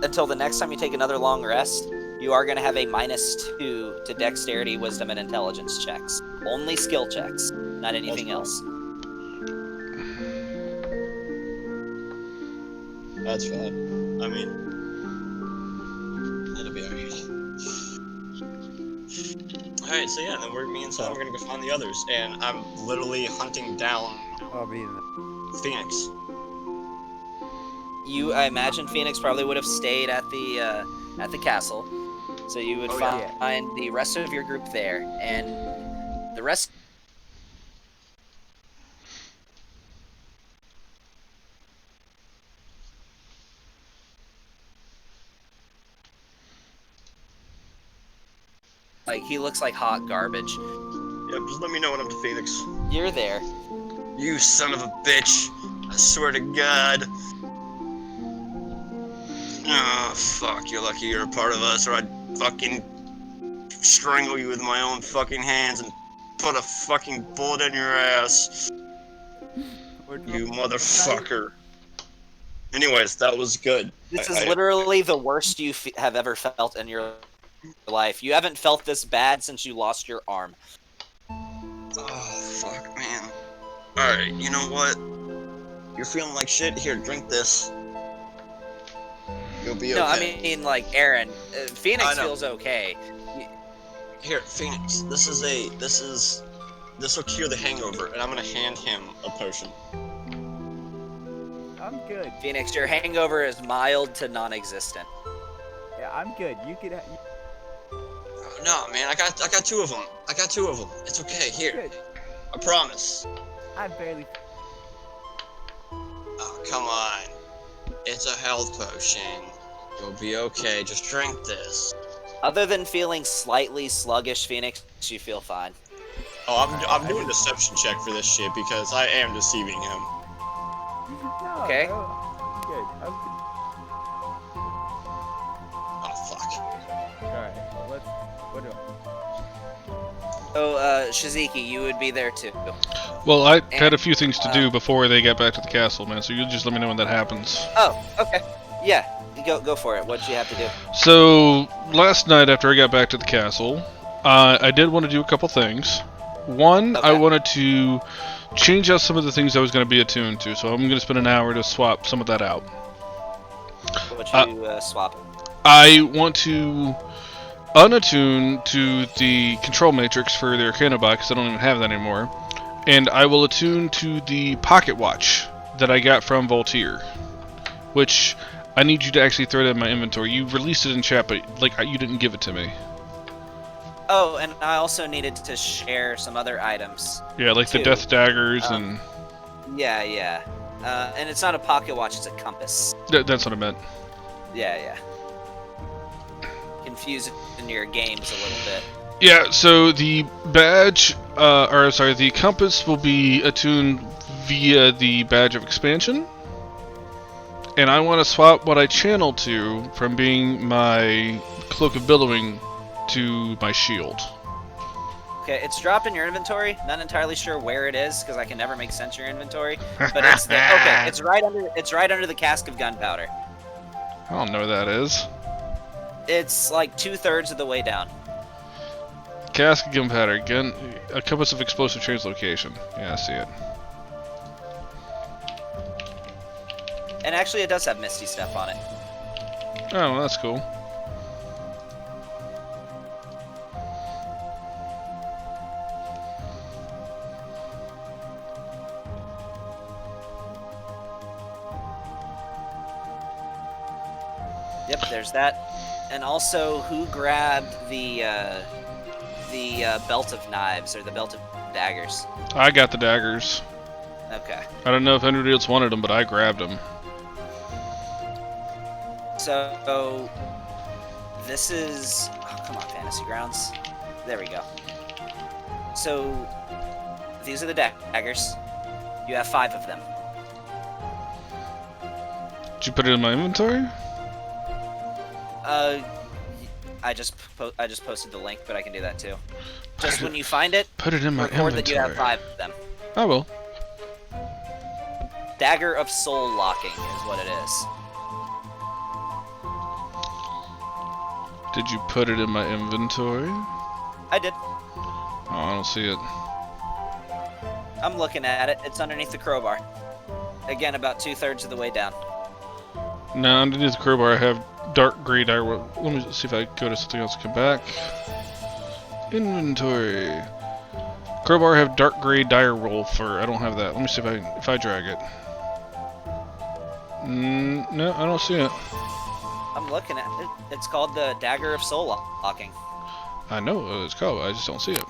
until the next time you take another long rest, you are going to have a -2 to dexterity, wisdom, and intelligence checks. Only skill checks, not anything else. That's fine. I mean, it'll be alright. Alright, so yeah, then me and Sam are gonna go find the others, and I'm literally hunting down I'll be in it. Phoenix. I imagine Phoenix probably would have stayed at the castle. So you would Oh, find yeah. the rest of your group there, and the rest. Like, he looks like hot garbage. Yep, just let me know when I'm to Phoenix. You're there. You son of a bitch. I swear to God. Oh, fuck. You're lucky you're a part of us, or I'd fucking strangle you with my own fucking hands and put a fucking bullet in your ass. You motherfucker. Anyways, that was good. This is literally the worst you have ever felt in your life. You haven't felt this bad since you lost your arm. Oh, fuck, man. Alright, you know what? You're feeling like shit? Here, drink this. You'll be okay. No, I mean, like, Aaron, Phoenix feels okay. Here, Phoenix, this will cure the hangover, and I'm gonna hand him a potion. I'm good. Phoenix, your hangover is mild to non-existent. Yeah, I'm good. You could. No, man, I got 2 of them. I got 2 of them. It's okay. Here, Good. I promise. I barely. Oh, come on. It's a health potion. You'll be okay. Just drink this. Other than feeling slightly sluggish, Phoenix, you feel fine. Oh, I'm doing a deception check for this shit because I am deceiving him. No, Okay. bro, I'm good. I'm good. Oh, fuck. Alright, well, let's. What do Oh, Shiziki, you would be there too. Well, I had a few things to do before they get back to the castle, man, so you just let me know when that happens. Oh, okay. Yeah, go for it. What you have to do? So, last night after I got back to the castle, I did want to do a couple things. One, I Okay. wanted to change out some of the things I was going to be attuned to, so I'm going to spend an hour to swap some of that out. What you swap? I want to unattune to the control matrix for the Arcana bot, because I don't even have that anymore. And I will attune to the pocket watch that I got from Voltaire, which I need you to actually throw that in my inventory. You released it in chat, but like you didn't give it to me. Oh, and I also needed to share some other items. Yeah, like the too. death daggers and... Yeah. And it's not a pocket watch, it's a compass. That's what I meant. Yeah. Confuse it in your games a little bit. Yeah, so the badge, the compass will be attuned via the badge of expansion. And I want to swap what I channel to from being my cloak of billowing to my shield. Okay, it's dropped in your inventory. Not entirely sure where it is because I can never make sense of your inventory. But it's there. Okay, it's right under the cask of gunpowder. I don't know what that is. It's like 2/3 of the way down. Cask of gunpowder, a compass of explosive translocation. Yeah, I see it. And actually, it does have Misty Step on it. Oh, well, that's cool. Yep, there's that. And also, who grabbed the belt of knives or the belt of daggers? I got the daggers. Okay. I don't know if anybody else wanted them, but I grabbed them. So this is come on, Fantasy Grounds. There we go. So these are the daggers. You have 5 of them. Did you put it in my inventory? I just posted the link, but I can do that too. Just when you find it, Put it in my record inventory. that you have 5 of them. I will. Dagger of Soul Locking is what it is. Did you put it in my inventory? I did. Oh, I don't see it. I'm looking at it. It's underneath the crowbar. Again, about 2/3 of the way down. No, underneath the crowbar I have dark gray dire. Let me see if I go to something else and come back. Inventory. Crowbar I have dark gray dire roll fur. I don't have that. Let me see if I drag it. No, I don't see it. I'm I'm looking at it. It's called the Dagger of Soul Locking. I know what it's called. I just don't see it.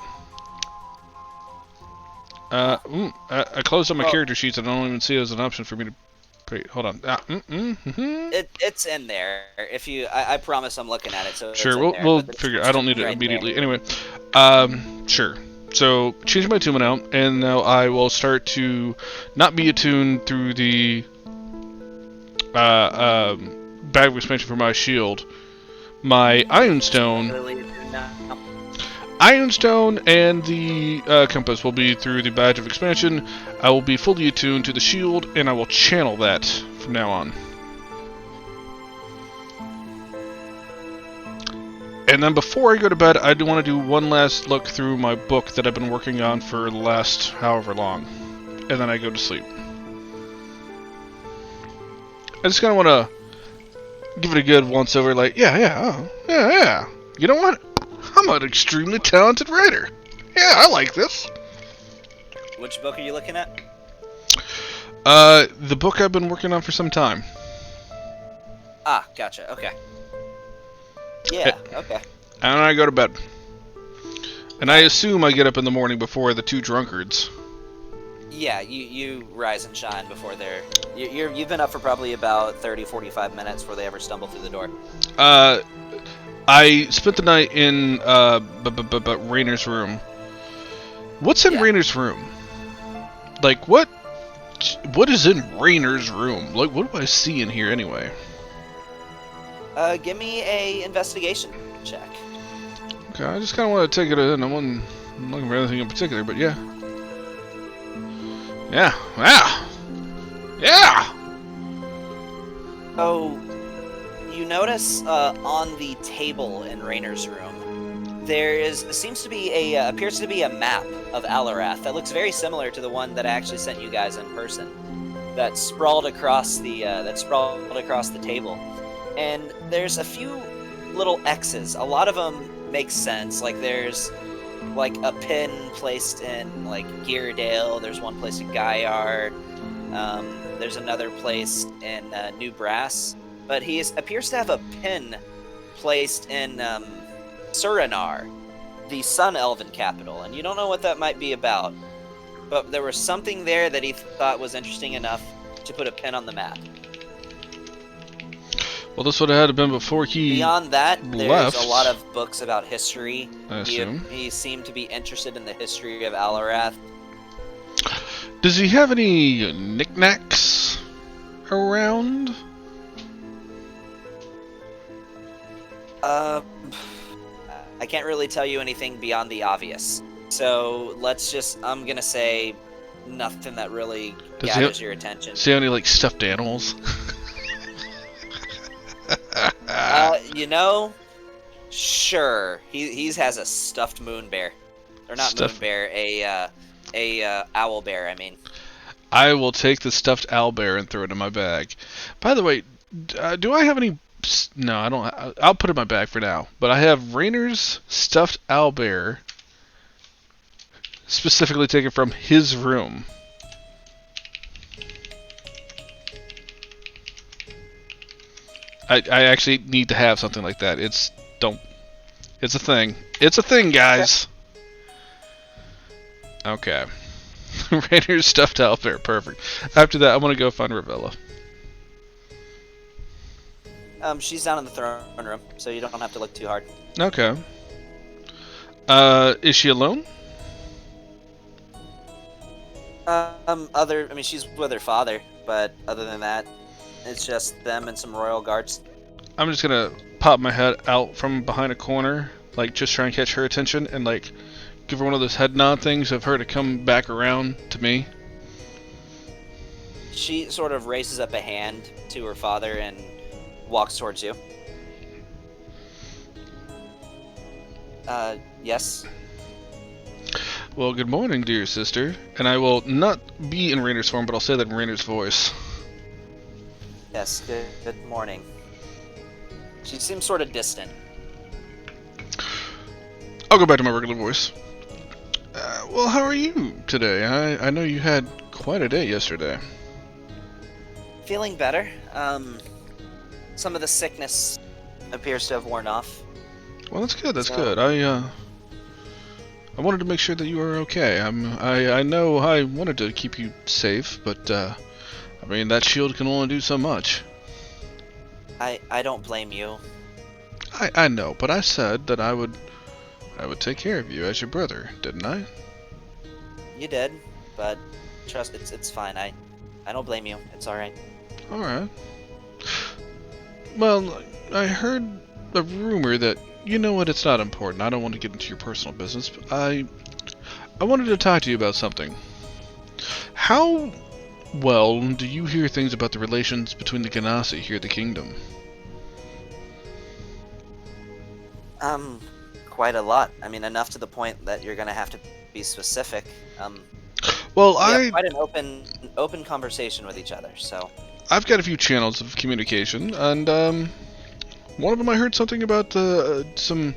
I closed up my character sheets. I don't even see it as an option for me to. Wait, hold on. It's in there. If you, I promise I'm looking at it. So Sure, it's in we'll there, we'll but it's figure. I don't need it right immediately. there. Anyway, sure. So change my attunement out, and now I will start to not be attuned through the bag of expansion for my shield. My Ironstone. Ironstone and the compass will be through the badge of expansion. I will be fully attuned to the shield, and I will channel that from now on. And then before I go to bed, I do want to do one last look through my book that I've been working on for the last however long. And then I go to sleep. I just kind of want to give it a good once-over, like, yeah. You know what? I'm an extremely talented writer. Yeah, I like this. Which book are you looking at? The book I've been working on for some time. Ah, gotcha. Okay. Yeah. Okay. And I go to bed. And I assume I get up in the morning before the two drunkards. Yeah, you rise and shine before they're... You've been up for probably about 30-45 minutes before they ever stumble through the door. I spent the night in Rainer's room. What's in Rainer's room? Like, what is in Rainer's room? Like, what do I see in here anyway? Give me a investigation check. Okay, I just kind of want to take it in. I'm not looking for anything in particular, but yeah. Yeah. Oh, you notice on the table in Rainer's room, appears to be a map of Alarath that looks very similar to the one that I actually sent you guys in person. That's sprawled across the table, and there's a few little X's. A lot of them make sense. Like there's like a pin placed in like Geardale. There's one placed in Gaiar. There's another placed in New Brass. But he appears to have a pin placed in Surinar, the Sun Elven capital, and you don't know what that might be about. But there was something there that he thought was interesting enough to put a pin on the map. Well, this would have had been before he Beyond that, left. there's a lot of books about history. I assume. He seemed to be interested in the history of Alarath. Does he have any knickknacks around? I can't really tell you anything beyond the obvious. So I'm gonna say nothing that really gathers your attention. Does he have any like stuffed animals? Sure. He has a stuffed moon bear, or not moon bear, a owl bear. I mean. I will take the stuffed owl bear and throw it in my bag. By the way, do I have any? No, I don't. I'll put it in my bag for now. But I have Rainer's stuffed owlbear, specifically taken from his room. I actually need to have something like that. It's a thing. It's a thing, guys. Okay. Rainer's stuffed owlbear, perfect. After that, I'm gonna go find Ravella. She's down in the throne room, so you don't have to look too hard. Okay. Is she alone? She's with her father, but other than that, it's just them and some royal guards. I'm just gonna pop my head out from behind a corner, like just try and catch her attention, and like give her one of those head nod things of her to come back around to me. She sort of raises up a hand to her father and walks towards you. Yes? Well, good morning, dear sister. And I will not be in Rainer's form, but I'll say that in Rainer's voice. Yes, good morning. She seems sort of distant. I'll go back to my regular voice. Well, how are you today? I know you had quite a day yesterday. Feeling better. Some of the sickness appears to have worn off. Well, that's good. That's So- good. I wanted to make sure that you were okay. I know I wanted to keep you safe, but I mean that shield can only do so much. I don't blame you. I know, but I said that I would take care of you as your brother, didn't I? You did, but trust it's fine. I don't blame you. It's all right. All right. Well, I heard a rumor that you know what? It's not important. I don't want to get into your personal business. But I wanted to talk to you about something. How well do you hear things about the relations between the Ganassi here at the kingdom? Quite a lot. I mean, enough to the point that you're gonna have to be specific. Well, We have quite an open conversation with each other. So I've got a few channels of communication, and one of them I heard something about some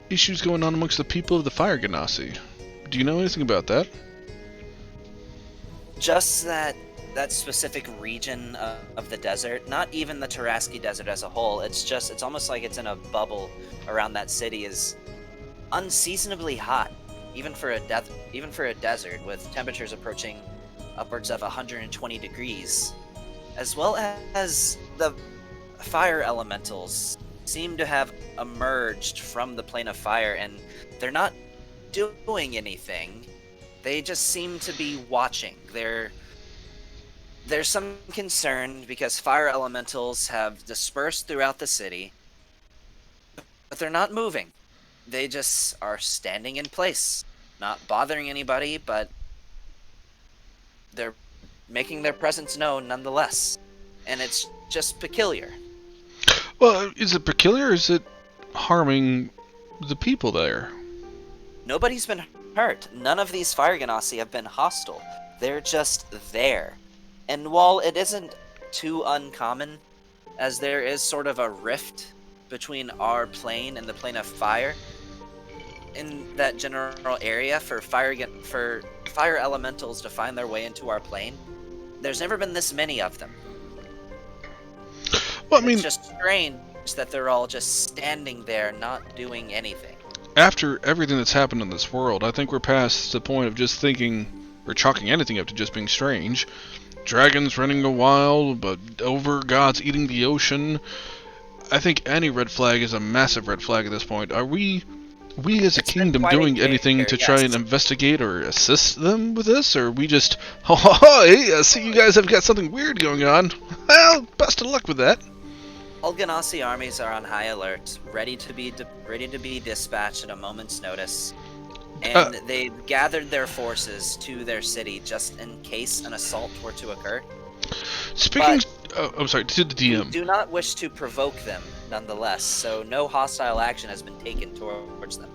issues going on amongst the people of the Fire Ganassi. Do you know anything about that? just that specific region of the desert, not even the Taraski Desert as a whole. It's almost like it's in a bubble around that city. Is unseasonably hot, even for a desert with temperatures approaching upwards of 120 degrees, as well as the fire elementals seem to have emerged from the plane of fire, and they're not doing anything. They just seem to be watching. There's some concern because fire elementals have dispersed throughout the city, but they're not moving. They just are standing in place, not bothering anybody, but they're making their presence known nonetheless. And it's just peculiar. Well, is it peculiar or is it harming the people there? Nobody's been hurt. None of these fire ganassi have been hostile. They're just there. And while it isn't too uncommon, as there is sort of a rift between our plane and the plane of fire, in that general area for fire elementals to find their way into our plane, there's never been this many of them. Well, I mean, It's just strange that they're all just standing there, not doing anything. after everything that's happened in this world, I think we're past the point of just thinking or chalking anything up to just being strange. Dragons running wild, but over gods eating the ocean. I think any red flag is a massive red flag at this point. Are we as a It's been kingdom quite doing a anything year, to try yes. and investigate or assist them with this, or are we just, oh, hey, I see you guys have got something weird going on. Well, best of luck with that. All Ganassi armies are on high alert, ready to be dispatched at a moment's notice. And they've gathered their forces to their city just in case an assault were to occur. Speaking, I'm sorry, to the We DM. do not wish to provoke them, nonetheless, so no hostile action has been taken towards them.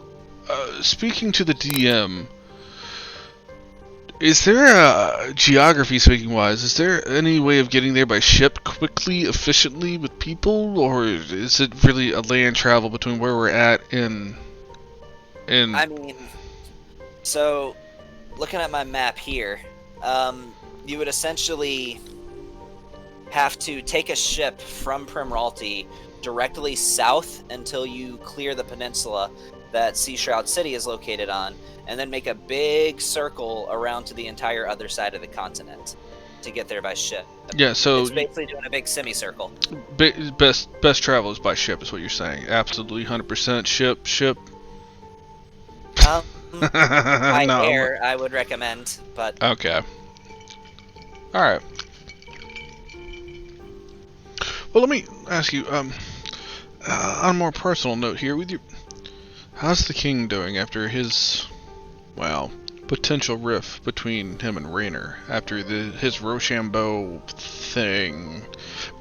Speaking to the DM, is there a geography speaking wise? Is there any way of getting there by ship quickly, efficiently with people, or is it really a land travel between where we're at and? I mean, so looking at my map here, you would essentially have to take a ship from Primralte directly south until you clear the peninsula that Sea Shroud City is located on, and then make a big circle around to the entire other side of the continent to get there by ship. Yeah, so It's basically doing a big semicircle. best travel is by ship, is what you're saying. Absolutely, 100% ship. By No, air, I would recommend, but okay. All right. Well, let me ask you, on a more personal note here, with you, how's the king doing after his, well, potential rift between him and Raynor after his Rochambeau thing?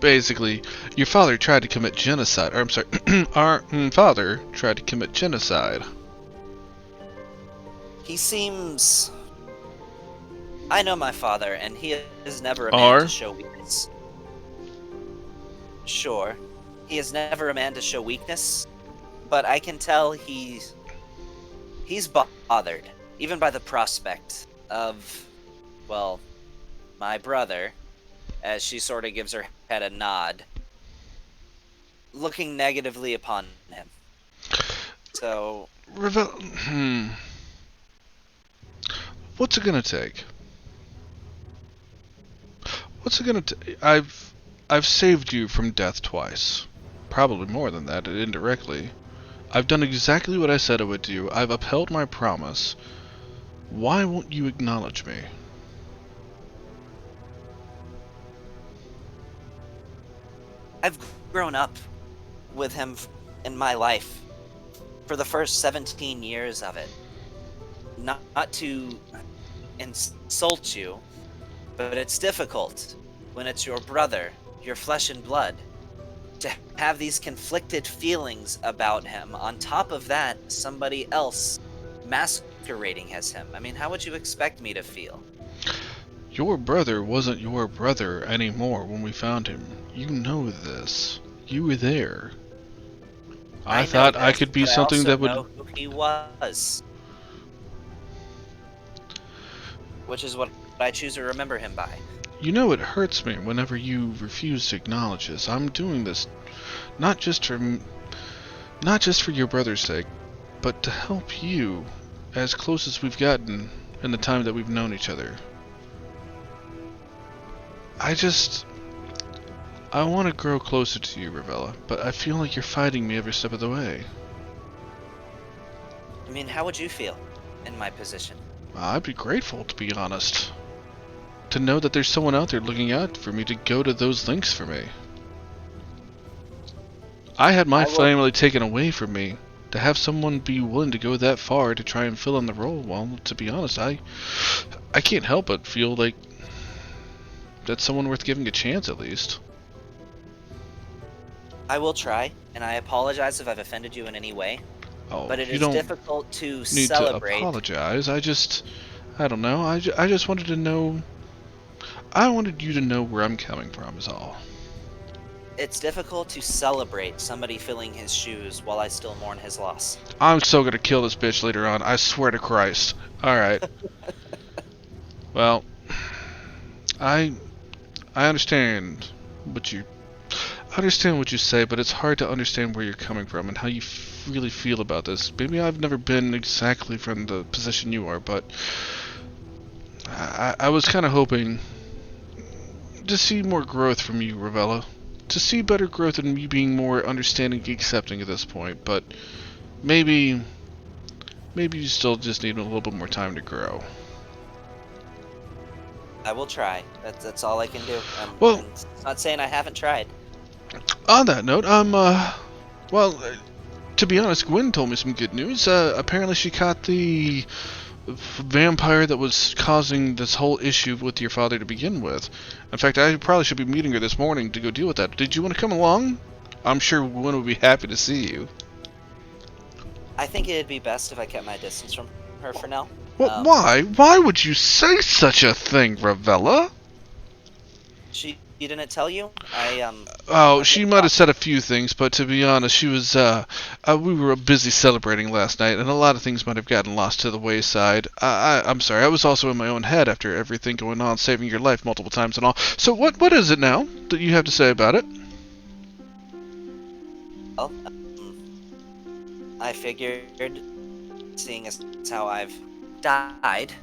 Basically, your father tried to commit genocide. Or I'm sorry, our father tried to commit genocide. he seems... I know my father, and he is never a man to show weakness. Sure, he is never a man to show weakness, but I can tell he's bothered, even by the prospect of, well, my brother, as she sort of gives her head a nod. looking negatively upon him. So, What's it gonna take? What's it gonna take? I've saved you from death twice. Probably more than that, indirectly. I've done exactly what I said I would do. I've upheld my promise. Why won't you acknowledge me? I've grown up with him in my life for the first 17 years of it. Not to insult you, but it's difficult when it's your brother, your flesh and blood, to have these conflicted feelings about him. On top of that, somebody else masquerading as him. I mean, how would you expect me to feel? Your brother wasn't your brother anymore when we found him. You know this. You were there. I thought I could be something that would... I also know who he was. Which is what I choose to remember him by. You know it hurts me whenever you refuse to acknowledge this. I'm doing this not just for your brother's sake, but to help you as close as we've gotten in the time that we've known each other. I want to grow closer to you, Ravella, but I feel like you're fighting me every step of the way. I mean, how would you feel in my position? I'd be grateful, to be honest. To know that there's someone out there looking out for me to go to those lengths for me. I had my family taken away from me. To have someone be willing to go that far to try and fill in the role, well, to be honest, I can't help but feel like that's someone worth giving a chance at least. I will try, and I apologize if I've offended you in any way. Oh, but it you is don't difficult to need celebrate. to apologize. I don't know. I just wanted to know. I wanted you to know where I'm coming from, is all. It's difficult to celebrate somebody filling his shoes while I still mourn his loss. I'm so gonna kill this bitch later on. I swear to Christ. Alright. Well, I understand what you say, but it's hard to understand where you're coming from and how you really feel about this. Maybe I've never been exactly from the position you are, but I was kind of hoping to see more growth from you, Ravella. To see better growth and you being more understanding, accepting at this point, but maybe you still just need a little bit more time to grow. I will try. That's all I can do. Well, I'm not saying I haven't tried. On that note, to be honest, Gwen told me some good news. Apparently she caught the vampire that was causing this whole issue with your father to begin with. In fact, I probably should be meeting her this morning to go deal with that. Did you want to come along? I'm sure Gwen would be happy to see you. I think it'd be best if I kept my distance from her for now. Well, why? Why would you say such a thing, Ravella? She didn't tell you? Oh, she might have said a few things, but to be honest, she was, we were busy celebrating last night, and a lot of things might have gotten lost to the wayside. I'm sorry, I was also in my own head after everything going on, saving your life multiple times and all. So what is it now that you have to say about it? Well, I figured, seeing as how I've died,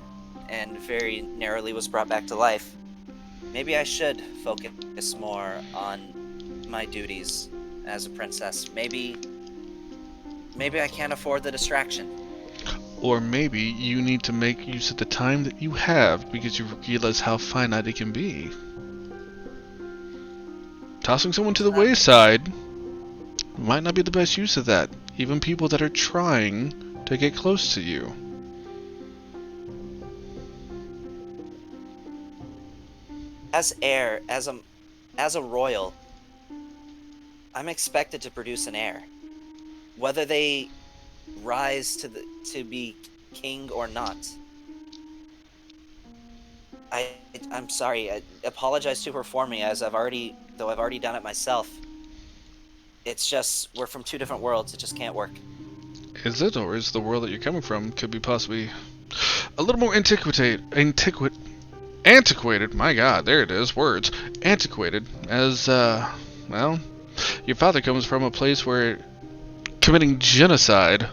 and very narrowly was brought back to life, maybe I should focus more on my duties as a princess. Maybe I can't afford the distraction. Or maybe you need to make use of the time that you have because you realize how finite it can be. Tossing someone to the wayside might not be the best use of that. Even people that are trying to get close to you. As heir, as a royal, I'm expected to produce an heir. Whether they rise to be king or not. I'm sorry. I apologize to her for me, as I've already done it myself. It's just we're from two different worlds. It just can't work. Is it, or is the world that you're coming from could be possibly a little more antiquated? My God, there it is. Words. Antiquated. As well, Your father comes from a place where committing genocide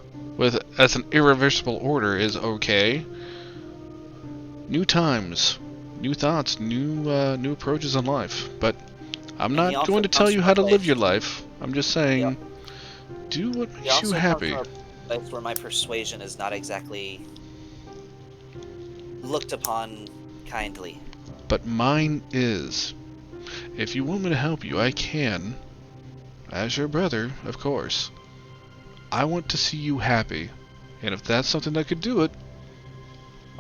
as an irreversible order is okay. New times, new thoughts, new approaches in life. But I'm And he not also going to tell comes you from how a to live place. your life. I'm just saying, do what He makes you also comes happy. from a place where my persuasion is not exactly looked upon kindly. But mine is. If you want me to help you, I can. As your brother, of course. I want to see you happy. And if that's something that could do it,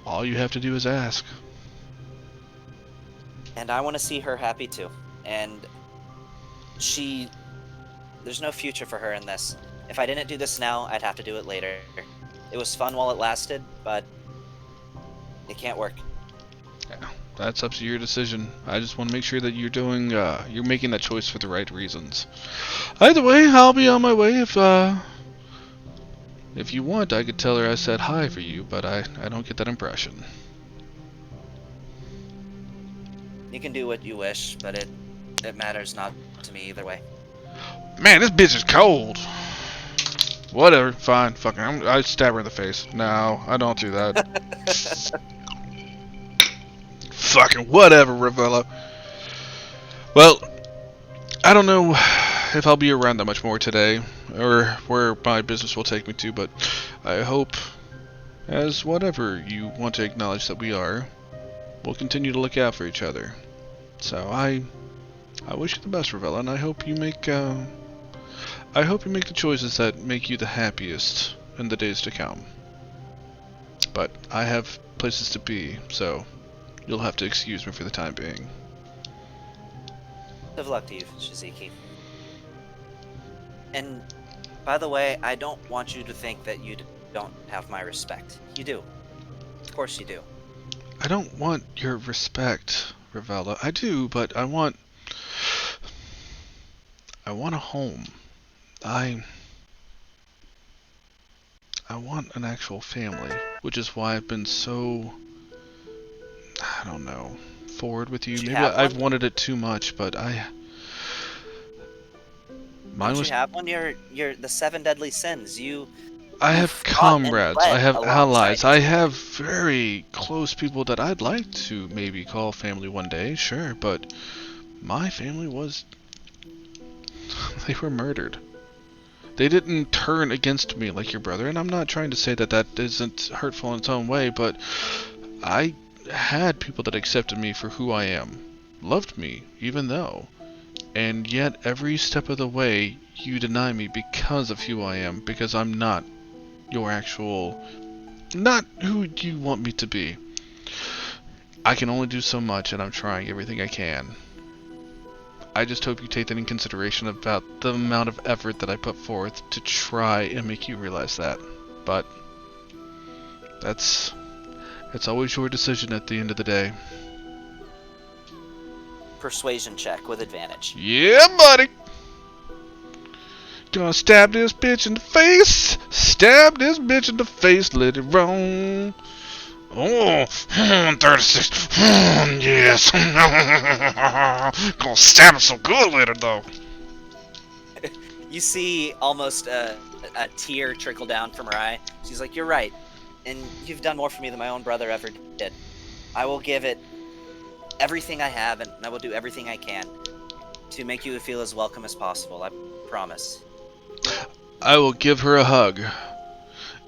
all you have to do is ask. And I want to see her happy too. And there's no future for her in this. If I didn't do this now, I'd have to do it later. It was fun while it lasted, but it can't work. Yeah, that's up to your decision. I just want to make sure that you're making that choice for the right reasons. Either way, I'll be on my way. If you want, I could tell her I said hi for you, but I don't get that impression. You can do what you wish, but it matters not to me either way. Man, this bitch is cold. Whatever, fine, fucking. I stab her in the face. No, I don't do that. Fucking whatever, Ravella. Well, I don't know if I'll be around that much more today, or where my business will take me to, but I hope, as whatever you want to acknowledge that we are, we'll continue to look out for each other. So I wish you the best, Ravella, and I hope you make the choices that make you the happiest in the days to come. But I have places to be, so you'll have to excuse me for the time being. Good luck to you, Shiziki. And by the way, I don't want you to think that you don't have my respect. You do. Of course you do. I don't want your respect, Ravella. I do, but I want a home. I want an actual family, which is why I've been so, I don't know, forward with you. Did you Maybe have I've one? wanted it too much, but mine Don't was. you have one? You're the 7 deadly sins. I you have fought and comrades, bled I have alongside allies, me. I have very close people that I'd like to maybe call family one day, sure, but my family was. They were murdered. They didn't turn against me like your brother, and I'm not trying to say that that isn't hurtful in its own way, but I had people that accepted me for who I am, loved me, even though, and yet every step of the way you deny me because of who I am, because I'm not your actual, not who you want me to be. I can only do so much, and I'm trying everything I can. I just hope you take that in consideration about the amount of effort that I put forth to try and make you realize that. But it's always your decision at the end of the day. Persuasion check with advantage. Yeah, buddy! Gonna stab this bitch in the face! Stab this bitch in the face, let it roll! Oh, 36. Yes. Gonna stab him so good later, though. You see almost a tear trickle down from her eye. She's like, "You're right, and you've done more for me than my own brother ever did. I will give it everything I have, and I will do everything I can to make you feel as welcome as possible. I promise." I will give her a hug.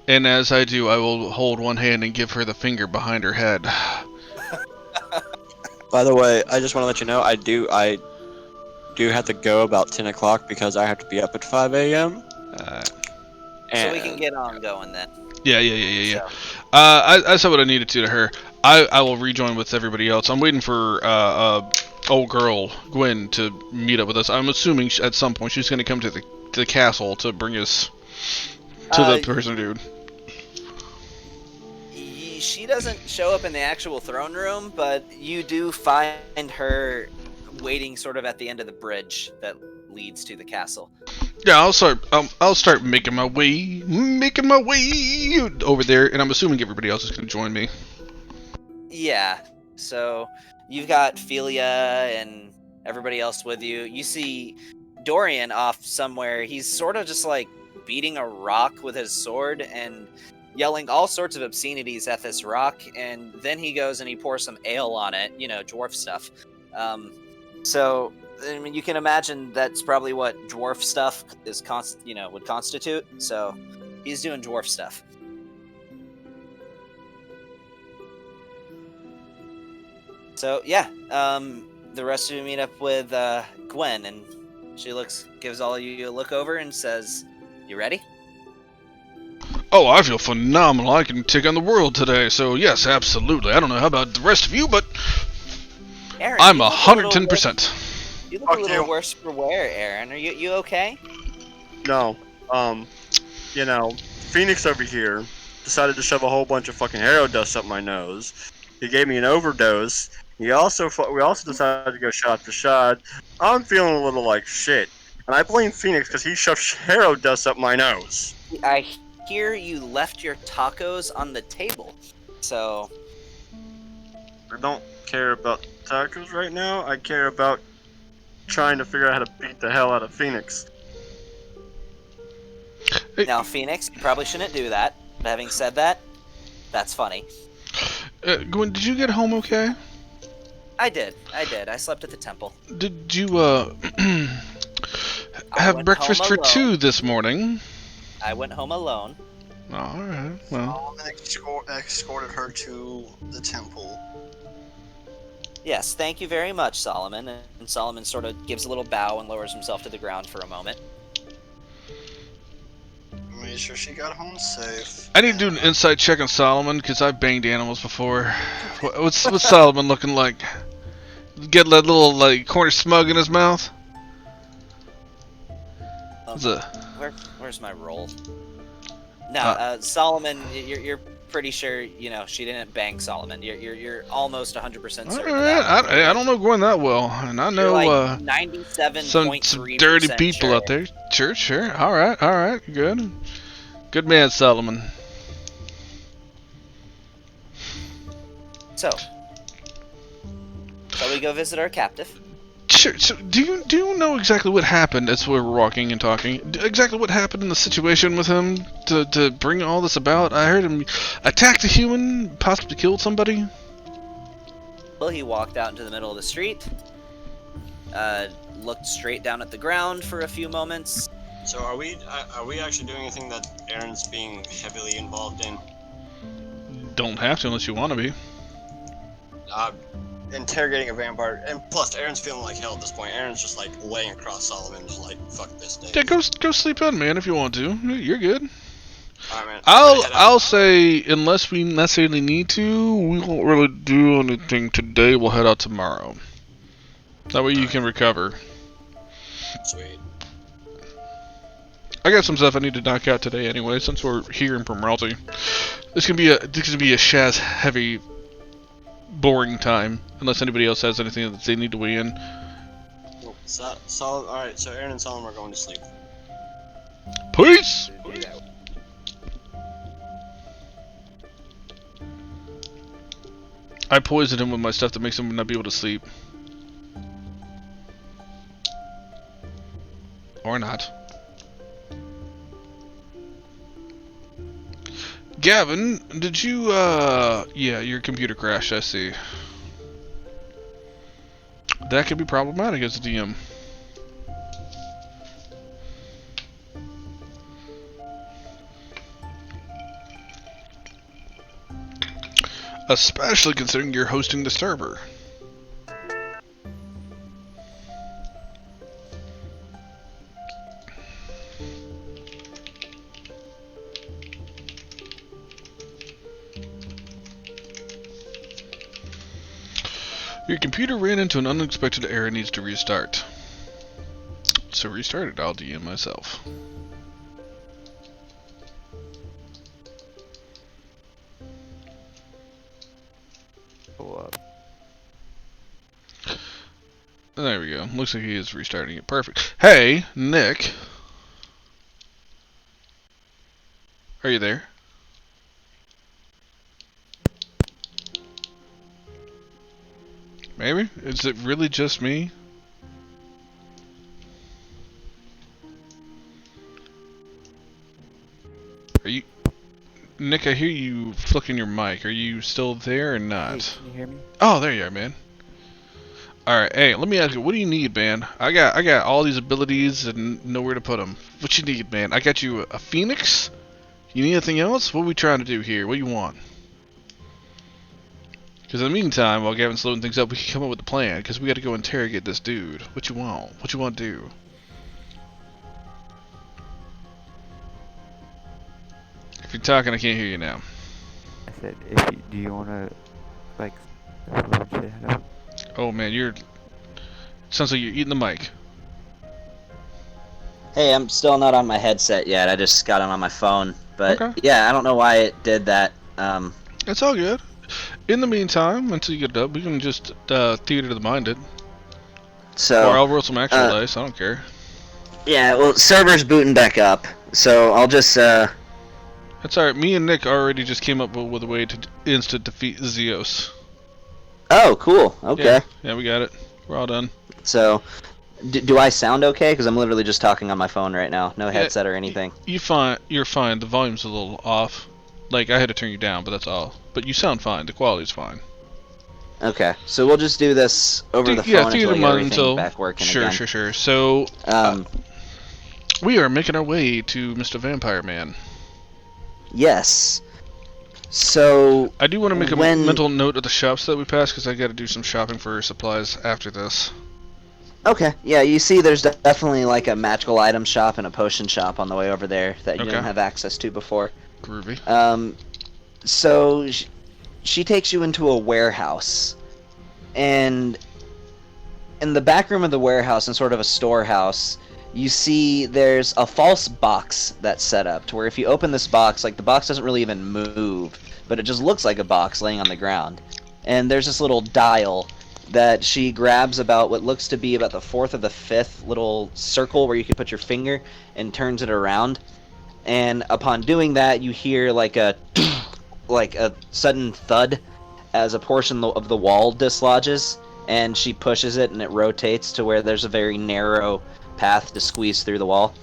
And as I do, I will hold one hand and give her the finger behind her head. By the way, I just want to let you know, I do have to go about 10 o'clock because I have to be up at 5 a.m. So we can get on going then. Yeah. So, I said what I needed to her. I will rejoin with everybody else. I'm waiting for old girl Gwen to meet up with us. I'm assuming at some point she's going to come to the castle to bring us to the person dude. she doesn't show up in the actual throne room, but you do find her waiting sort of at the end of the bridge that leads to the castle. Yeah, I'll start making my way over there, and I'm assuming everybody else is going to join me. Yeah, so you've got Philia and everybody else with you. You see Dorian off somewhere. He's sort of just like beating a rock with his sword and yelling all sorts of obscenities at this rock. And then he goes and he pours some ale on it, dwarf stuff. So I mean, you can imagine that's probably what dwarf stuff is would constitute. So he's doing dwarf stuff. So yeah, the rest of you meet up with Gwen, and she gives all of you a look over and says, "You ready?" Oh, I feel phenomenal. I can take on the world today. So yes, absolutely. I don't know how about the rest of you, but Aaron, I'm 110%. You look a little worse for wear, Aaron. Are you okay? No. Phoenix over here decided to shove a whole bunch of fucking arrow dust up my nose. He gave me an overdose. We also decided to go shot for shot. I'm feeling a little like shit, and I blame Phoenix because he shoved arrow dust up my nose. I hear you left your tacos on the table, so I don't care about tacos right now. I care about trying to figure out how to beat the hell out of Phoenix. Now, Phoenix, you probably shouldn't do that. But having said that, that's funny. Gwen, did you get home okay? I did. I slept at the temple. Did you, have breakfast for two this morning? I went home alone. Alright, well. Solomon escorted her to the temple. Yes, thank you very much, Solomon. And Solomon sort of gives a little bow and lowers himself to the ground for a moment. Made sure she got home safe. I need to do an insight check on Solomon, because I've banged animals before. What's Solomon looking like? Get that little, like, corner smug in his mouth? Where's my roll? No, Solomon, you're pretty sure, she didn't bang Solomon. You're almost 100% certain. I don't know Gwen that well, and I know like 97.3% some dirty people out there. Sure. All right, good man, Solomon. So, shall we go visit our captive? Sure. So, do you know exactly what happened as we were walking and talking? Exactly what happened in the situation with him to bring all this about? I heard him attacked a human, possibly killed somebody. Well, he walked out into the middle of the street, looked straight down at the ground for a few moments. So are we actually doing anything that Aaron's being heavily involved in? Don't have to unless you want to be. Interrogating a vampire, and plus Aaron's feeling like hell at this point. Aaron's just like laying across Solomon, just like fuck this day. Yeah, go sleep in, man, if you want to. You're good. Alright, man. I'll say unless we necessarily need to, we won't really do anything today. We'll head out tomorrow. That way you can recover. Sweet. I got some stuff I need to knock out today anyway, since we're here in Primralte. This can be a Shaz heavy, boring time, unless anybody else has anything that they need to weigh in. Alright, so Aaron and Solomon are going to sleep. Peace! I poisoned him with my stuff that makes him not be able to sleep. Or not. Gavin, did you, yeah, your computer crashed, I see. That could be problematic as a DM. Especially considering you're hosting the server. Your computer ran into an unexpected error and needs to restart. So restart it, I'll DM myself. There we go. Looks like he is restarting it. Perfect. Hey, Nick. Are you there? Maybe? Is it really just me? Nick, I hear you flicking your mic. Are you still there or not? Hey, can you hear me? Oh, there you are, man. Alright, hey, let me ask you, what do you need, man? I got all these abilities and nowhere to put them. What you need, man? I got you a phoenix? You need anything else? What are we trying to do here? What do you want? Because in the meantime, while Gavin's loading things up, we can come up with a plan, because we got to go interrogate this dude. What you want? What you want to do? If you're talking, I can't hear you now. I said, do you want to, like, load shit up? Oh man, sounds like you're eating the mic. Hey, I'm still not on my headset yet. I just got it on my phone. But Okay. yeah, I don't know why it did that. It's all good. In the meantime, until you get it up, we can just theater the minded. So Or I'll roll some actual dice, I don't care. yeah, well, server's booting back up. So I'll just That's alright, me and Nick already just came up with a way to instant defeat Zeos. Oh, cool. Okay. Yeah, we got it. We're all done. So, do I sound okay? Because I'm literally just talking on my phone right now. No headset or anything. You're fine. The volume's a little off. Like, I had to turn you down, but that's all. But you sound fine. The quality's fine. Okay. So we'll just do this over the phone until we get everything back working again. Sure. So, we are making our way to Mr. Vampire Man. Yes. So I do want to make a mental note of the shops that we passed, because I got to do some shopping for supplies after this. okay, yeah, you see there's definitely like a magical item shop and a potion shop on the way over there that you didn't have access to before. Groovy. So she takes you into a warehouse, and in the back room of the warehouse, in sort of a storehouse, you see there's a false box that's set up to where if you open this box, like the box doesn't really even move, but it just looks like a box laying on the ground. And there's this little dial that she grabs about what looks to be about the fourth or the fifth little circle where you can put your finger, and turns it around. And upon doing that, you hear like a sudden thud as a portion of the wall dislodges, and she pushes it and it rotates to where there's a very narrow path to squeeze through the wall.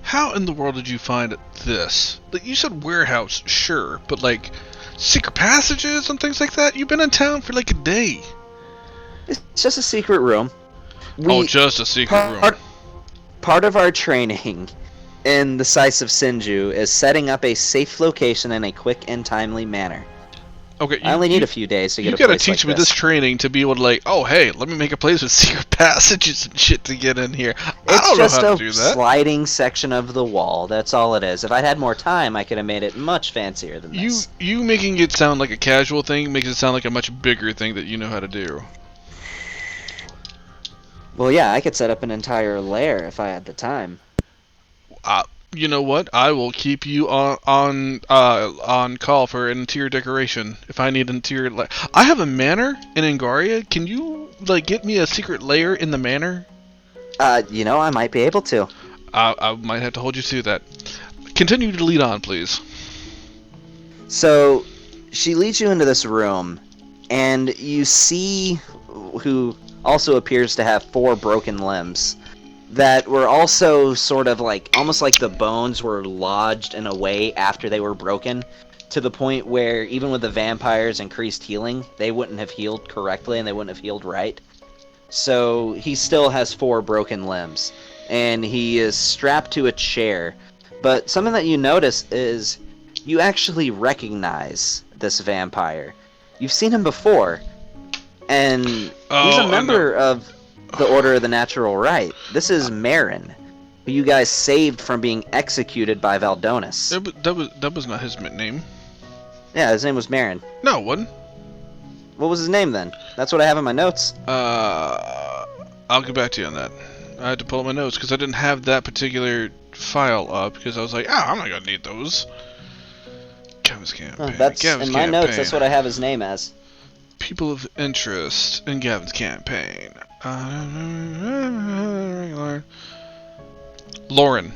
How in the world did you find this? Like, you said warehouse, sure, but like secret passages and things like that? You've been in town for like a day. It's just a secret room. Just a secret room. Part of our training in the Sice of Sinju is setting up a safe location in a quick and timely manner. Okay, I only need a few days to get a place You like gotta teach me this training to be able to, like, oh hey, let me make a place with secret passages and shit to get in here. I don't know how to do that. It's just a sliding section of the wall. That's all it is. If I'd had more time, I could have made it much fancier than this. You making it sound like a casual thing makes it sound like a much bigger thing that you know how to do. Well, yeah, I could set up an entire lair if I had the time. You know what? I will keep you on call for interior decoration if I need interior. I have a manor in Angaria. Can you like get me a secret lair in the manor? You know, I might be able to. I might have to hold you to that. Continue to lead on, please. So, she leads you into this room, and you see who also appears to have 4 broken limbs that were also sort of like, almost like the bones were lodged in a way after they were broken, to the point where even with the vampire's increased healing, they wouldn't have healed correctly and they wouldn't have healed right. So he still has 4 broken limbs, and he is strapped to a chair. But something that you notice is you actually recognize this vampire. You've seen him before, and he's a member of the Order of the Natural Right. This is Marin, who you guys saved from being executed by Valdonis. That was not his name. Yeah, his name was Marin. No, it wasn't. What was his name then? That's what I have in my notes. I'll get back to you on that. I had to pull up my notes because I didn't have that particular file up because I was like, I'm not gonna need those. Gavin's campaign. That's in my notes. That's what I have his name as. People of interest in Gavin's campaign. Lauren.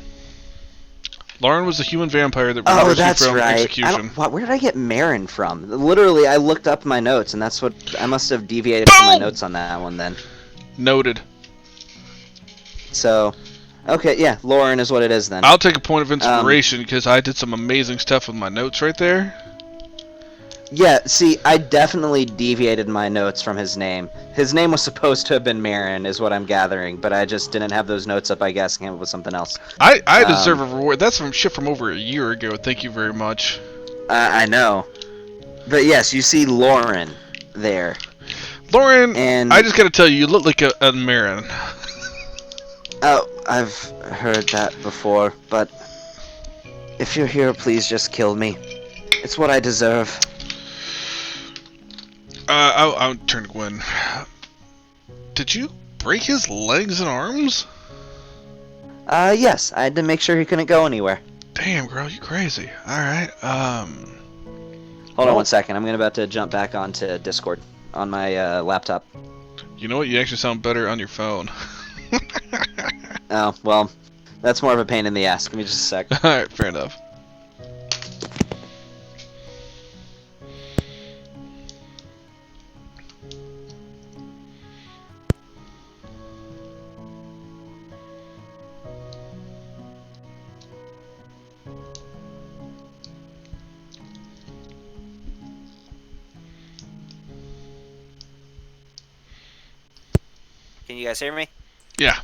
Lauren was the human vampire that rescued from execution. Where did I get Marin from? Literally, I looked up my notes, and that's what I must have deviated from my notes on that one then. Noted. So, Okay, yeah, Lauren is what it is then. I'll take a point of inspiration because I did some amazing stuff with my notes right there. Yeah, see, I definitely deviated my notes from his name. His name was supposed to have been Marin, is what I'm gathering, but I just didn't have those notes up by guessing it was something else. I deserve a reward. That's from shit from over a year ago. Thank you very much. I know. But yes, you see Lauren there. Lauren, And I just gotta tell you, you look like a Marin. oh, I've heard that before, but if you're here, please just kill me. It's what I deserve. I'll turn to Gwen. Did you break his legs and arms? Yes, I had to make sure he couldn't go anywhere. Damn, girl, you crazy. Alright, Hold on one second, I'm about to jump back onto Discord on my laptop. You know what? You actually sound better on your phone. Oh, well, that's more of a pain in the ass. Give me just a sec. Alright, fair enough. Can you guys hear me? Yeah.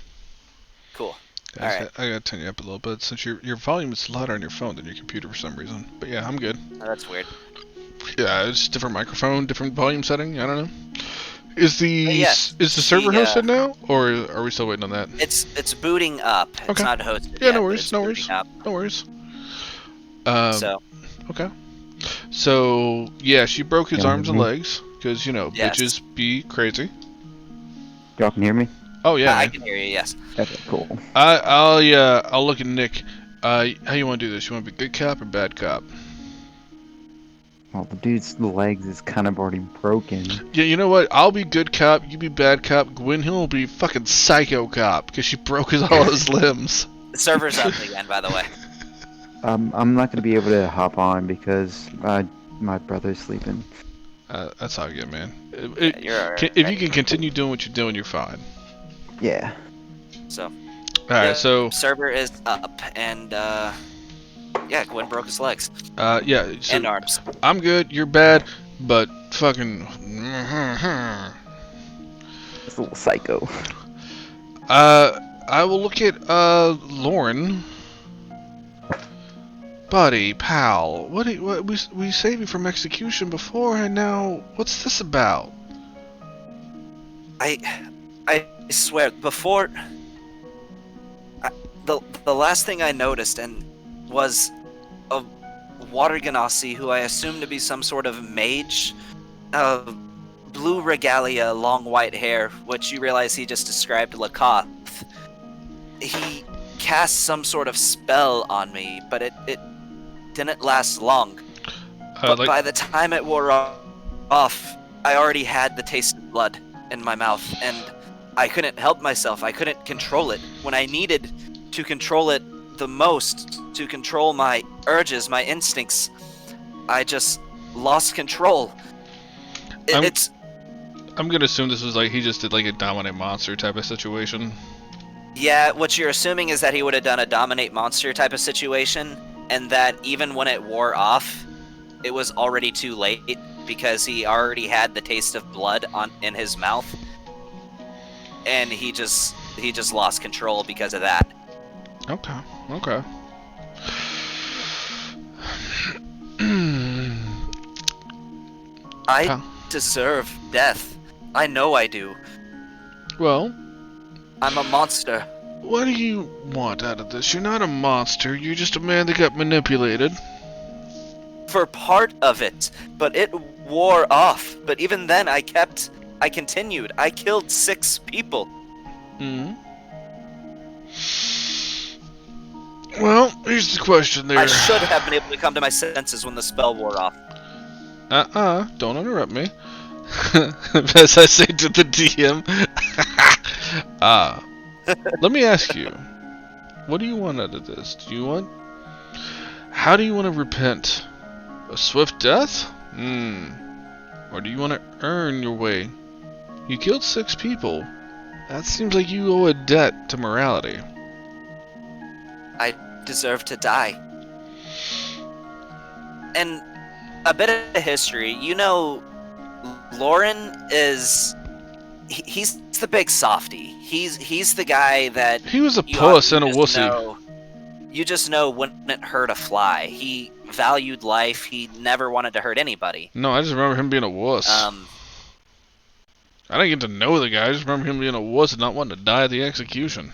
Cool. I gotta turn you up a little bit since your volume is louder on your phone than your computer for some reason. But yeah, I'm good. Oh, that's weird. Yeah, it's different microphone, different volume setting. I don't know. Is the yes, is the server hosted now, or are we still waiting on that? It's booting up. Okay. It's not hosted Yeah, yet, no but worries, it's no booting worries, up. no worries. So Okay. So yeah, she broke his arms and me? legs because you know Yes. bitches be crazy. Y'all can hear me? Oh yeah, I man. can hear you. Yes. Okay, cool. I'll look at Nick. How you want to do this? You want to be good cop or bad cop? Well, the dude's legs is kind of already broken. Yeah, you know what? I'll be good cop. You be bad cop. Gwen Hill will be fucking psycho cop because she broke all his limbs. The server's up again, by the way. I'm not gonna be able to hop on because my brother's sleeping. That's how I get, man. You're alright. If you can continue doing what you're doing, you're fine. Yeah. So. Alright, so server is up, and yeah, Gwen broke his legs yeah, so and arms. I'm good. You're bad, but fucking. It's a little psycho. I will look at Lauren. Buddy, pal, what we saved you from execution before, and now what's this about? I swear, before the last thing I noticed was a water genasi who I assumed to be some sort of mage, blue regalia, long white hair, which you realize he just described Lakoth. He cast some sort of spell on me, but it didn't last long. But by the time it wore off, I already had the taste of blood in my mouth, and I couldn't help myself. I couldn't control it. When I needed to control it the most, to control my urges, my instincts, I just lost control. I'm gonna assume this was like he just did like a dominate monster type of situation. Yeah, what you're assuming is that he would have done a dominate monster type of situation, and that even when it wore off, it was already too late because he already had the taste of blood in his mouth, and he just lost control because of that. Okay. I deserve death. I know I do. Well, I'm a monster. What do you want out of this? You're not a monster, you're just a man that got manipulated. For part of it, but it wore off. But even then, I continued. I killed 6 people. Well, here's the question there. I should have been able to come to my senses when the spell wore off. Don't interrupt me. As I say to the DM. Let me ask you, what do you want out of this? How do you want to repent? A swift death? Or do you want to earn your way? You killed 6 people. That seems like you owe a debt to morality. I deserve to die. And a bit of history, you know, Lauren is... He's the big softy. He's the guy that... He was a you puss and a just wussy. know- you just know wouldn't hurt a fly. He valued life. He never wanted to hurt anybody. No, I just remember him being a wuss. I didn't get to know the guy. I just remember him being a wuss and not wanting to die at the execution.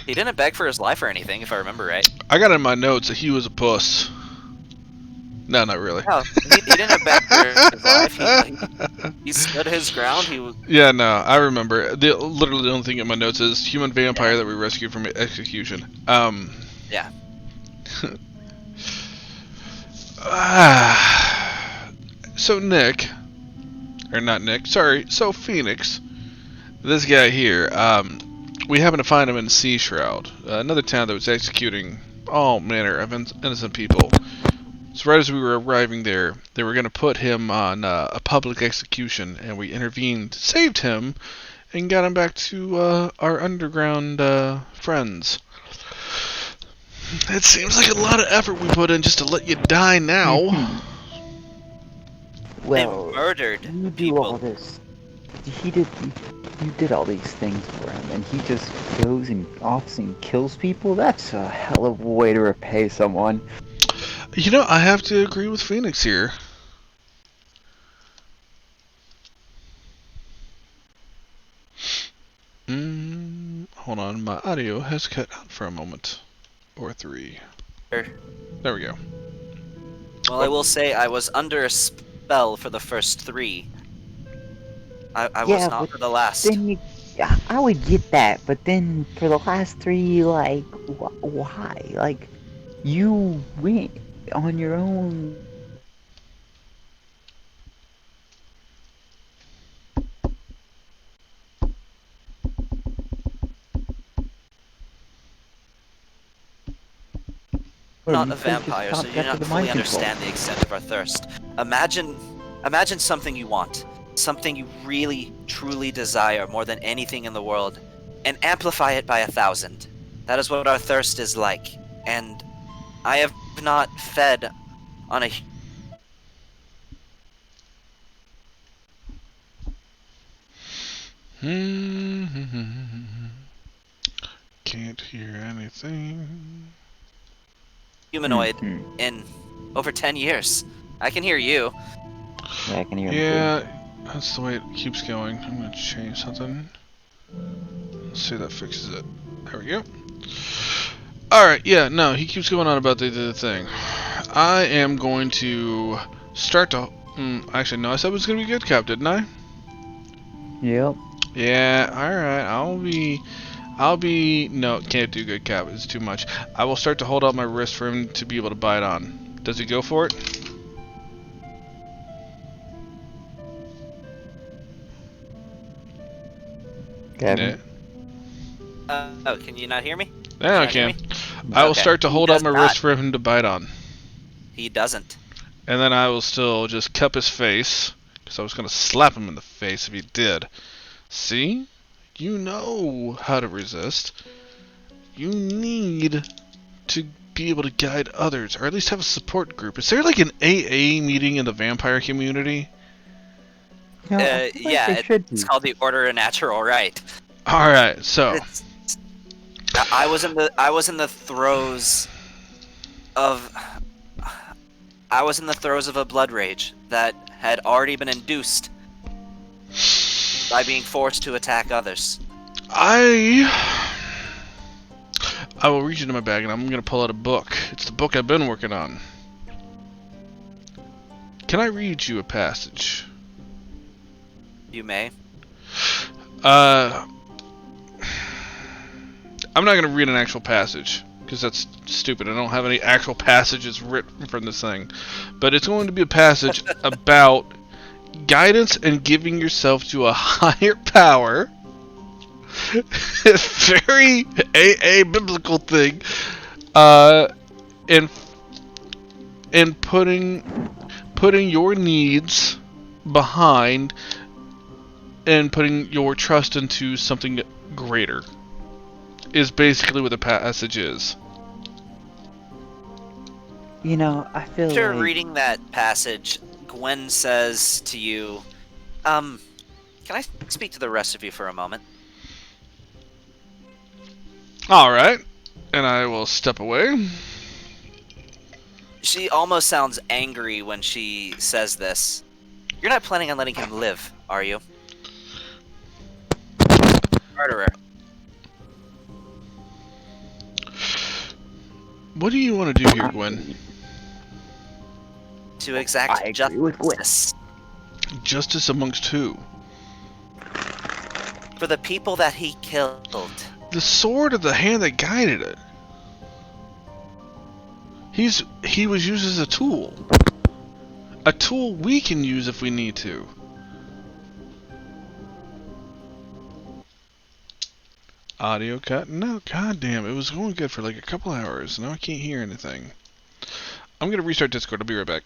He didn't beg for his life or anything, if I remember right. I got in my notes that he was a puss. No, not really. No, he didn't beg for his life. He stood his ground. He was... Yeah, no, I remember. Literally the only thing in my notes is human vampire that we rescued from execution. Yeah. So Nick, or not Nick, sorry, so Phoenix, this guy here, we happened to find him in Sea Shroud, another town that was executing all manner of innocent people. So right as we were arriving there, they were going to put him on a public execution, and we intervened, saved him, and got him back to our underground friends. It seems like a lot of effort we put in just to let you die now. Well, They murdered you do people. all this. You did all these things for him, and he just goes and offs and kills people? That's a hell of a way to repay someone. You know, I have to agree with Phoenix here. Hold on, my audio has cut out for a moment. Or 3. Sure. There we go. Well, I will say I was under a spell for the first 3. I was Yeah, not but for the last. Then you, I would get that, but then for the last 3, like, why? Like, you went on your own. Not You a could've just vampire, so stopped you do after not the fully mind control. understand the extent of our thirst. Imagine something you want, something you really, truly desire more than anything in the world, and amplify it by 1,000. That is what our thirst is like, and I have not fed on a... Can't hear anything. humanoid Mhm. in over 10 years. I can hear you. Yeah, I can hear him. Yeah, that's the way it keeps going. I'm gonna change something. Let's see if that fixes it. There we go. Alright, yeah, no, he keeps going on about the thing. I am going to start to... actually, no, I said it was going to be good cap, didn't I? Yep. Yeah, alright, I'll be... No, can't do good cap, it's too much. I will start to hold out my wrist for him to be able to bite on. Does he go for it? Gavin. Oh, can you not hear me? Yeah, I Can you can. hear I will Okay. start to He hold out does my not. wrist for him to bite on. He doesn't. And then I will still just cup his face, because I was going to slap him in the face if he did. See? You know how to resist. You need to be able to guide others, or at least have a support group. Is there like an AA meeting in the vampire community? No, I feel like Yeah, they should it's be. called the Order of Natural Right. Alright, so... It's, I was in the throes of a blood rage that had already been induced by being forced to attack others. I will reach into my bag and I'm going to pull out a book. It's the book I've been working on. Can I read you a passage? You may. I'm not going to read an actual passage, because that's stupid. I don't have any actual passages written from this thing. But it's going to be a passage about guidance and giving yourself to a higher power. Very AA biblical thing. And putting your needs behind and putting your trust into something greater. Is basically what the passage is. You know, I feel After like reading that passage, Gwen says to you, can I speak to the rest of you for a moment? Alright. And I will step away. She almost sounds angry when she says this. You're not planning on letting him live, are you? Murderer. What do you want to do here, Gwen? To exact I agree with Gwen. justice Justice amongst who? for the people that he killed. The sword of the hand that guided it. He was used as a tool. A tool we can use if we need to. Audio cut? No, goddamn, it was going good for like a couple hours. Now I can't hear anything. I'm gonna restart Discord. I'll be right back.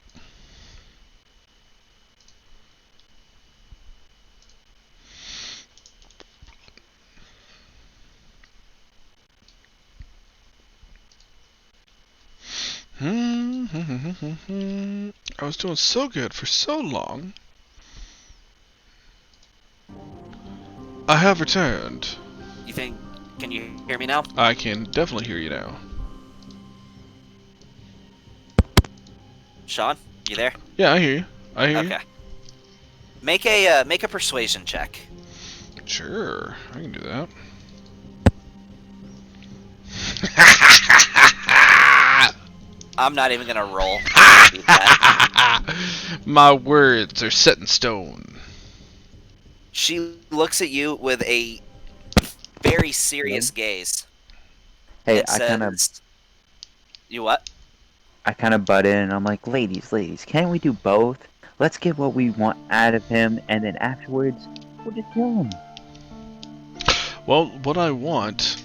I was doing so good for so long. I have returned. You think? Can you hear me now? I can definitely hear you now. Sean, you there? Yeah, I hear you. I hear Okay. Make a persuasion check. you. Sure, I can do that. I'm not even gonna roll. My words are set in stone. She looks at you with a very serious gaze. Hey, and says, You what? I kind of butt in and I'm like, ladies, can't we do both? Let's get what we want out of him, and then afterwards, we'll just kill him. Well, what I want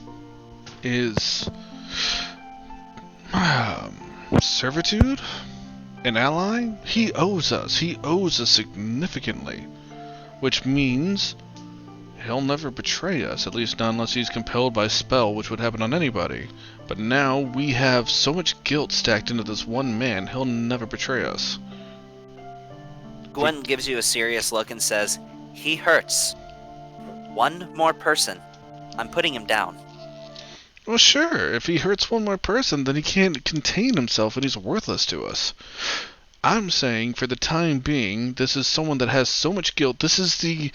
is servitude, an ally. He owes us. He owes us significantly, which means he'll never betray us. At least not unless he's compelled by spell, which would happen on anybody. But now we have so much guilt stacked into this one man. He'll never betray us. Gwen gives you a serious look and says, he hurts. One more person. I'm putting him down. Well, sure. If he hurts one more person, then he can't contain himself and he's worthless to us. I'm saying, for the time being, this is someone that has so much guilt. This is the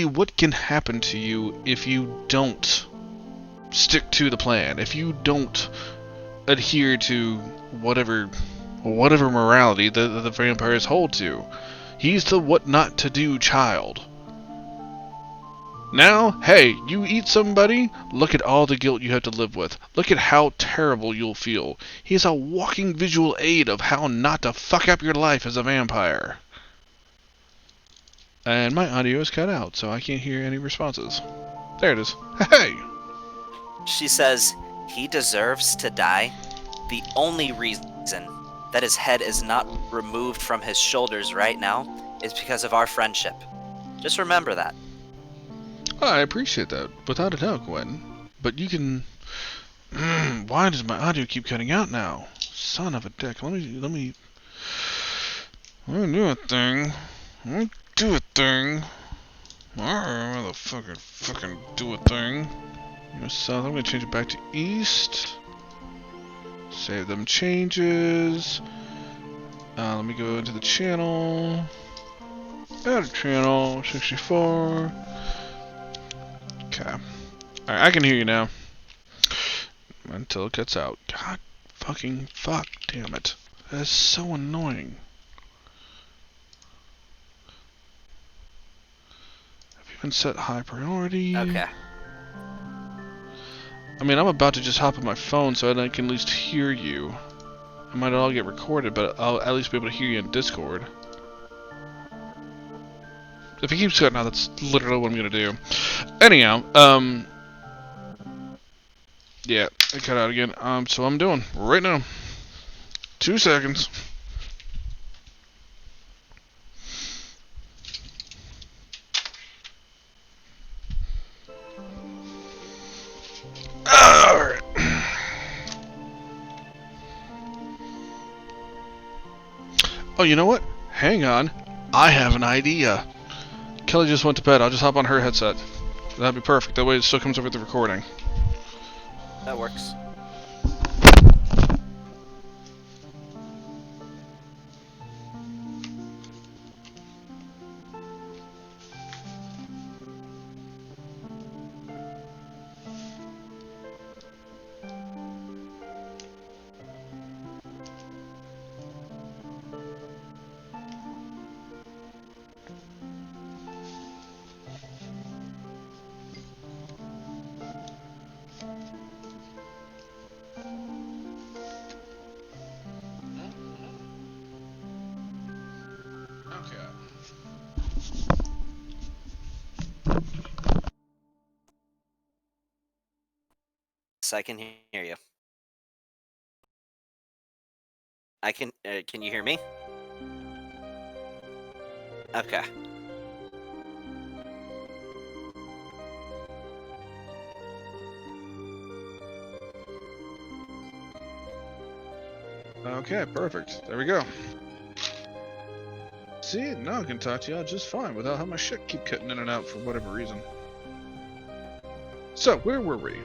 what can happen to you if you don't stick to the plan. If you don't adhere to whatever morality the vampires hold to. He's the what not to do child. Now, hey, you eat somebody, look at all the guilt you have to live with. Look at how terrible you'll feel. He's a walking visual aid of how not to fuck up your life as a vampire. And my audio is cut out, so I can't hear any responses. There it is. Hey! She says, he deserves to die. The only reason that his head is not removed from his shoulders right now is because of our friendship. Just remember that. I appreciate that, without a doubt, Gwen. But you can... why does my audio keep cutting out now? Son of a dick. Let me do a thing. Let me do a thing. Alright, motherfucker, fucking do a thing. You know, south. I'm gonna change it back to east. Save them changes. Let me go into the channel. Add a channel, 64. Okay. Alright, I can hear you now. Until it cuts out. God fucking fuck, damn it. That's so annoying. Have you been set high priority? Okay. I mean, I'm about to just hop on my phone so that I can at least hear you. I might all get recorded, but I'll at least be able to hear you in Discord. If it keeps cutting out, that's literally what I'm gonna do. Anyhow, yeah, it cut out again. So I'm doing right now. 2 seconds. Oh, you know what? Hang on. I have an idea. Kelly just went to bed. I'll just hop on her headset. That'd be perfect. That way it still comes over the recording. That works. Okay. So I can hear you. I can. Can you hear me? Okay. Okay, perfect. There we go. See, now I can talk to y'all just fine without having my shit keep cutting in and out for whatever reason. So, where were we?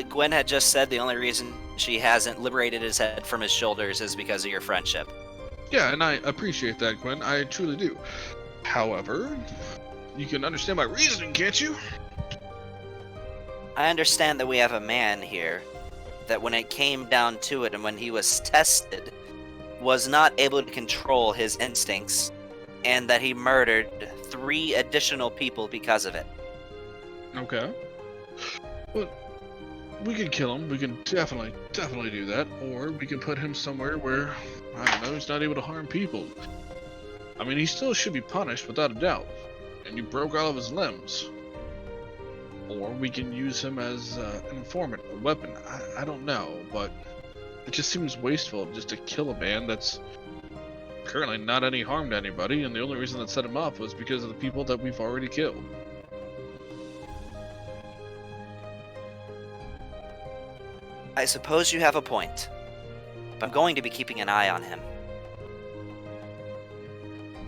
Gwen had just said the only reason she hasn't liberated his head from his shoulders is because of your friendship. Yeah, and I appreciate that, Gwen. I truly do. However, you can understand my reasoning, can't you? I understand that we have a man here that when it came down to it and when he was tested, was not able to control his instincts, and that he murdered 3 additional people because of it. Okay. Well, we can kill him. We can definitely do that. Or we can put him somewhere where, I don't know, he's not able to harm people. I mean, he still should be punished without a doubt. And you broke all of his limbs. Or we can use him as an informant, a weapon. I don't know, but it just seems wasteful just to kill a man that's currently not any harm to anybody, and the only reason that set him up was because of the people that we've already killed. I suppose you have a point. But I'm going to be keeping an eye on him.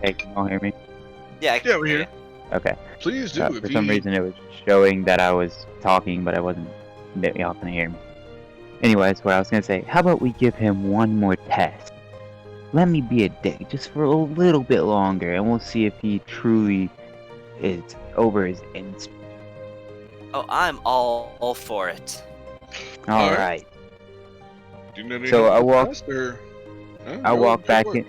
Hey, can you all hear me? Yeah, Yeah, we're here. Okay. Please do. For some reason, it was showing that I was talking, but I wasn't. Y'all can hear me. Anyways, what I was gonna say, how about we give him one more test? Let me be a dick just for a little bit longer, and we'll see if he truly is over his instinct. Oh, I'm all for it. All Alright. Do you need any So help I with walk- the test, or... I walk back in.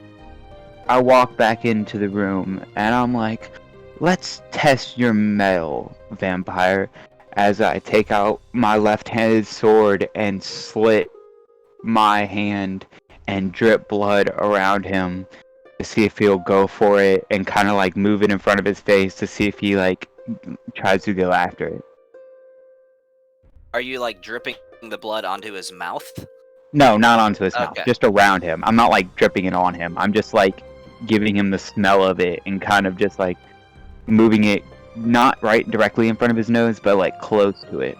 I walk back into the room, and I'm like, let's test your metal, vampire, as I take out my left-handed sword and slit my hand and drip blood around him to see if he'll go for it, and kind of like move it in front of his face to see if he like tries to go after it. Are you like dripping the blood onto his mouth? No, not onto his mouth, Okay. just around him. I'm not like dripping it on him. I'm just like giving him the smell of it and kind of just like moving it not right directly in front of his nose, but like close to it.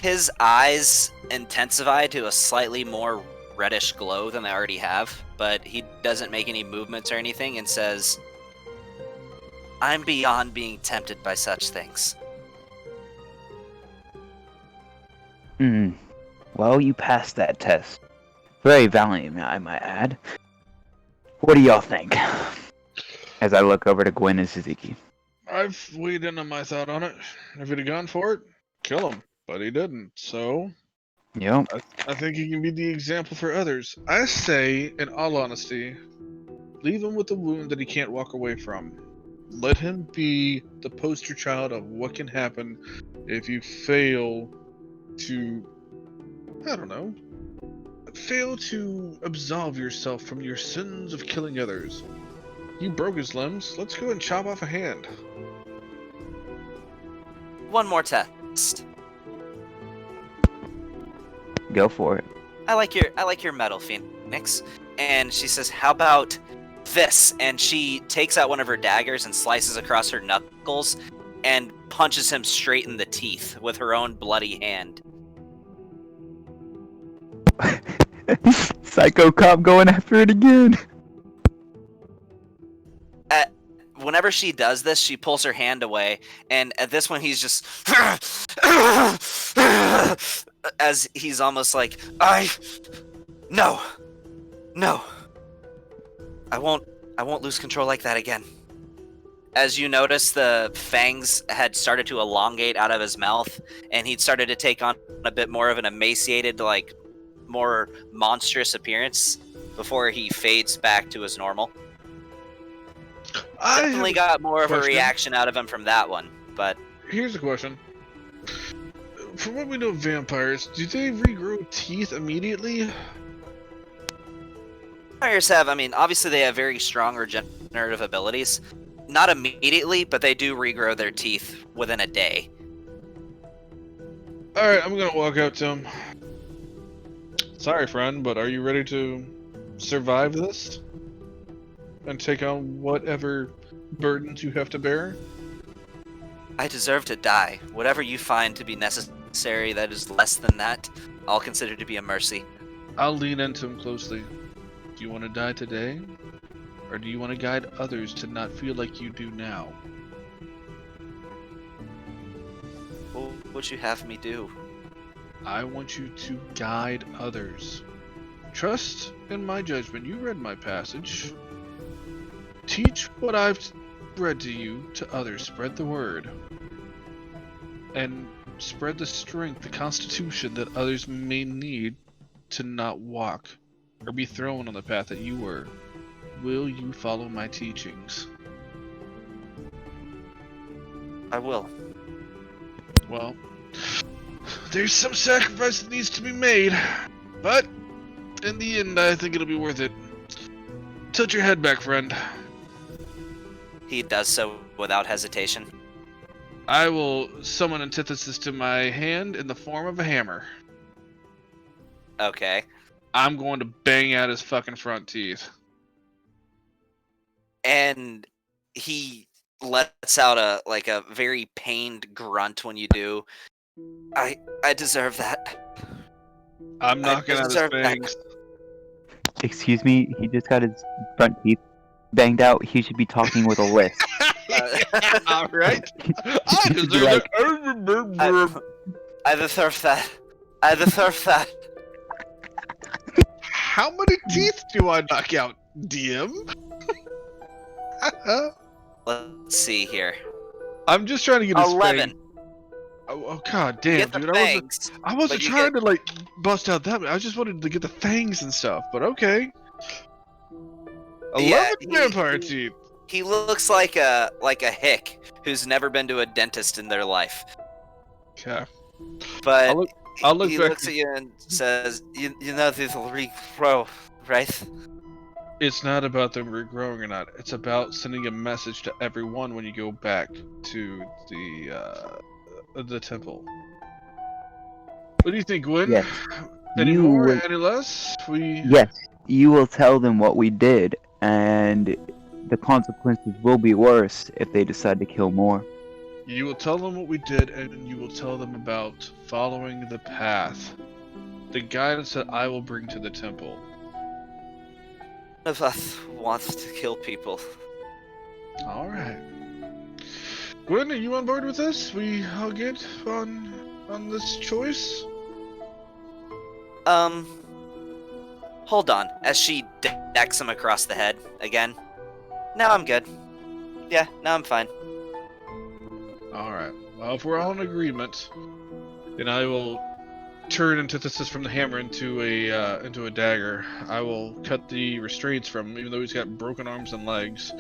His eyes intensify to a slightly more reddish glow than they already have, but he doesn't make any movements or anything and says, I'm beyond being tempted by such things. Well, you passed that test. Very valiantly, I might add. What do y'all think? As I look over to Gwen and Suzuki. I've weighed in on my thought on it. If he'd have gone for it, kill him. But he didn't, so... Yep. I think he can be the example for others. I say, in all honesty, leave him with a wound that he can't walk away from. Let him be the poster child of what can happen if you fail to... I don't know. Fail to absolve yourself from your sins of killing others. You broke his limbs. Let's go and chop off a hand. One more test. Go for it. I like your metal, Phoenix. And she says, how about this? And she takes out one of her daggers and slices across her knuckles and punches him straight in the teeth with her own bloody hand. Psycho cop going after it again. Whenever she does this, she pulls her hand away, and at this one, he's just as he's almost like, no, I won't lose control like that again. As you notice, the fangs had started to elongate out of his mouth, and he'd started to take on a bit more of an emaciated, like, more monstrous appearance before he fades back to his normal. I Definitely have got more of a question. reaction out of him from that one, but Here's a question. From what we know of vampires, do they regrow teeth immediately? vampires have, obviously they have very strong regenerative abilities. Not immediately, but they do regrow their teeth within a day. Alright, I'm gonna walk out to him. Sorry, friend, but are you ready to survive this? And take on whatever burdens you have to bear? I deserve to die. Whatever you find to be necessary that is less than that, I'll consider to be a mercy. I'll lean into him closely. Do you want to die today? Or do you want to guide others to not feel like you do now? What would you have me do? I want you to guide others. Trust in my judgment. You read my passage. Teach what I've read to you to others. Spread the word. And spread the strength, the constitution that others may need to not walk or be thrown on the path that you were. Will you follow my teachings? I will. Well, there's some sacrifice that needs to be made, but in the end, I think it'll be worth it. Tilt your head back, friend. He does so without hesitation. I will summon antithesis to my hand in the form of a hammer. Okay. I'm going to bang out his fucking front teeth. And he lets out a very pained grunt when you do. I deserve that. I'm knocking out his deserve that. fangs. Excuse me, he just got his front teeth banged out. He should be talking with a lisp. Alright. I He should be deserve like, that. I deserve that. I deserve that. How many teeth do I knock out, DM? Let's see here. I'm just trying to get his 11. fang. Oh god damn, Get the dude! fangs. I wasn't but you trying get- to like bust out that. I just wanted to get the fangs and stuff. But okay. 11 Yeah, vampire teeth. He looks like a hick who's never been to a dentist in their life. Okay. But I'll look he back. looks at you and says, "You know these will regrow, right?" It's not about them regrowing or not. It's about sending a message to everyone when you go back to the temple. What do you think, Gwen? Yes. Any You more? will- Any less? Yes, you will tell them what we did, and the consequences will be worse if they decide to kill more. You will tell them what we did, and you will tell them about following the path, the guidance that I will bring to the temple. None of us wants to kill people. All right. Gwen, are you on board with this? We all get on this choice? Hold on. As she decks him across the head again. No, I'm good. Yeah, no, I'm fine. All right. Well, if we're all in agreement, then I will turn antithesis from the hammer into a dagger. I will cut the restraints from him, even though he's got broken arms and legs.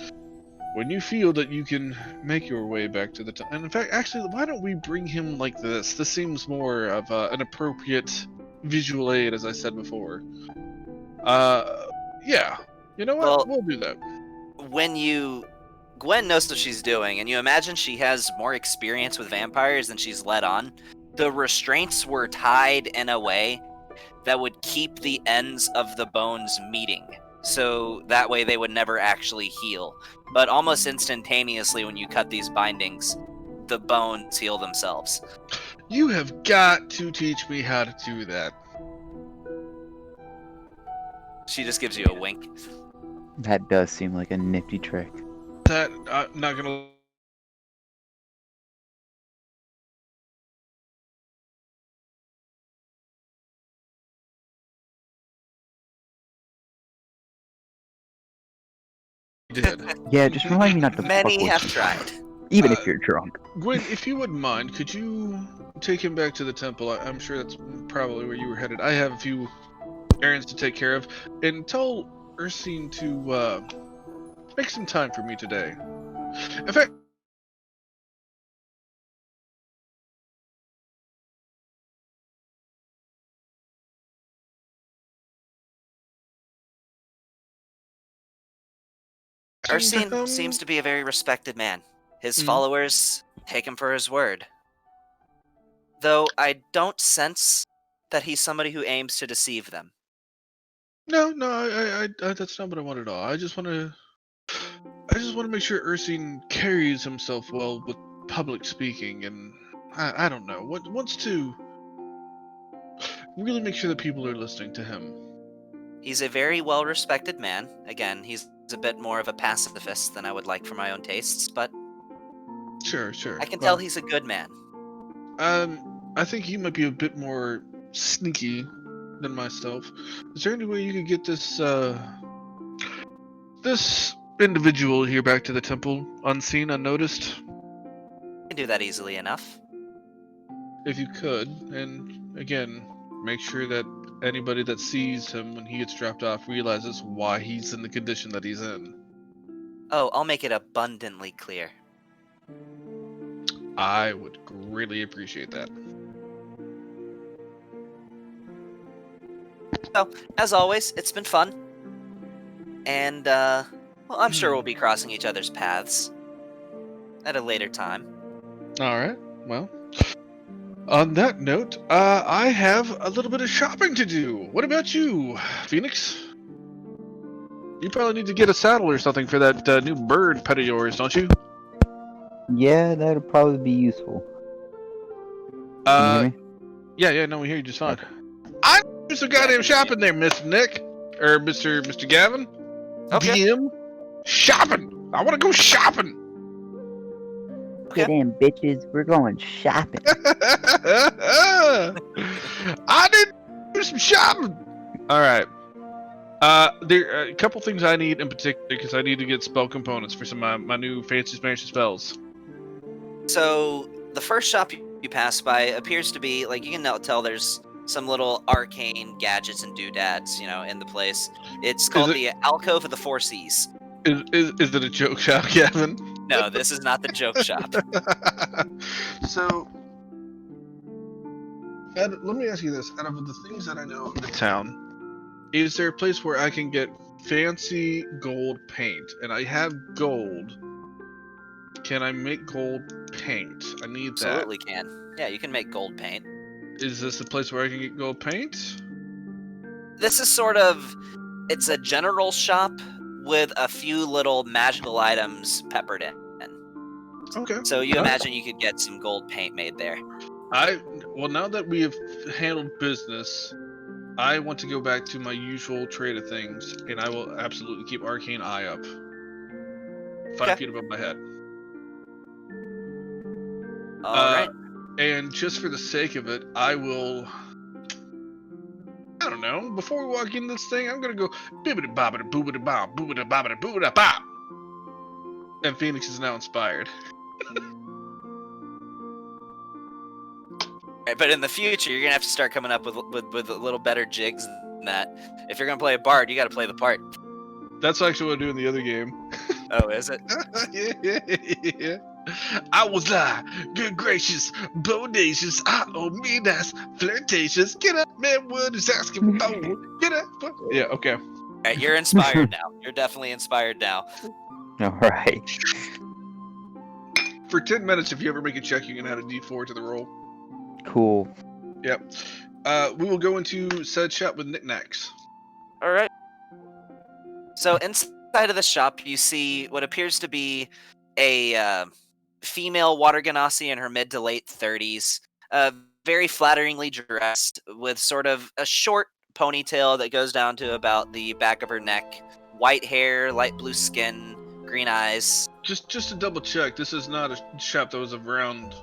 When you feel that you can make your way back to the and in fact, actually, why don't we bring him like this? This seems more of an appropriate visual aid, as I said before. Yeah. You know what? Well- We'll do that. Gwen knows what she's doing, and you imagine she has more experience with vampires than she's let on. The restraints were tied in a way that would keep the ends of the bones meeting, so that way they would never actually heal. But almost instantaneously when you cut these bindings, the bones heal themselves. You have got to teach me how to do that. She just gives you a wink. That does seem like a nifty trick. That I'm not gonna. Did. Yeah, just remind me not to fuck Many with have you, tried. even if you're drunk. Gwen, if you wouldn't mind, could you take him back to the temple? I'm sure that's probably where you were headed. I have a few errands to take care of, and tell Ursine to make some time for me today. In fact, Ursine seems to be a very respected man. His followers take him for his word. Though I don't sense that he's somebody who aims to deceive them. No, I that's not what I want at all. I just want to make sure Ursine carries himself well with public speaking, and I don't know, wants to really make sure that people are listening to him. He's a very well-respected man. Again, he's a bit more of a pacifist than I would like for my own tastes, but Sure. I can tell he's a good man. I think he might be a bit more sneaky than myself. Is there any way you could get this individual here back to the temple unseen, unnoticed? I can do that easily enough. If you could, and again, make sure that anybody that sees him when he gets dropped off realizes why he's in the condition that he's in. Oh, I'll make it abundantly clear. I would greatly appreciate that. So, as always, it's been fun. And, well, I'm sure we'll be crossing each other's paths at a later time. Alright, well. On that note, I have a little bit of shopping to do. What about you, Phoenix? You probably need to get a saddle or something for that new bird pet of yours, don't you? Yeah, that'd probably be useful. Can you hear me? Yeah, no, we hear you just fine. I do some goddamn shopping there, Mr. Nick. Or Mr. Gavin. Okay. DM. Shopping! I want to go shopping! Get in, bitches. We're going shopping. I did do some shopping! Alright. There are a couple things I need in particular, because I need to get spell components for some of my new fancy smash spells. So, the first shop you pass by appears to be, like, you can now tell there's some little arcane gadgets and doodads, in the place. It's called the Alcove of the Four Seas. Is it a joke shop, Gavin? No, this is not the joke shop. So, let me ask you this. Out of the things that I know of the town, is there a place where I can get fancy gold paint? And I have gold. Can I make gold paint? I need Absolutely can. Yeah, you can make gold paint. Is this a place where I can get gold paint? This is sort of... It's a general shop with a few little magical items peppered in. Okay. So you imagine you could get some gold paint made there. Well, now that we have handled business, I want to go back to my usual trade of things, and I will absolutely keep Arcane Eye up. 5 feet above my head. Alright. And just for the sake of it, I will... I don't know. Before we walk in this thing, I'm gonna go bibbidi bobbidi boobidi bob, boobidi bobbidi boobidi bop. And Phoenix is now inspired. Right, but in the future, you're gonna have to start coming up with a little better jigs than that. If you're gonna play a bard, you gotta play the part. That's actually what I do in the other game. Oh, is it? Yeah. I was good gracious, bodacious, me that's flirtatious. Get up, man, what is asking for? Get up. Yeah, okay. Alright, you're inspired now. You're definitely inspired now. Alright. For 10 minutes, if you ever make a check, you can add a d4 to the roll. Cool. Yep. We will go into said shop with knickknacks. Alright. So inside of the shop, you see what appears to be a female water genasi in her mid to late 30s, very flatteringly dressed with sort of a short ponytail that goes down to about the back of her neck, white hair, light blue skin, green eyes. Just to double check, this is not a shop that was around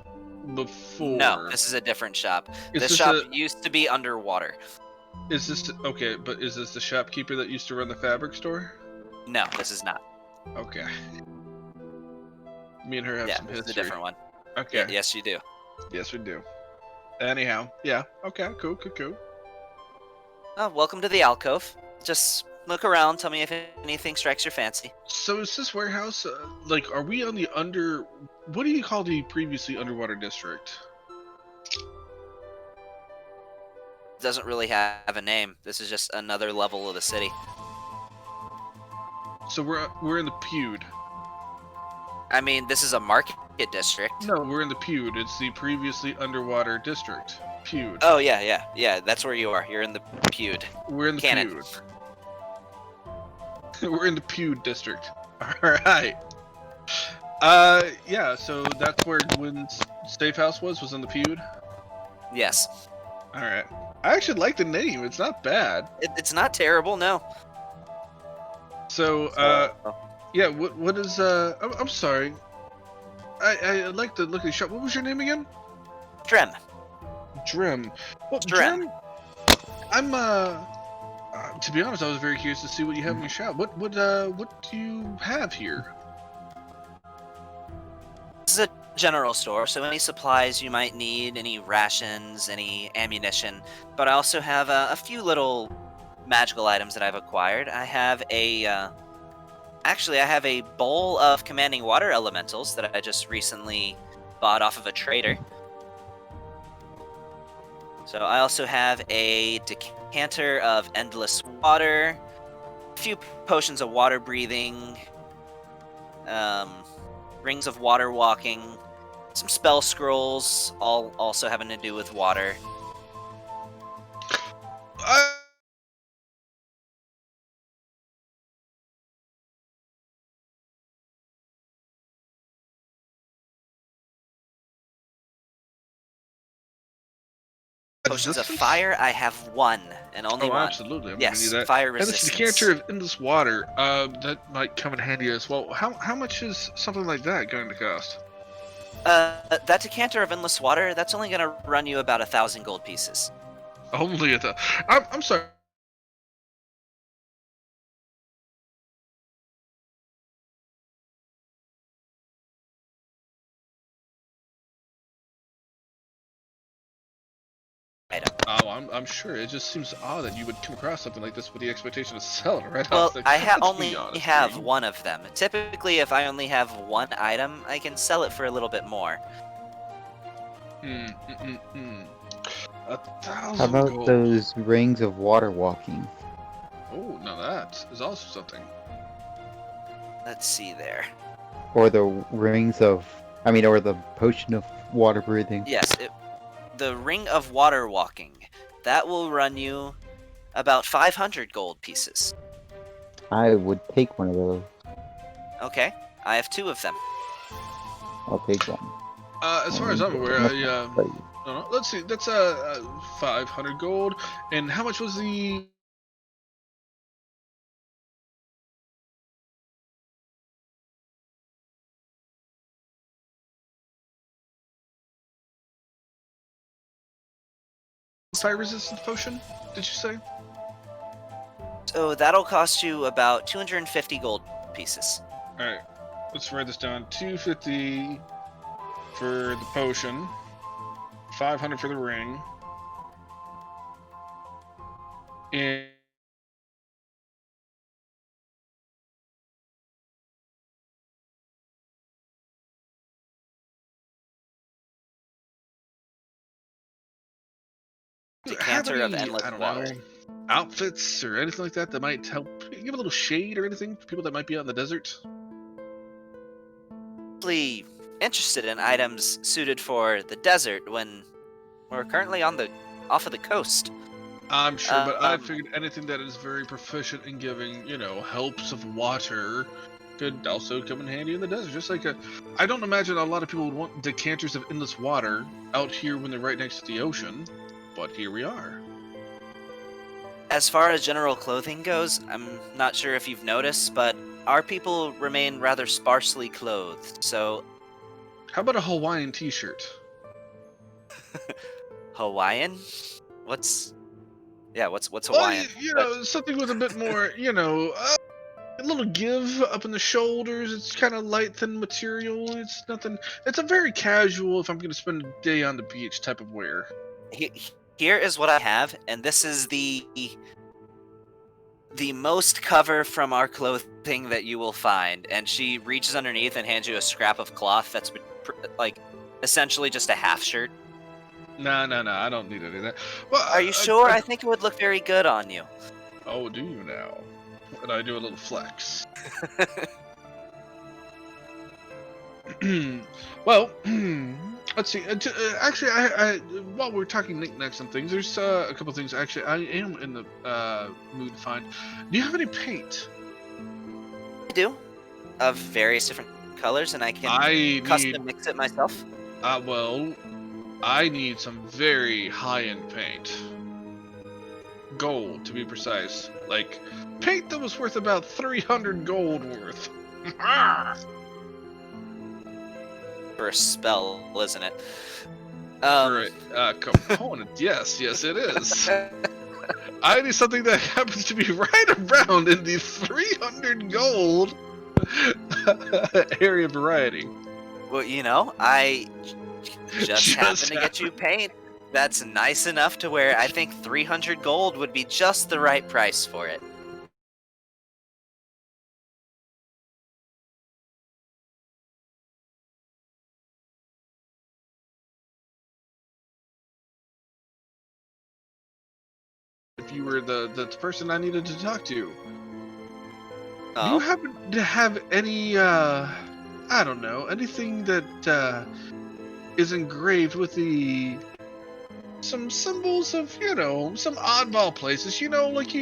before. No, this is a different shop. Is This shop used to be underwater. Is this okay? But is this the shopkeeper that used to run the fabric store? No, this is not. Okay. Me and her have Yeah, some this history. is a different one. Okay. Yeah, yes, you do. Yes, we do. Anyhow, yeah. Okay. Cool. Oh, welcome to the alcove. Just look around. Tell me if anything strikes your fancy. So is this warehouse like? Are we on the under? What do you call the previously underwater district? Doesn't really have a name. This is just another level of the city. So we're in the Pewd. I mean, this is a market district. No, we're in the Pewd. It's the previously underwater district. Pewd. Oh yeah. That's where you are. You're in the Pewd. We're in the Cannon. Pewd. We're in the Pewd district. Alright. Yeah, so that's where Gwen's safe house was in the Pewd? Yes. Alright. I actually like the name, it's not bad. It's not terrible, no. So, yeah, what is, I'm sorry. I like the look of the shop. What was your name again? Drem. Drem. Well, Drem. I'm, to be honest, I was very curious to see what you have in your shop. What do you have here? This is a general store, so any supplies you might need, any rations, any ammunition. But I also have a few little magical items that I've acquired. I have a, actually, I have a bowl of commanding water elementals that I just recently bought off of a trader. So I also have a decanter of endless water, a few potions of water breathing, rings of water walking, some spell scrolls, all also having to do with water. Potions of fire, I have one, and only one. Absolutely. I'm Yes, gonna need that. fire And this resistance. decanter of endless water. That might come in handy as well. How much is something like that going to cost? That decanter of endless water, that's only gonna run you about 1,000 gold pieces. Only at the. I'm sorry. Oh, I'm sure. It just seems odd that you would come across something like this with the expectation of selling it right Well, off the. I Let's be only honest have here. one of them. Typically, if I only have one item, I can sell it for a little bit more. 1,000 How about gold. those rings of water walking? Oh, now that is also something. Let's see there. Or the rings of, or the potion of water breathing? Yes, the ring of water walking. That will run you about 500 gold pieces. I would take one of those. Okay, I have two of them. I'll take one. As far as I'm aware, I don't know. Let's see. That's 500 gold. And how much was the? Fire resistance potion? Did you say? So that'll cost you about 250 gold pieces. All right. Let's write this down. 250 for the potion. 500 for the ring. And Decanter of endless water. Outfits or anything like that that might help give a little shade or anything for people that might be out in the desert? Mostly interested in items suited for the desert when we're currently off of the coast. I'm sure, but I figured anything that is very proficient in giving, helps of water could also come in handy in the desert. Just like I don't imagine a lot of people would want decanters of endless water out here when they're right next to the ocean, but here we are. as far as general clothing goes, I'm not sure if you've noticed, but our people remain rather sparsely clothed. So, How about a Hawaiian T-shirt? Hawaiian? What's Well, Hawaiian? you know, something with a bit more, a little give up in the shoulders. It's kind of light, thin material. It's nothing. It's a very casual, if I'm going to spend a day on the beach type of wear. Here is what I have, and this is the most cover from our clothing that you will find. And she reaches underneath and hands you a scrap of cloth that's like essentially just a half shirt. No, I don't need any of that. Well, Are you sure? I think it would look very good on you. Oh, do you now? And I do a little flex. Well, let's see. Actually, I while we're talking knickknacks and things, there's a couple things. Actually, I am in the mood to find. Do you have any paint? I do, of various different colors, and I can custom mix it myself. Well, I need some very high-end paint. Gold, to be precise. Like, paint that was worth about 300 gold worth. For a spell, isn't it? Component, yes, it is. I need something that happens to be right around in the 300 gold area variety. Well, I just happen to get you paint that's nice enough to where I think 300 gold would be just the right price for it. If you were the person I needed to talk to. Oh. Do you happen to have any, I don't know, anything that is engraved with some symbols of, some oddball places, like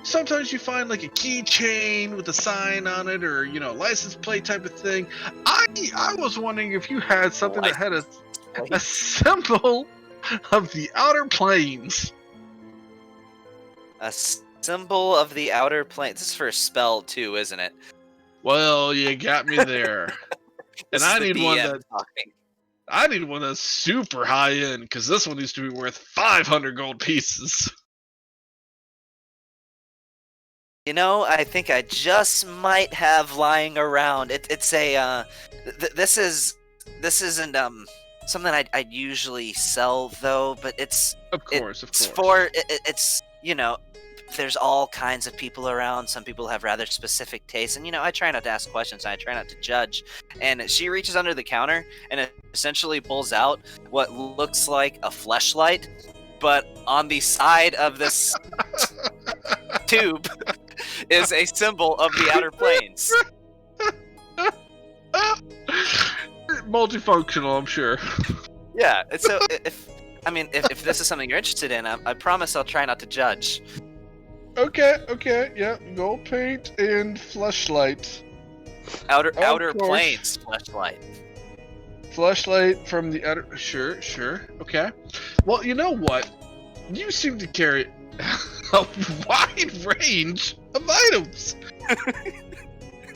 sometimes you find like a keychain with a sign on it, or, license plate type of thing. I was wondering if you had something that had a symbol of the Outer Planes. A symbol of the Outer Planes. This is for a spell too, isn't it? Well, you got me there. And I need one that talking. I need one that's super high end, because this one needs to be worth 500 gold pieces. I think I just might have lying around. It's a this isn't something I'd usually sell though, but it's there's all kinds of people around. Some people have rather specific tastes, and I try not to ask questions, and I try not to judge. And she reaches under the counter and essentially pulls out what looks like a fleshlight, but on the side of this tube is a symbol of the Outer Planes. Multifunctional, I'm sure. Yeah, so if this is something you're interested in, I promise I'll try not to judge. Okay, yeah, gold paint and fleshlight. Outer Planes fleshlight. Fleshlight from the outer. Sure. Okay. Well, you know what? You seem to carry a wide range of items.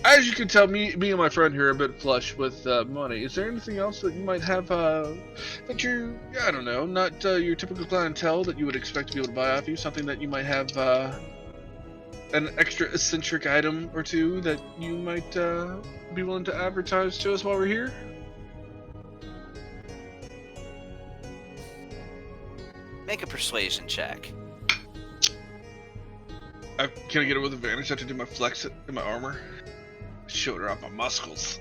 As you can tell, me and my friend here are a bit flush with money. Is there anything else that you might have that you're, I don't know, not your typical clientele that you would expect to be able to buy off you? Something that you might have an extra eccentric item or two that you might be willing to advertise to us while we're here? Make a persuasion check. Can I get it with advantage? I have to do my flex in my armor. Showed her off my muscles.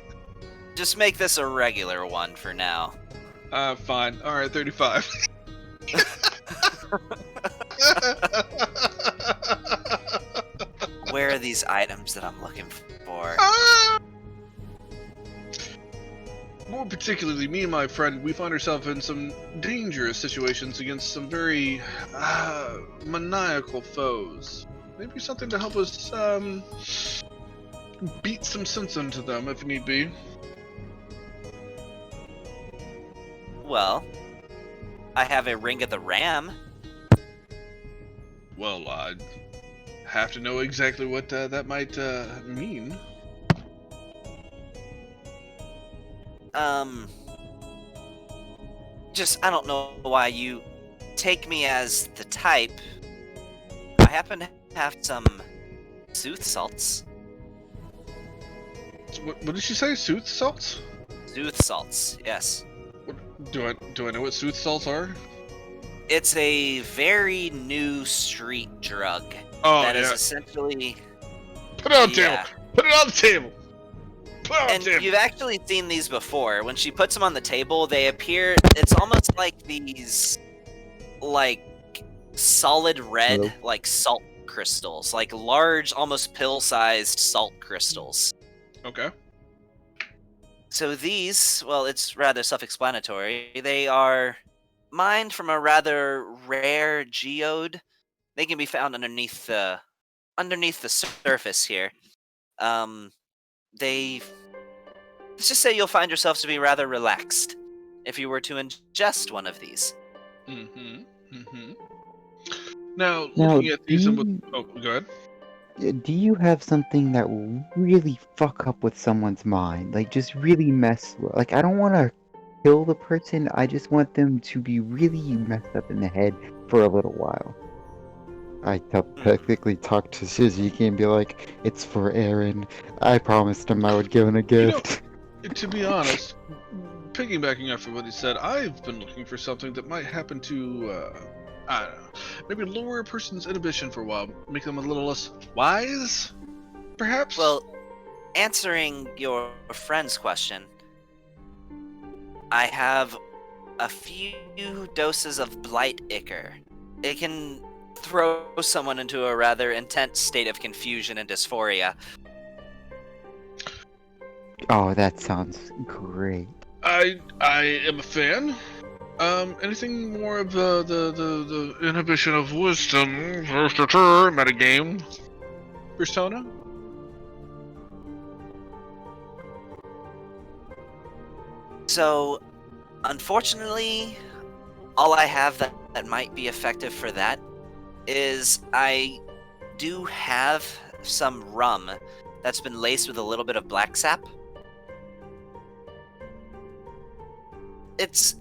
Just make this a regular one for now. Fine. Alright, 35. Where are these items that I'm looking for? More particularly, me and my friend, we find ourselves in some dangerous situations against some very maniacal foes. Maybe something to help us beat some sense into them if need be. Well, I have a Ring of the Ram. Well, have to know exactly what that might mean. Just I don't know why you take me as the type. I happen to have some sooth salts. What did she say? Sooth salts? Sooth salts, yes. Do I know what sooth salts are? It's a very new street drug Oh, that yeah. is essentially. Put it on the table. Put it on the table. Put it on And the table. you've actually seen these before. When she puts them on the table, they appear. It's almost like these, like, solid red, Hello? like salt crystals, like large, almost pill-sized salt crystals. Okay. So these, well, it's rather self-explanatory. They are mined from a rather rare geode. They can be found underneath the surface here. Let's just say you'll find yourself to be rather relaxed if you were to ingest one of these. Now, Now, looking at these, oh, go ahead. do you have something that will really fuck up with someone's mind? Like, just really mess. Like, I don't want to kill the person. I just want them to be really messed up in the head for a little while. I technically talk to Suzuki and be like, "It's for Aaron. I promised him I would give him a gift." To be honest, piggybacking off of what he said, I've been looking for something that might happen to, I don't know, maybe lower a person's inhibition for a while, make them a little less wise, perhaps? Well, answering your friend's question, I have a few doses of blight ichor. It can throw someone into a rather intense state of confusion and dysphoria. Oh, that sounds great. I am a fan. Anything more of the inhibition of wisdom, metagame, persona? So, unfortunately, all I have that might be effective for that is I do have some rum that's been laced with a little bit of black sap. It's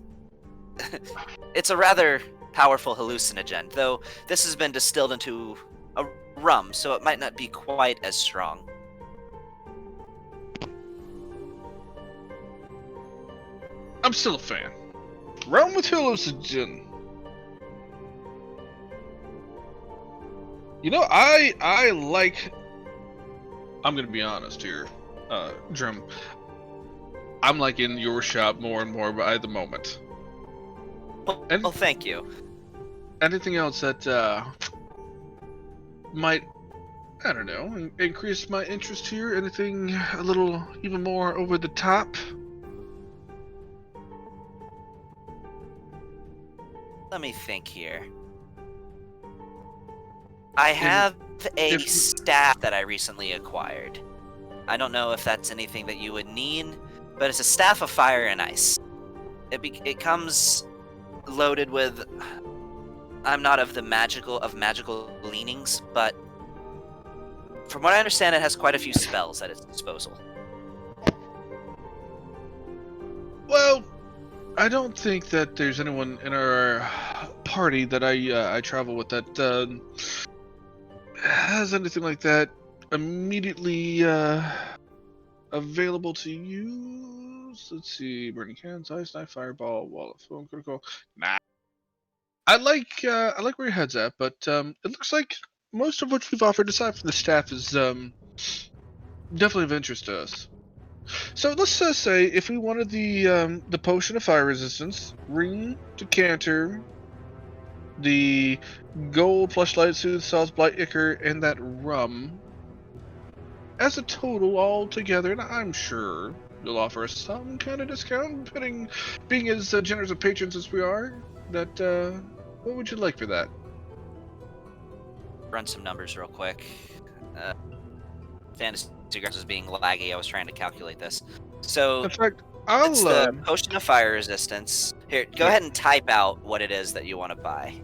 a rather powerful hallucinogen, though this has been distilled into a rum, so it might not be quite as strong. I'm still a fan. Rum with hallucinogen. You know, I like. I'm gonna be honest here, Drum. I'm liking your shop more and more by the moment. Well, thank you. Anything else that might, I don't know, increase my interest here? Anything a little even more over the top? Let me think here. I have a staff that I recently acquired. I don't know if that's anything that you would need, but it's a staff of fire and ice. It comes loaded with. I'm not of the magical leanings, but from what I understand, it has quite a few spells at its disposal. Well, I don't think that there's anyone in our party that I travel with that has anything like that immediately available to use. Let's see, burning hands, ice knife, fireball, wall of foam, critical. Nah. I like where your head's at, but it looks like most of what we've offered, aside from the staff, is definitely of interest to us. So let's just say if we wanted the potion of fire resistance, ring, decanter, the gold fleshlight, soothe, salts, blight ichor, and that rum, as a total all together, and I'm sure you'll offer us some kind of discount, being as generous of patrons as we are. That what would you like for that? Run some numbers real quick. Fantasy Grounds is being laggy. I was trying to calculate this. So In fact, it's the potion of fire resistance. Here, go ahead and type out what it is that you want to buy.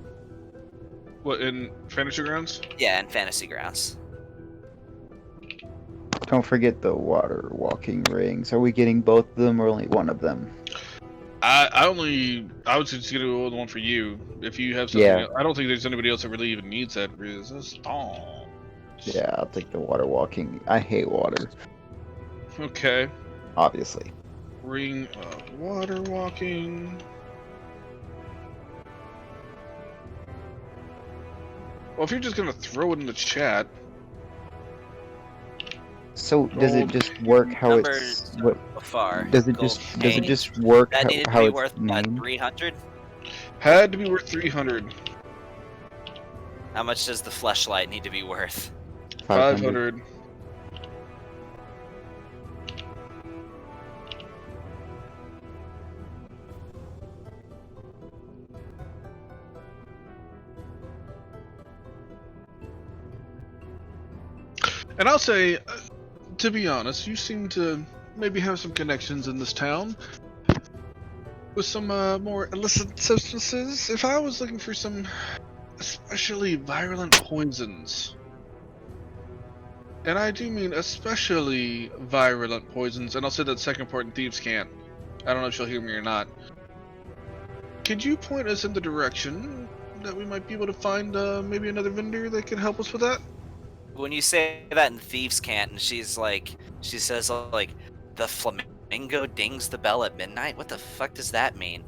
What, in Fantasy Grounds? Yeah, in Fantasy Grounds. Don't forget the water walking rings. Are we getting both of them or only one of them? I was just gonna go with one for you. If you have something, Yeah. I don't think there's anybody else that really even needs that resistance. Yeah, I'll take the water walking. I hate water, Okay. obviously. Ring of water walking. Well, if you're just gonna throw it in the chat, So does it Gold just work how Numbers it's what? so far. Does it Gold just work That needed to how be it's worth what, named? 300? had to be worth 300. How much does the fleshlight need to be worth? 500. And I'll say, to be honest, you seem to maybe have some connections in this town with some more illicit substances. If I was looking for some especially virulent poisons, and I do mean especially virulent poisons, and I'll say that second part in Thieves' Cant. I don't know if you'll hear me or not. Could you point us in the direction that we might be able to find maybe another vendor that could help us with that? When you say that in Thieves' Cant, and she says like, the flamingo dings the bell at midnight. What the fuck does that mean?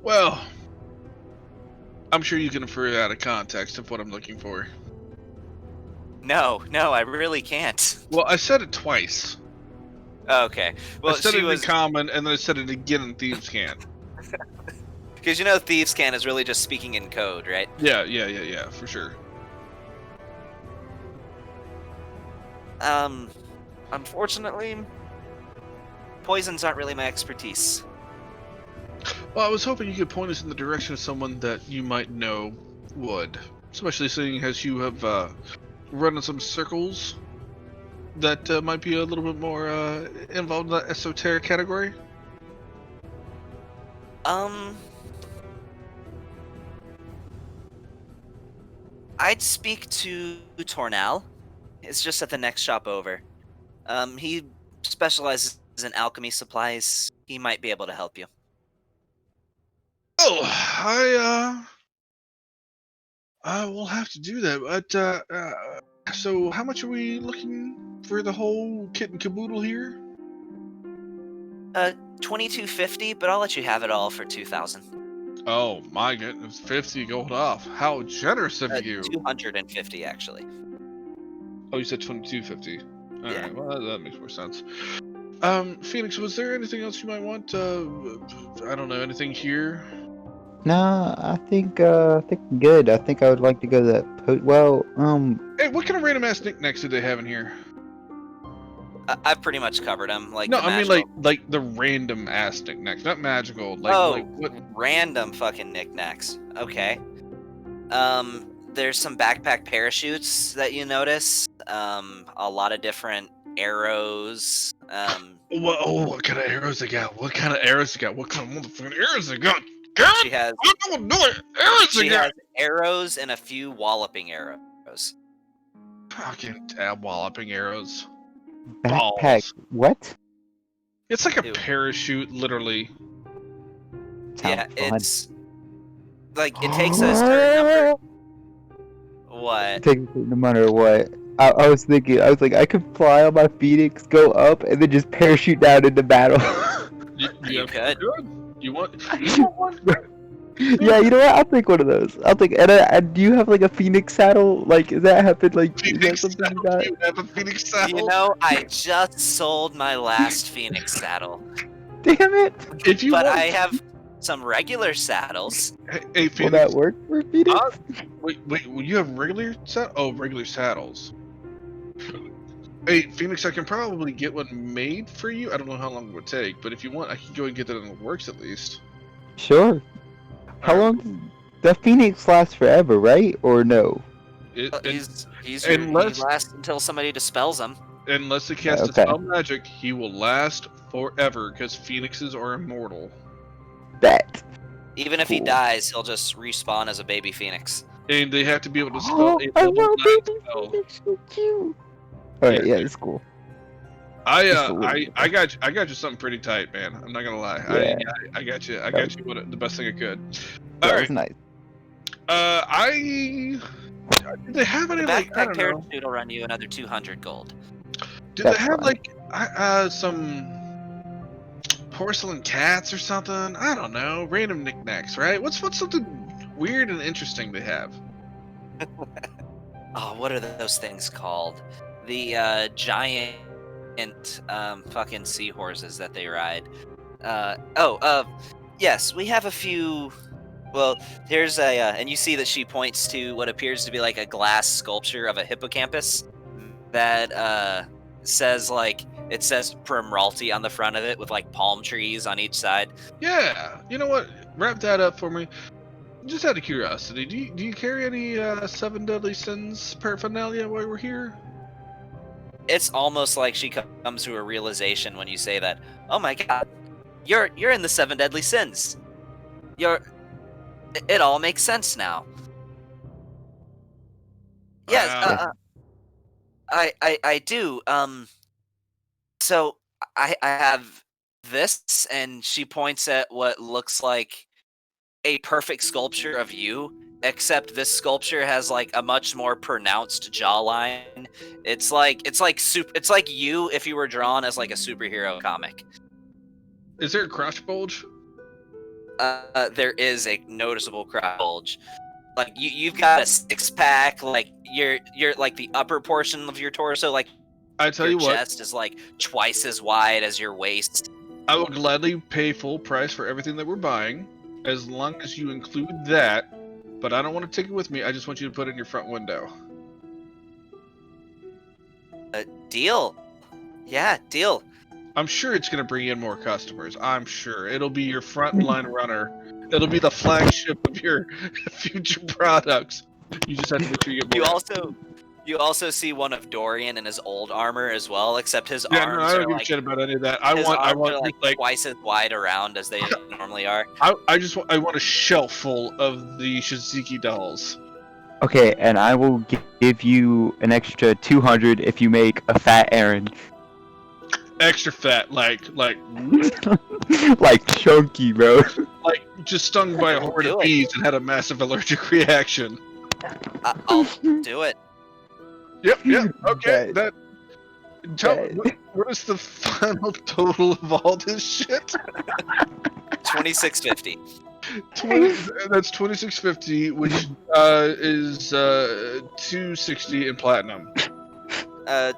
Well, I'm sure you can infer out of context of what I'm looking for. No, I really can't. Well, I said it twice. Okay. Well, I said she it was in common, and then I said it again in Thieves' Cant. because Thieves' Cant is really just speaking in code, right? Yeah, for sure. Unfortunately, poisons aren't really my expertise. Well, I was hoping you could point us in the direction of someone that you might know would. Especially seeing as you have run in some circles that might be a little bit more involved in that esoteric category. I'd speak to Tornal. It's just at the next shop over. He specializes in alchemy supplies. He might be able to help you. Oh, I will have to do that. But so how much are we looking for the whole kit and caboodle here? 2250, but I'll let you have it all for 2,000. Oh my goodness, 50 gold off. How generous of you. 250 actually. Oh, you said 2250. All Yeah. right, well that makes more sense. Phoenix, was there anything else you might want? I don't know, anything here? Nah, I think good. I think I would like to go to that. Hey, what kind of random ass knickknacks do they have in here? I've pretty much covered them. Like No, the I mean magical... like the random ass knickknacks, not magical. Like what? Random fucking knickknacks. Okay. There's some backpack parachutes that you notice. A lot of different arrows. What kind of arrows they got? What kind of arrows they got? What kind of motherfucking arrows they got? God, She has I don't know what arrows they she got. has arrows and a few walloping arrows. Fucking walloping arrows. Backpack. Balls. What? It's like a Ew. parachute, literally. Yeah, Sounds fun. it's like it takes a certain number. What? Take a certain amount or what? I was thinking. I was like, I could fly on my phoenix, go up, and then just parachute down into battle. You could. You want one? Yeah, you know what? I'll take one of those. I'll take. And do you have like a phoenix saddle? Like, is that happen? Like, is that Phoenix something you saddle? got? You have a Phoenix saddle? You know, I just sold my last Phoenix saddle, Damn it! If you but want, I have some regular saddles. hey Will Phoenix. that work for phoenix? Wait, you have regular regular saddles. Hey, Phoenix, I can probably get one made for you. I don't know how long it would take, but if you want, I can go and get that in the works at least. Sure. How long? The phoenix lasts forever, right? Or no? He unless- lasts until somebody dispels him. Unless it casts a Okay. spell magic, he will last forever because phoenixes are immortal. Bet. Even if he Cool. dies, he'll just respawn as a baby phoenix. And they have to be able to spell a I level love 9 baby spell. Phoenix, so cute. Alright, Yeah. yeah, it's cool. I Just a little I got you something pretty tight, man. I'm not gonna lie. Yeah. I got you. I That got you the best thing I could. That All was right. nice. Did they have any The like I backpack don't know? parachute will run you another 200 gold. Did they That's have fine. like some porcelain cats or something? I don't know. Random knickknacks, right? What's something weird and interesting they have? Oh, what are those things called? The giant fucking seahorses that they ride. Yes, we have a few. Well, here's a, and you see that she points to what appears to be like a glass sculpture of a hippocampus that says it says Primralte on the front of it with like palm trees on each side. Yeah, you know what? Wrap that up for me. Just out of curiosity, do you carry any seven deadly sins paraphernalia while we're here? It's almost like she comes to a realization when you say that. Oh my god, you're in the 7 deadly sins. It all makes sense now. Yes, Wow. I do. So I have this, and she points at what looks like a perfect sculpture of you, except this sculpture has like a much more pronounced jawline. It's like you if you were drawn as like a superhero comic. Is there a crotch bulge? There is a noticeable crotch bulge. Like you've got a 6-pack. Like you're like the upper portion of your torso, like I tell your you what, chest is like twice as wide as your waist. I will gladly pay full price for everything that we're buying, as long as you include that. But I don't want to take it with me. I just want you to put it in your front window. Deal. Yeah, deal. I'm sure it's going to bring in more customers. I'm sure it'll be your frontline runner. It'll be the flagship of your future products. You just have to make sure you get more. You also see one of Dorian in his old armor as well, except his Yeah, arms no, I don't are give a like shit about any of that. I his want arms are like twice as wide around as they normally are. I want a shelf full of the Shiziki dolls. Okay, and I will give you an extra 200 if you make a fat Aaron. Extra fat, like Like chunky, bro. like just stung by a We'll horde do of it. bees and had a massive allergic reaction. I'll do it. Yep. Okay. Bet. Tell me, what is the final total of all this shit? 2650. 20, that's 2650, which is 260 in platinum.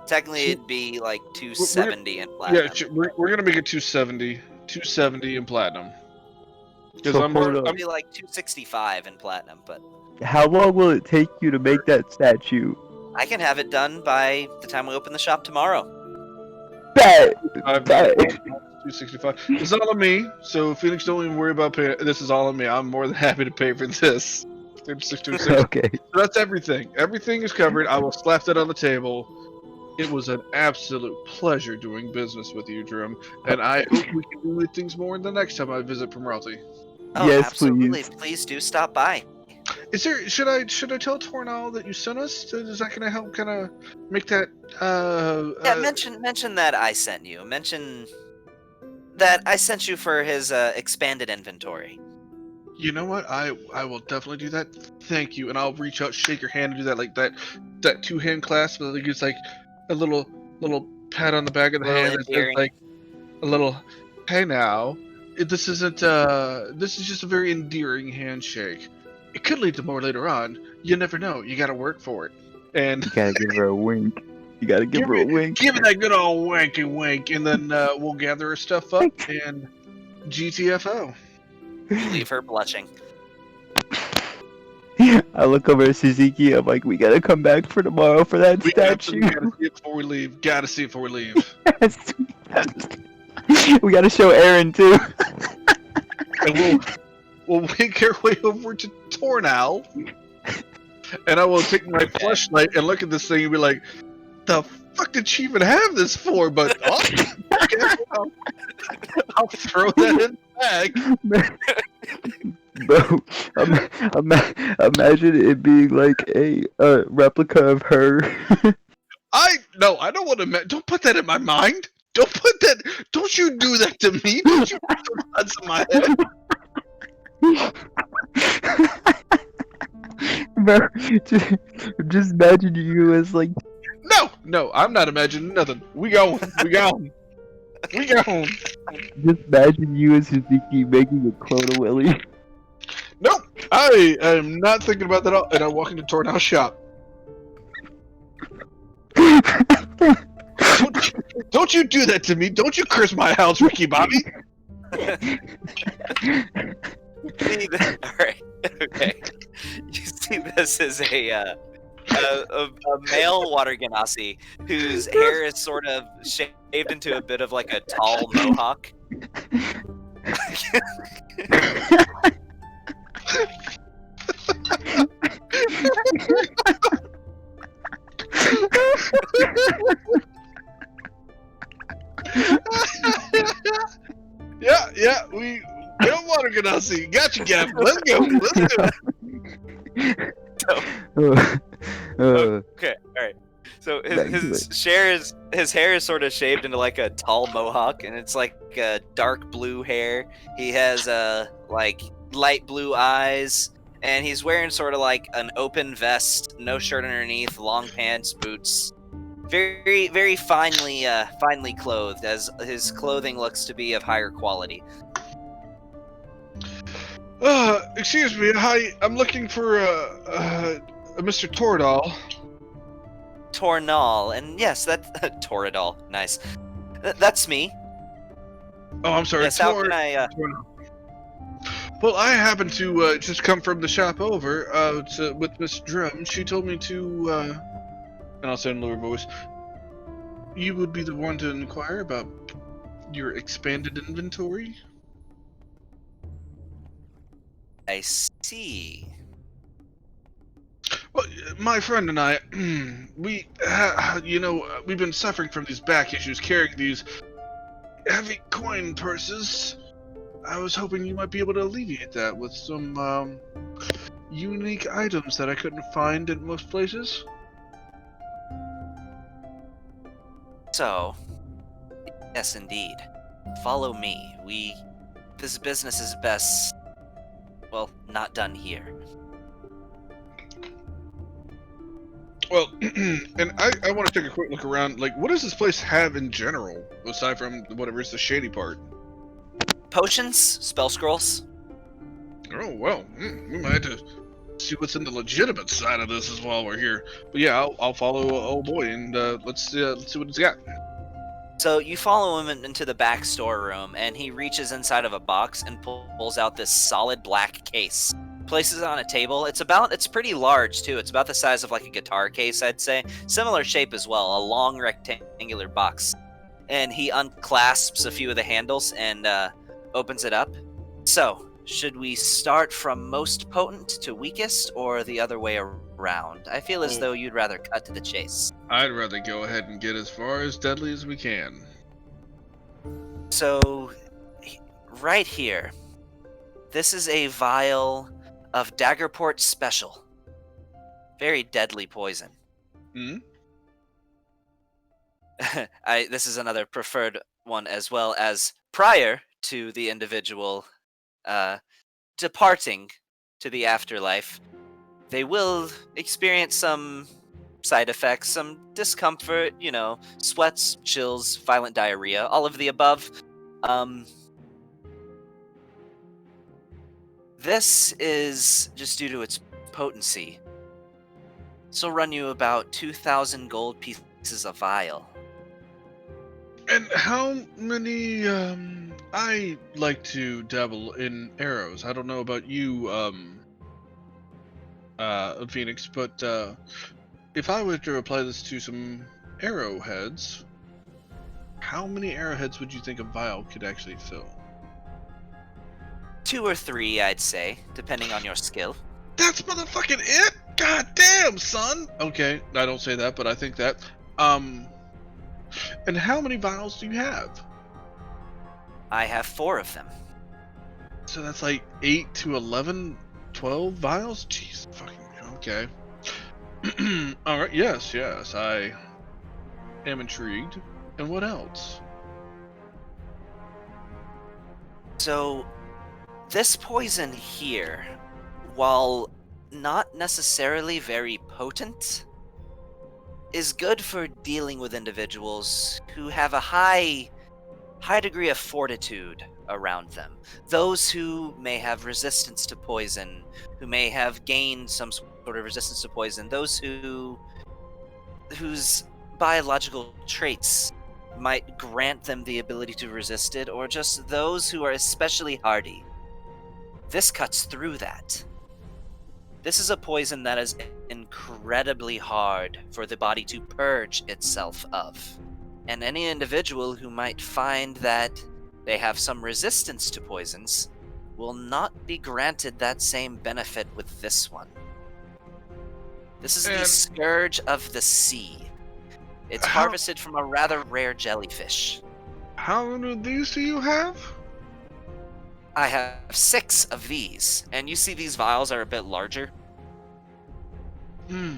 Technically it'd be like 270 in platinum. Yeah, we're gonna make it 270. 270 in platinum. Because So I'm hold It'd up. be like 265 in platinum, but How long will it take you to make that statue? I can have it done by the time we open the shop tomorrow. Bet. I've Bet. 265. It's all on me. So Phoenix, don't even worry about paying. This is all on me. I'm more than happy to pay for this. 626. Okay. So that's everything. Everything is covered. I will slap that on the table. It was an absolute pleasure doing business with you, Drum, and I hope we can do things more the next time I visit Primralte. Oh, Yes, absolutely. please. Please do stop by. Is there? Should I tell Tornal that you sent us? Is that gonna help kind of make that? Yeah, mention that I sent you. Mention that I sent you for his expanded inventory. You know what? I will definitely do that. Thank you, and I'll reach out, shake your hand, and do that like that 2-hand clasp. I think it's like a little pat on the back of the Little hand. It's endearing. like a little, hey now, this isn't. This is just a very endearing handshake. It could lead to more later on. You never know. You got to work for it. And You gotta give her a wink. You gotta give her a wink. give it that good old wanky wink, and then we'll gather her stuff up and GTFO. You leave her blushing. I look over at Suzuki. I'm like, we gotta come back for tomorrow for that We statue. absolutely gotta see it before we leave. Gotta see it before we leave. We gotta show Aaron too. And we'll make our way over to Tornal, and I will take my flashlight and look at this thing and be like, "The fuck did she even have this for?" But okay, I'll throw that in the bag. Bro, imagine it being like a replica of her. I don't want to. Don't put that in my mind. Don't put that. Don't you do that to me. Don't you put those thoughts in my head. Bro, just imagine you as like. No, I'm not imagining nothing. We going. Just imagine you as Suzuki making a clone of Willie. Nope, I am not thinking about that at all. And I walk into Tornhouse shop. Don't you do that to me. Don't you curse my house, Ricky Bobby. Alright, okay. You see this as a male water genasi whose hair is sort of shaved into a bit of like a tall mohawk. Yeah, we don't water genasi. Gotcha, Gavin. Let's go. Okay, alright. So his hair is sort of shaved into like a tall mohawk, and it's like dark blue hair. He has like light blue eyes, and he's wearing sort of like an open vest, no shirt underneath, long pants, boots. Very, very finely clothed, as his clothing looks to be of higher quality. Excuse me. Hi, I'm looking for Mr. Toradol. Tornal, and yes, that's Toradol. Nice. That's me. Oh, I'm sorry. Yes, how can I? Well, I happen to just come from the shop over with Miss Drum. She told me to, and I'll say in a lower voice, you would be the one to inquire about your expanded inventory? I see. Well, my friend and I, we've been suffering from these back issues, carrying these heavy coin purses. I was hoping you might be able to alleviate that with some unique items that I couldn't find in most places. So, yes, indeed. Follow me. This business is best, well, not done here. Well, and I want to take a quick look around. Like, what does this place have in general, aside from whatever is the shady part? Potions, spell scrolls. Oh, well, we might have to see what's in the legitimate side of this as well while we're here. But yeah, I'll follow old boy, and let's see what he's got. So you follow him into the back storeroom, and he reaches inside of a box and pulls out this solid black case. Places it on a table. It's pretty large too. It's about the size of like a guitar case, I'd say. Similar shape as well, a long rectangular box. And he unclasps a few of the handles and opens it up. So, should we start from most potent to weakest, or the other way around? I feel as though you'd rather cut to the chase. I'd rather go ahead and get as far as deadly as we can. So, right here, this is a vial of Daggerport Special. Very deadly poison. Hmm? This is another preferred one, as well as prior to the individual departing to the afterlife, they will experience some side effects, some discomfort, sweats, chills, violent diarrhea, all of the above. This is just due to its potency. This will run you about 2,000 gold pieces a vial. And how many, I like to dabble in arrows. I don't know about you, Phoenix, but, if I were to apply this to some arrowheads, how many arrowheads would you think a vial could actually fill? 2 or 3, I'd say, depending on your skill. That's motherfucking it? God damn, son! Okay, I don't say that, but I think that. And how many vials do you have? I have 4 of them. So that's like 8 to 11, 12 vials? Jeez, fucking, okay. Alright, yes, I am intrigued. And what else? So, this poison here, while not necessarily very potent, is good for dealing with individuals who have a high degree of fortitude around them. Those who may have resistance to poison, who may have gained some sort of resistance to poison, those whose biological traits might grant them the ability to resist it, or just those who are especially hardy. This cuts through that. This is a poison that is incredibly hard for the body to purge itself of. And any individual who might find that they have some resistance to poisons will not be granted that same benefit with this one. This is the Scourge of the Sea. It's harvested from a rather rare jellyfish. How many of these do you have? I have 6 of these, and you see these vials are a bit larger.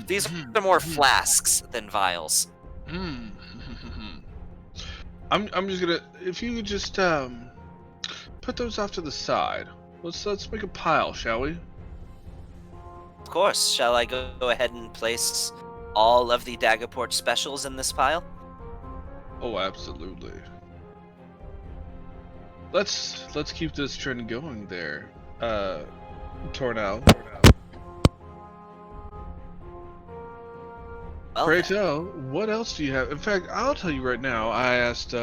These are more flasks than vials. I'm just gonna, if you could just put those off to the side. Let's make a pile, shall we? Of course. Shall I go ahead and place all of the Daggerport specials in this pile? Oh, absolutely. Let's keep this trend going there. Tornell. Well, Pray tell, what else do you have? In fact, I'll tell you right now. I asked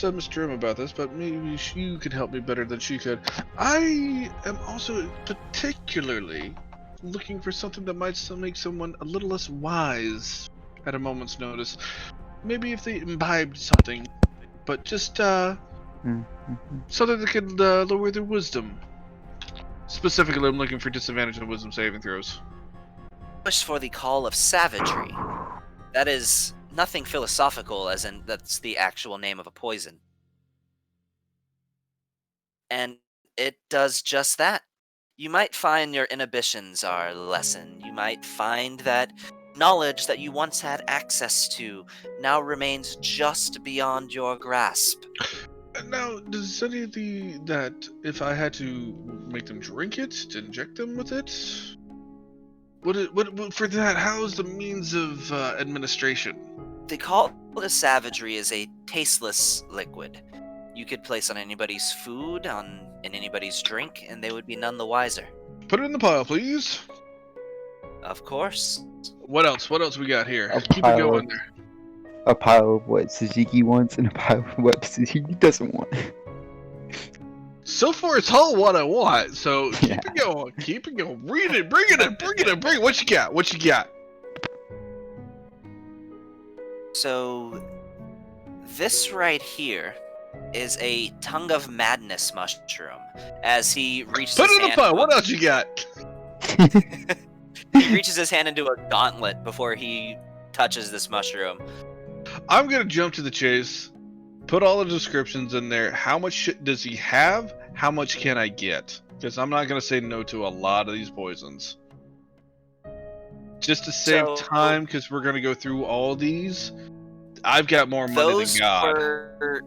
Miss Drum about this, but maybe you could help me better than she could. I am also particularly looking for something that might make someone a little less wise at a moment's notice. Maybe if they imbibed something, but just something that could lower their wisdom. Specifically, I'm looking for disadvantage on wisdom saving throws. Push for the Call of Savagery. That is nothing philosophical, as in that's the actual name of a poison. And it does just that. You might find your inhibitions are lessened. You might find that knowledge that you once had access to now remains just beyond your grasp. Now, does any of that, if I had to make them drink it, to inject them with it, what for that, how is the means of administration? The Call of Savagery is a tasteless liquid. You could place on anybody's food, in anybody's drink, and they would be none the wiser. Put it in the pile, please. Of course. What else? What else we got here? A Keep it pile going of- there. A pile of what Suzuki wants and a pile of what Suzuki doesn't want. So far, it's all what I want. So keep Yeah. it going. Keep it going. Read it. Bring it in. Bring it in. Bring it. What you got? What you got? So, this right here is a Tongue of Madness mushroom. As he reaches Put his it in the hand pile. What else you got? he reaches his hand into a gauntlet before he touches this mushroom. I'm gonna jump to the chase. Put all the descriptions in there. How much shit does he have? How much can I get? Because I'm not gonna say no to a lot of these poisons. Just to save time, because we're gonna go through all these. I've got more money than God.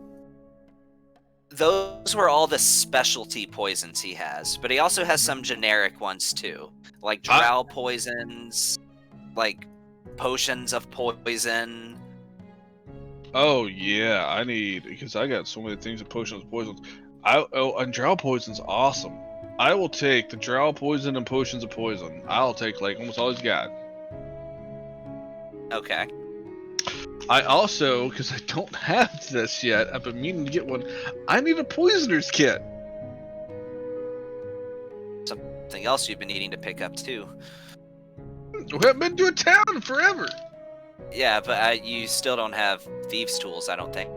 Those were all the specialty poisons he has, but he also has some generic ones too, like drow poisons, like potions of poison. Oh yeah, I need, because I got so many things of potions, poisons. And drow poison's awesome. I will take the drow poison and potions of poison. I'll take like almost all he's got. Okay. I also, because I don't have this yet, I've been meaning to get one. I need a poisoner's kit. Something else you've been needing to pick up too. We haven't been to a town in forever. Yeah, but you still don't have thieves' tools, I don't think.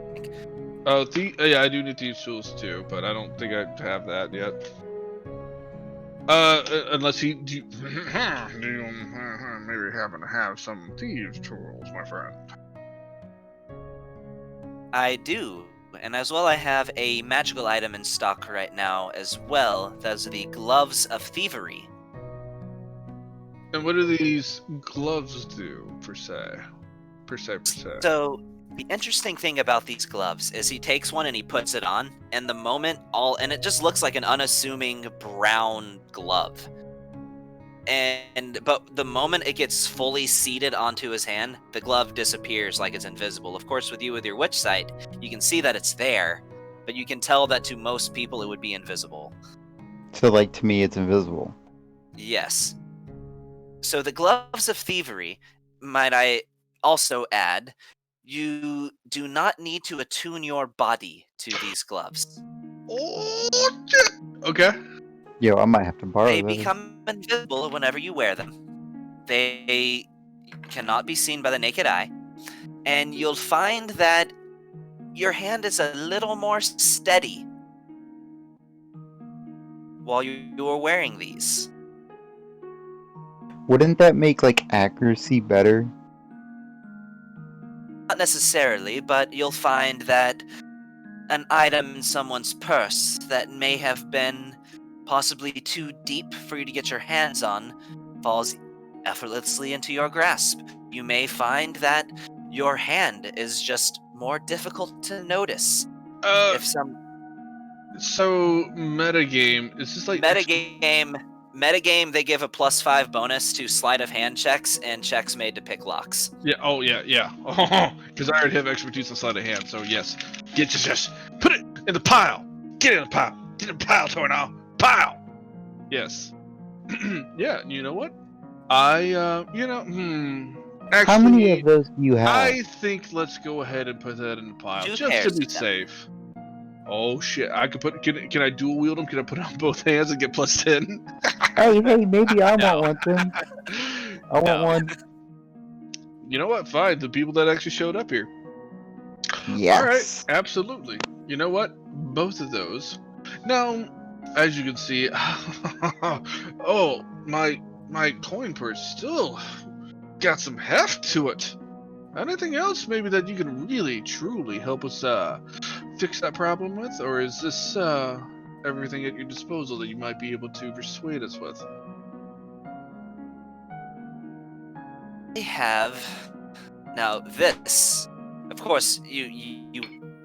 Oh, yeah, I do need thieves' tools too, but I don't think I have that yet. Unless do you maybe happen to have some thieves' tools, my friend? I do. and as well I have a magical item in stock right now as well. Those are the Gloves of Thievery. And what do these gloves do, per se? So, the interesting thing about these gloves is he takes one and he puts it on, and and it just looks like an unassuming brown glove. But the moment it gets fully seated onto his hand, the glove disappears like it's invisible. Of course, with your witch sight, you can see that it's there, but you can tell that to most people it would be invisible. So, like, to me, it's invisible. Yes. So the Gloves of Thievery, might I also add, you do not need to attune your body to these gloves. Oh, shit! Okay. Yo, I might have to borrow They those. become invisible whenever you wear them. They cannot be seen by the naked eye. And you'll find that your hand is a little more steady while you're wearing these. Wouldn't that make, like, accuracy better? Not necessarily, but you'll find that an item in someone's purse that may have been possibly too deep for you to get your hands on falls effortlessly into your grasp. You may find that your hand is just more difficult to notice. So metagame, is this like Metagame, they give a +5 bonus to sleight of hand checks and checks made to pick locks. Yeah. Oh yeah. Because I already have expertise on sleight of hand. So yes, just put it in the pile. Get in the pile. Get in the pile, Tornado. Pile. Yes. Yeah. You know what? Actually, How many of those do you have? I think let's go ahead and put that in the pile, 2 just pairs to be of them. safe. Oh shit! I could put. Can I dual wield them? Can I put it on both hands and get +10? Hey, maybe I No. want one. I want one. You know what? Fine. The people that actually showed up here. Yes. All right. Absolutely. You know what? Both of those. Now, as you can see, oh my coin purse still got some heft to it. Anything else maybe that you can really truly help us fix that problem with, or is this everything at your disposal that you might be able to persuade us with? I have now this. Of course, you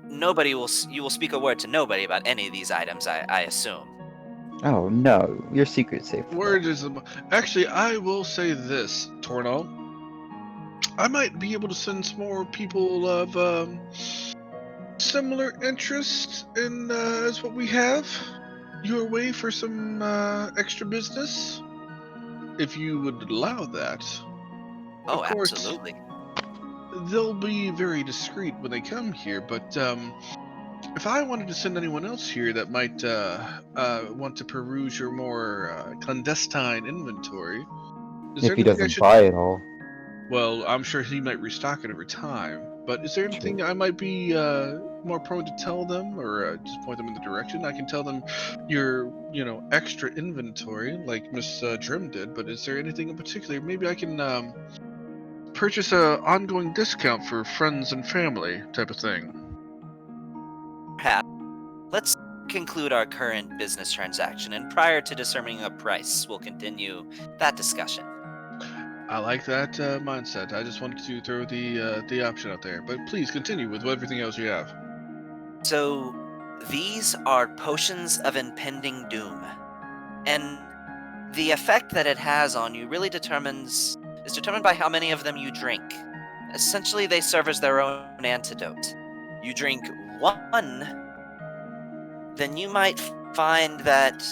will speak a word to nobody about any of these items. I assume. Oh no, your secret's safe. Word is actually, I will say this, Torno. I might be able to send some more people of similar interest in as what we have your way for some extra business, if you would allow that. Oh, of course, absolutely. They'll be very discreet when they come here, but if I wanted to send anyone else here that might want to peruse your more clandestine inventory, is there If he anything I doesn't should... buy it all. Well, I'm sure he might restock it over time, but is there anything I might be more prone to tell them, or just point them in the direction? I can tell them your, extra inventory, like Miss Drim did, but is there anything in particular? Maybe I can purchase a ongoing discount for friends and family type of thing. Perhaps. Let's conclude our current business transaction, and prior to determining a price, we'll continue that discussion. I like that mindset. I just wanted to throw the option out there, but please continue with everything else you have. So, these are potions of impending doom, and the effect that it has on you really is determined by how many of them you drink. Essentially, they serve as their own antidote. You drink one, then you might find that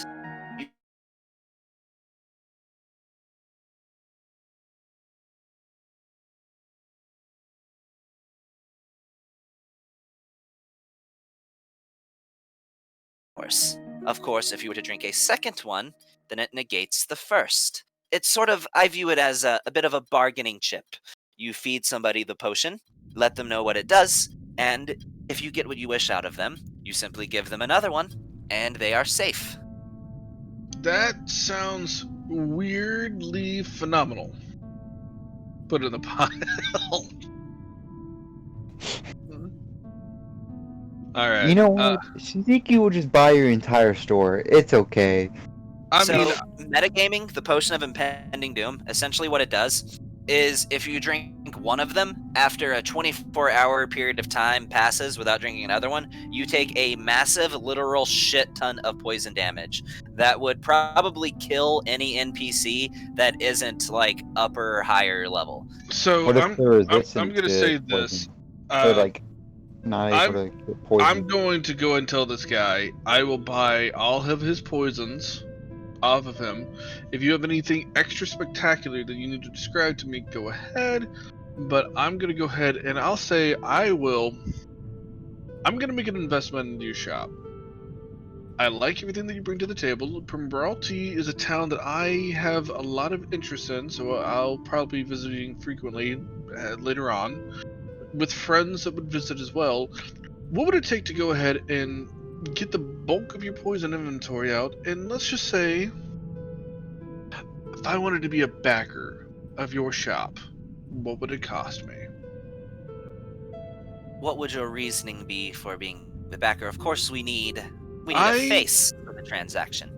Of course, if you were to drink a second one, then it negates the first. It's I view it as a bit of a bargaining chip. You feed somebody the potion, let them know what it does, and if you get what you wish out of them, you simply give them another one, and they are safe. That sounds weirdly phenomenal. Put it in the pile. All right. You know what? Shiziki will just buy your entire store. It's okay. I So, mean, metagaming, the potion of impending doom, essentially what it does is if you drink one of them, after a 24-hour period of time passes without drinking another one, you take a massive, literal shit ton of poison damage that would probably kill any NPC that isn't like upper, higher level. so What if they're I'm resistant gonna to say this. poison? Or Uh, like not able I'm to get I'm poison? going to go and tell this guy I will buy all of his poisons off of him. If you have anything extra spectacular that you need to describe to me, go ahead. But I'm gonna go ahead and I'll say I'm gonna make an investment into your shop. I like everything that you bring to the table. Primralte is a town that I have a lot of interest in, so I'll probably be visiting frequently later on with friends that would visit as well. What would it take to go ahead and get the bulk of your poison inventory out? And let's just say, if I wanted to be a backer of your shop, what would it cost me? What would your reasoning be for being the backer? Of course, we need a I face for the transaction.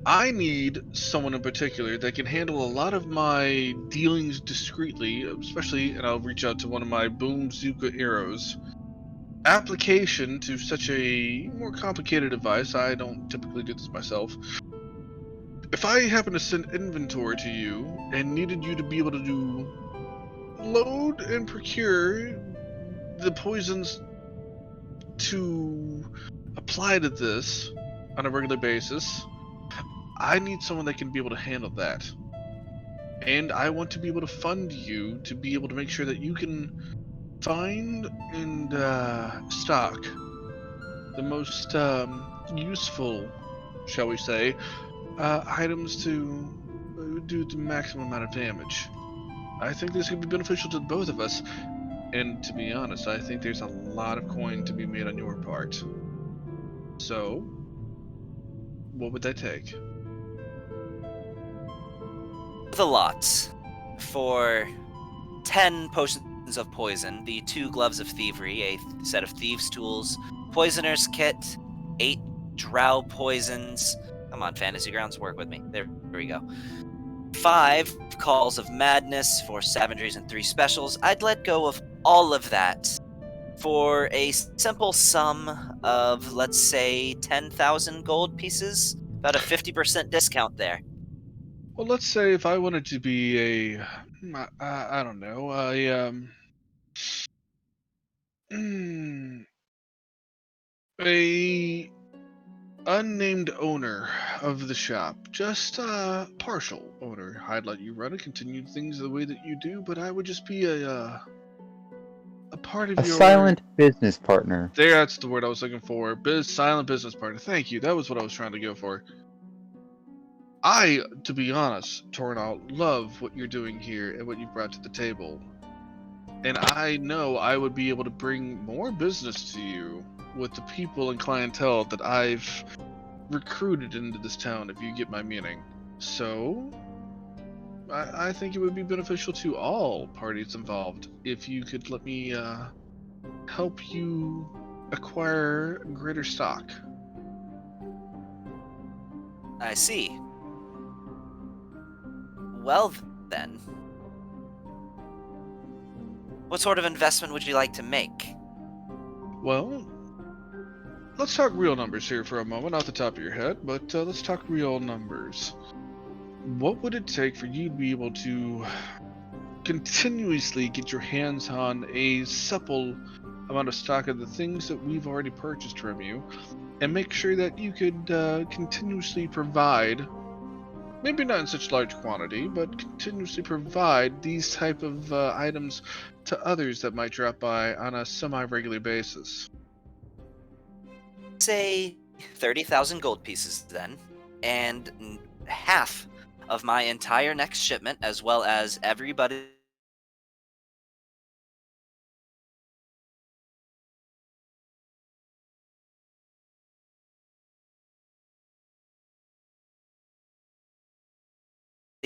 I need someone in particular that can handle a lot of my dealings discreetly, especially, and I'll reach out to one of my Boomzooka arrows. Application to such a more complicated device, I don't typically do this myself. If I happen to send inventory to you and needed you to be able to do load and procure the poisons to apply to this on a regular basis, I need someone that can be able to handle that. And I want to be able to fund you to be able to make sure that you can find and stock the most useful, shall we say, items to do the maximum amount of damage. I think this could be beneficial to both of us, and to be honest, I think there's a lot of coin to be made on your part. So, what would that take? The lots for 10 potions of poison, the 2 gloves of thievery, a set of thieves' tools, poisoner's kit, 8 drow poisons. Come on, Fantasy Grounds, work with me. There we go. 5 calls of madness, 4 savageries, and 3 specials. I'd let go of all of that for a simple sum of, let's say, 10,000 gold pieces. About a 50% discount there. Well, let's say if I wanted to be I don't know, mm, a unnamed owner of the shop, just a partial owner. I'd let you run it, continue things the way that you do, but I would just be a part of A your. silent business partner. That's the word I was looking for. Silent business partner. Thank you. That was what I was trying to go for. To be honest, Tornal, love what you're doing here and what you've brought to the table. And I know I would be able to bring more business to you with the people and clientele that I've recruited into this town, if you get my meaning. So, I think it would be beneficial to all parties involved if you could let me help you acquire greater stock. I see. Well, then. What sort of investment would you like to make? Well, let's talk real numbers here for a moment, off the top of your head, but let's talk real numbers. What would it take for you to be able to continuously get your hands on a supple amount of stock of the things that we've already purchased from you, and make sure that you could continuously provide, maybe not in such large quantity, but continuously provide these type of items to others that might drop by on a semi-regular basis? Say 30,000 gold pieces then, and half of my entire next shipment, as well as everybody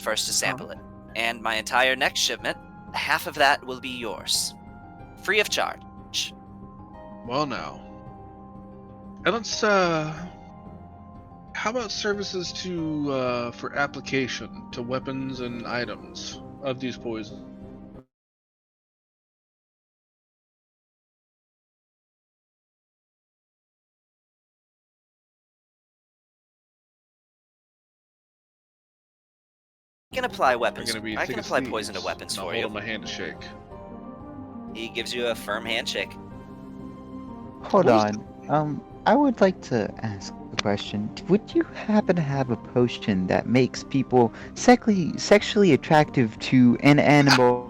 first to sample it. And my entire next shipment, half of that will be yours. Free of charge. Well now, And let's how about services to for application to weapons and items of these poisons? I can apply Are weapons. gonna be I thick can as apply poison to thieves, weapons and I'll for hold you. up my hand to shake. He gives you a firm handshake. Hold What was on. I would like to ask a question. Would you happen to have a potion that makes people sexually attractive to an animal?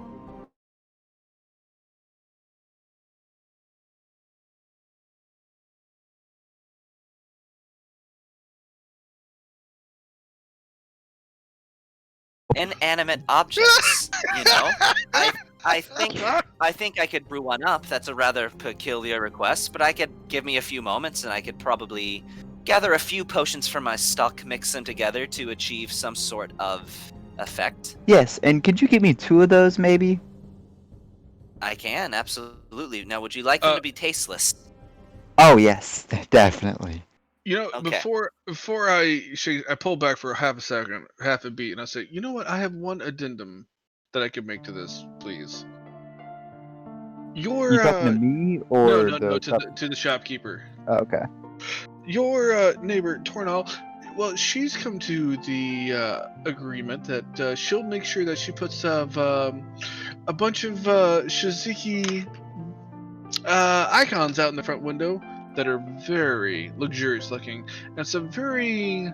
Inanimate objects, you know? I think I could brew one up. That's a rather peculiar request, but I could give me a few moments and I could probably gather a few potions from my stock, mix them together to achieve some sort of effect. Yes, and could you give me 2 of those, maybe? I can, absolutely. Now, would you like them to be tasteless? Oh, yes, definitely. You know, Okay. before I shake, I pull back for half a second, half a beat, and I say, you know what? I have one addendum that I could make to this, please. You Your talking to me no, or no, no, the to the shopkeeper. Oh, okay. Your neighbor Tornall, well, she's come to the agreement that she'll make sure that she puts a bunch of Shiziki icons out in the front window that are very luxurious looking, and some very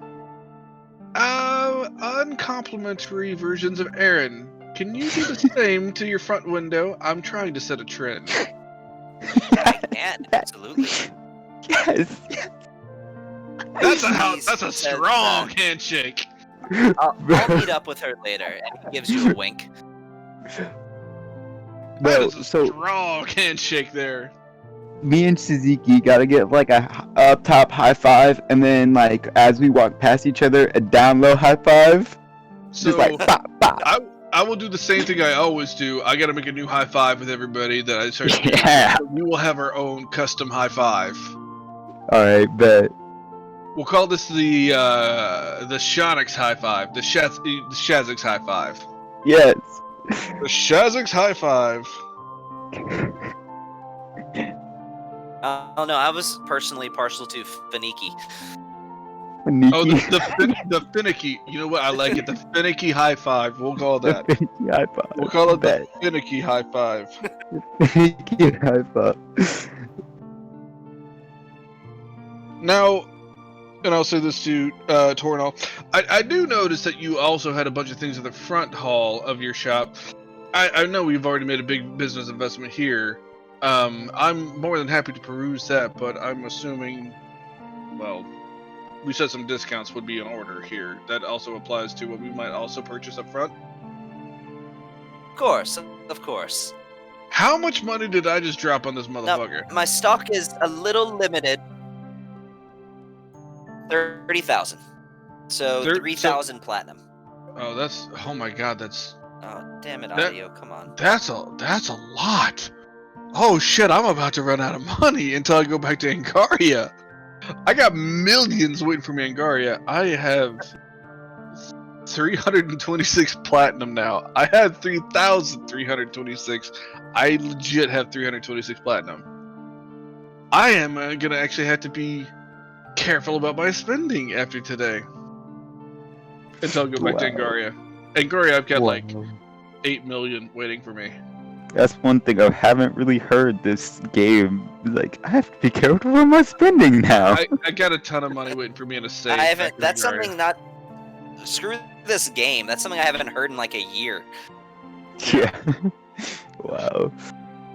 uncomplimentary versions of Aaron. Can you do the same to your front window? I'm trying to set a trend. I can, absolutely. Yes. That's He's- a says, strong handshake. I'll meet up with her later, and he gives you a wink. That No, is a so strong handshake there. me and Suzuki gotta get like a up top high five, and then like as we walk past each other, a down low high five. So Just like pop, pop. I will do the same thing I always do. I gotta make a new high five with everybody that I start to do. Yeah. So we will have our own custom high five. All right, bet. We'll call this the Shonix high five, the Shazix high five. Yes. The Shazix high five. Oh no, I was personally partial to Finiki. Nikki. Oh, the finicky. You know what? I like it. The finicky high five. We'll call that. The Finky high five. We'll call it Bet. the finicky high five. Finky high five. Now, and I'll say this to Tornall, I do notice that you also had a bunch of things in the front hall of your shop. I know we've already made a big business investment here. I'm more than happy to peruse that, but I'm assuming, well, we said some discounts would be in order here. That also applies to what we might also purchase up front. Of course. How much money did I just drop on this motherfucker? My stock is a little limited. 30,000. So 3,000 platinum. Oh, oh my god, that's Oh, damn it, That- audio, come on. that's a lot. Oh shit, I'm about to run out of money until I go back to Angaria. I got millions waiting for me in Angaria. I have 326 platinum now. I had 3,326. I legit have 326 platinum. I am gonna actually have to be careful about my spending after today. Until I go back to Wow. Angaria. Angaria, I've got like Wow. 8 million waiting for me. That's one thing I haven't really heard this game. Like, I have to be careful with my spending now. I got a ton of money waiting for me in a safe. I haven't. back in That's Angaria. something not. Screw this game. That's something I haven't heard in like a year. Yeah. Wow.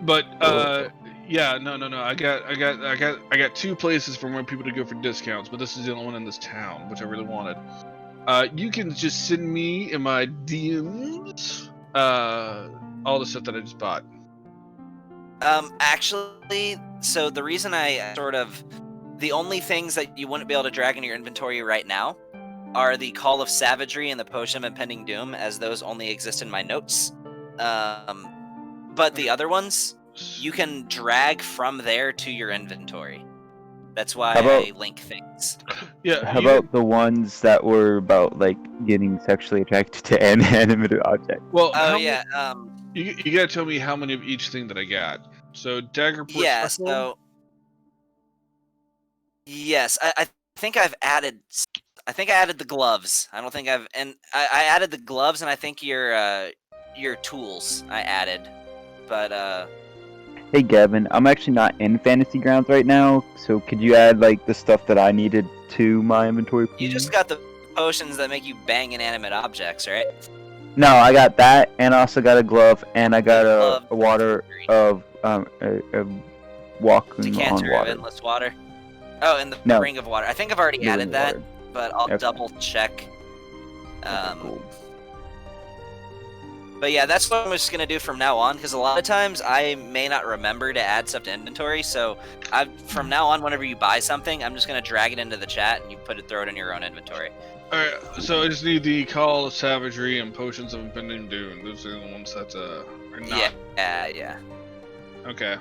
But yeah, no. I got 2 places for more people to go for discounts, but this is the only one in this town, which I really wanted. You can just send me in my DMs all the stuff that I just bought. Actually, so the reason the only things that you wouldn't be able to drag into your inventory right now are the Call of Savagery and the Potion of Impending Doom, as those only exist in my notes. But the other ones, you can drag from there to your inventory. That's why How about- I link things. Yeah. How about the ones that were about like getting sexually attracted to inanimate objects? Well, Oh how yeah, you gotta tell me how many of each thing that I got. So Daggerport yeah. special. So yes, I think I've added. I think I added the gloves. I don't think I added the gloves, and I think your tools I added, but Hey Gavin, I'm actually not in Fantasy Grounds right now, so could you add like the stuff that I needed to my inventory, please? you just got the potions that make you bang inanimate objects, right? No, I got that, and I also got a glove, and I got Glove. a water of a walking on Decanter of water. endless water. Oh, and the No. ring of water. I think I've already The ring added of that, water. but I'll Okay. double check. Cool. But yeah, that's what I'm just gonna do from now on, because a lot of times I may not remember to add stuff to inventory. So from now on, whenever you buy something, I'm just gonna drag it into the chat and you throw it in your own inventory. Alright, so I just need the Call of Savagery and Potions of Impending Doom. Those are the ones that are not. Yeah. Okay.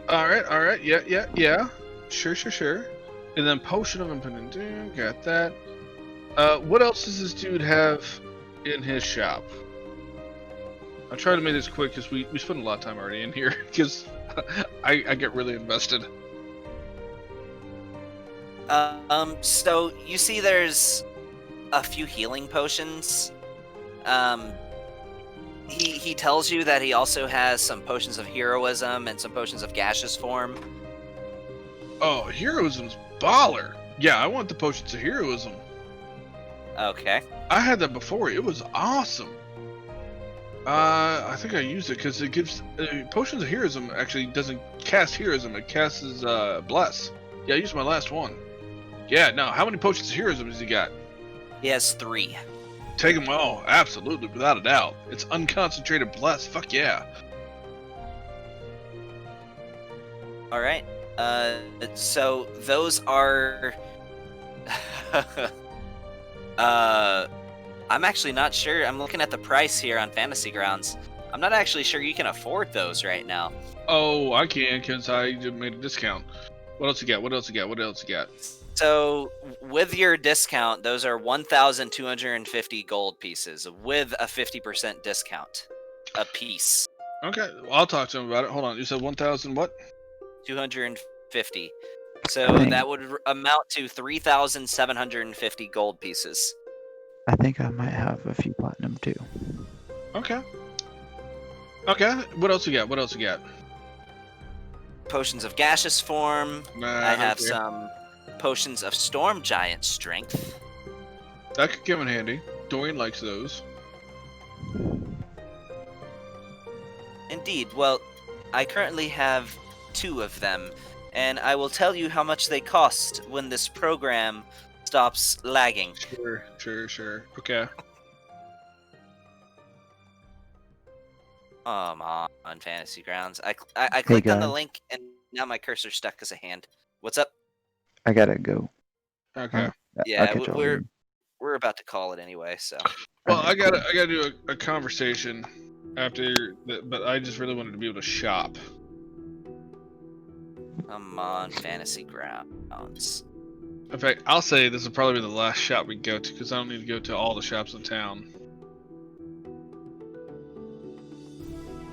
Alright, yeah. Sure. And then Potion of Impending Doom, got that. What else does this dude have in his shop? I'll try to make this quick because we spend a lot of time already in here because I get really invested. So you see there's a few healing potions. He tells you that he also has some potions of heroism and some potions of gaseous form. Oh, heroism's baller. Yeah, I want the Potions of Heroism. Okay. I had that before. It was awesome. I think I used it because it gives Potions of Heroism actually doesn't cast Heroism. It casts Bless. Yeah, I used my last one. Yeah, now how many Potions of Heroism has he got? He has 3. Take them all, absolutely, without a doubt. It's unconcentrated Bless. Fuck yeah. All right. So those are. I'm actually not sure. I'm looking at the price here on Fantasy Grounds. I'm not actually sure you can afford those right now. Oh, I can because I made a discount. What else you got? So with your discount, those are 1,250 gold pieces with a 50% discount a piece. Okay, well, I'll talk to him about it. Hold on, you said 1,000 what? 250. So I think- that would amount to 3,750 gold pieces. I think I might have a few platinum too. Okay. What else you got? Potions of gaseous form. Nah, I have okay. some potions of storm giant strength. That could come in handy. Dorian likes those. Indeed. Well, I currently have 2 of them, and I will tell you how much they cost when this program stops lagging. Sure. Okay. On Fantasy Grounds. I clicked on the guys. link, and now my cursor's stuck as a hand. What's up? I gotta go. Okay. I'll Yeah, catch y'all later. we're about to call it anyway, so. Well, Alright, I gotta do a conversation after, but I just really wanted to be able to shop. I'm on Fantasy Grounds. In fact, I'll say this will probably be the last shop we go to because I don't need to go to all the shops in town.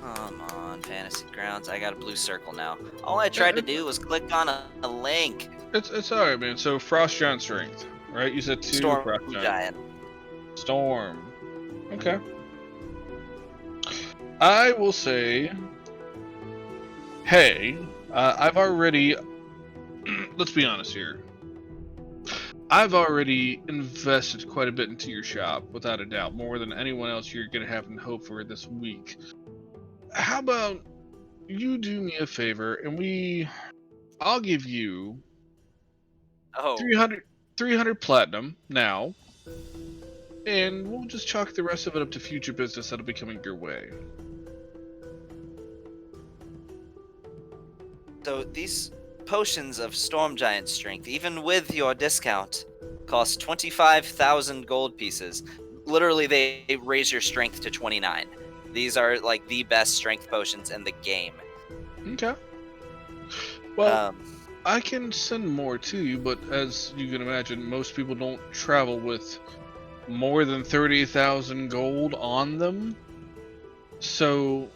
I'm on Fantasy Grounds. I got a blue circle now. All I tried to do was click on a link. It's alright, man. So Frost Giant Strength, right? You said 2 Storm Frost Giant. Storm. Okay. I will say, hey, I've already. Let's be honest here. I've already invested quite a bit into your shop, without a doubt, more than anyone else you're gonna have to hope for this week. How about you do me a favor and I'll give you Oh, 300 platinum now, and we'll just chalk the rest of it up to future business that'll be coming your way. so these potions of Storm Giant Strength, even with your discount, cost 25,000 gold pieces. Literally, they raise your strength to 29. These are like the best strength potions in the game. Okay. Well, I can send more to you, but as you can imagine, most people don't travel with more than 30,000 gold on them. So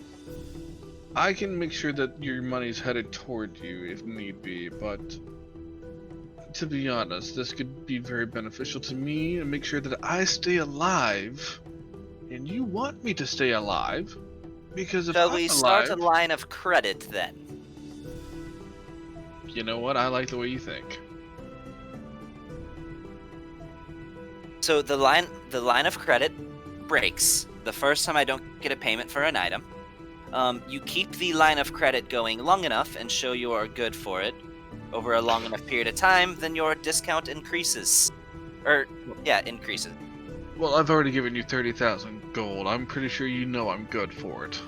I can make sure that your money's headed toward you if need be, but to be honest, this could be very beneficial to me and make sure that I stay alive. And you want me to stay alive, because if Shall I'm we start alive, a line of credit then? you know what? I like the way you think. So the line of credit breaks the first time I don't get a payment for an item. You keep the line of credit going long enough and show you are good for it over a long enough period of time, then your discount increases. Increases. Well, I've already given you 30,000 gold. I'm pretty sure you know I'm good for it.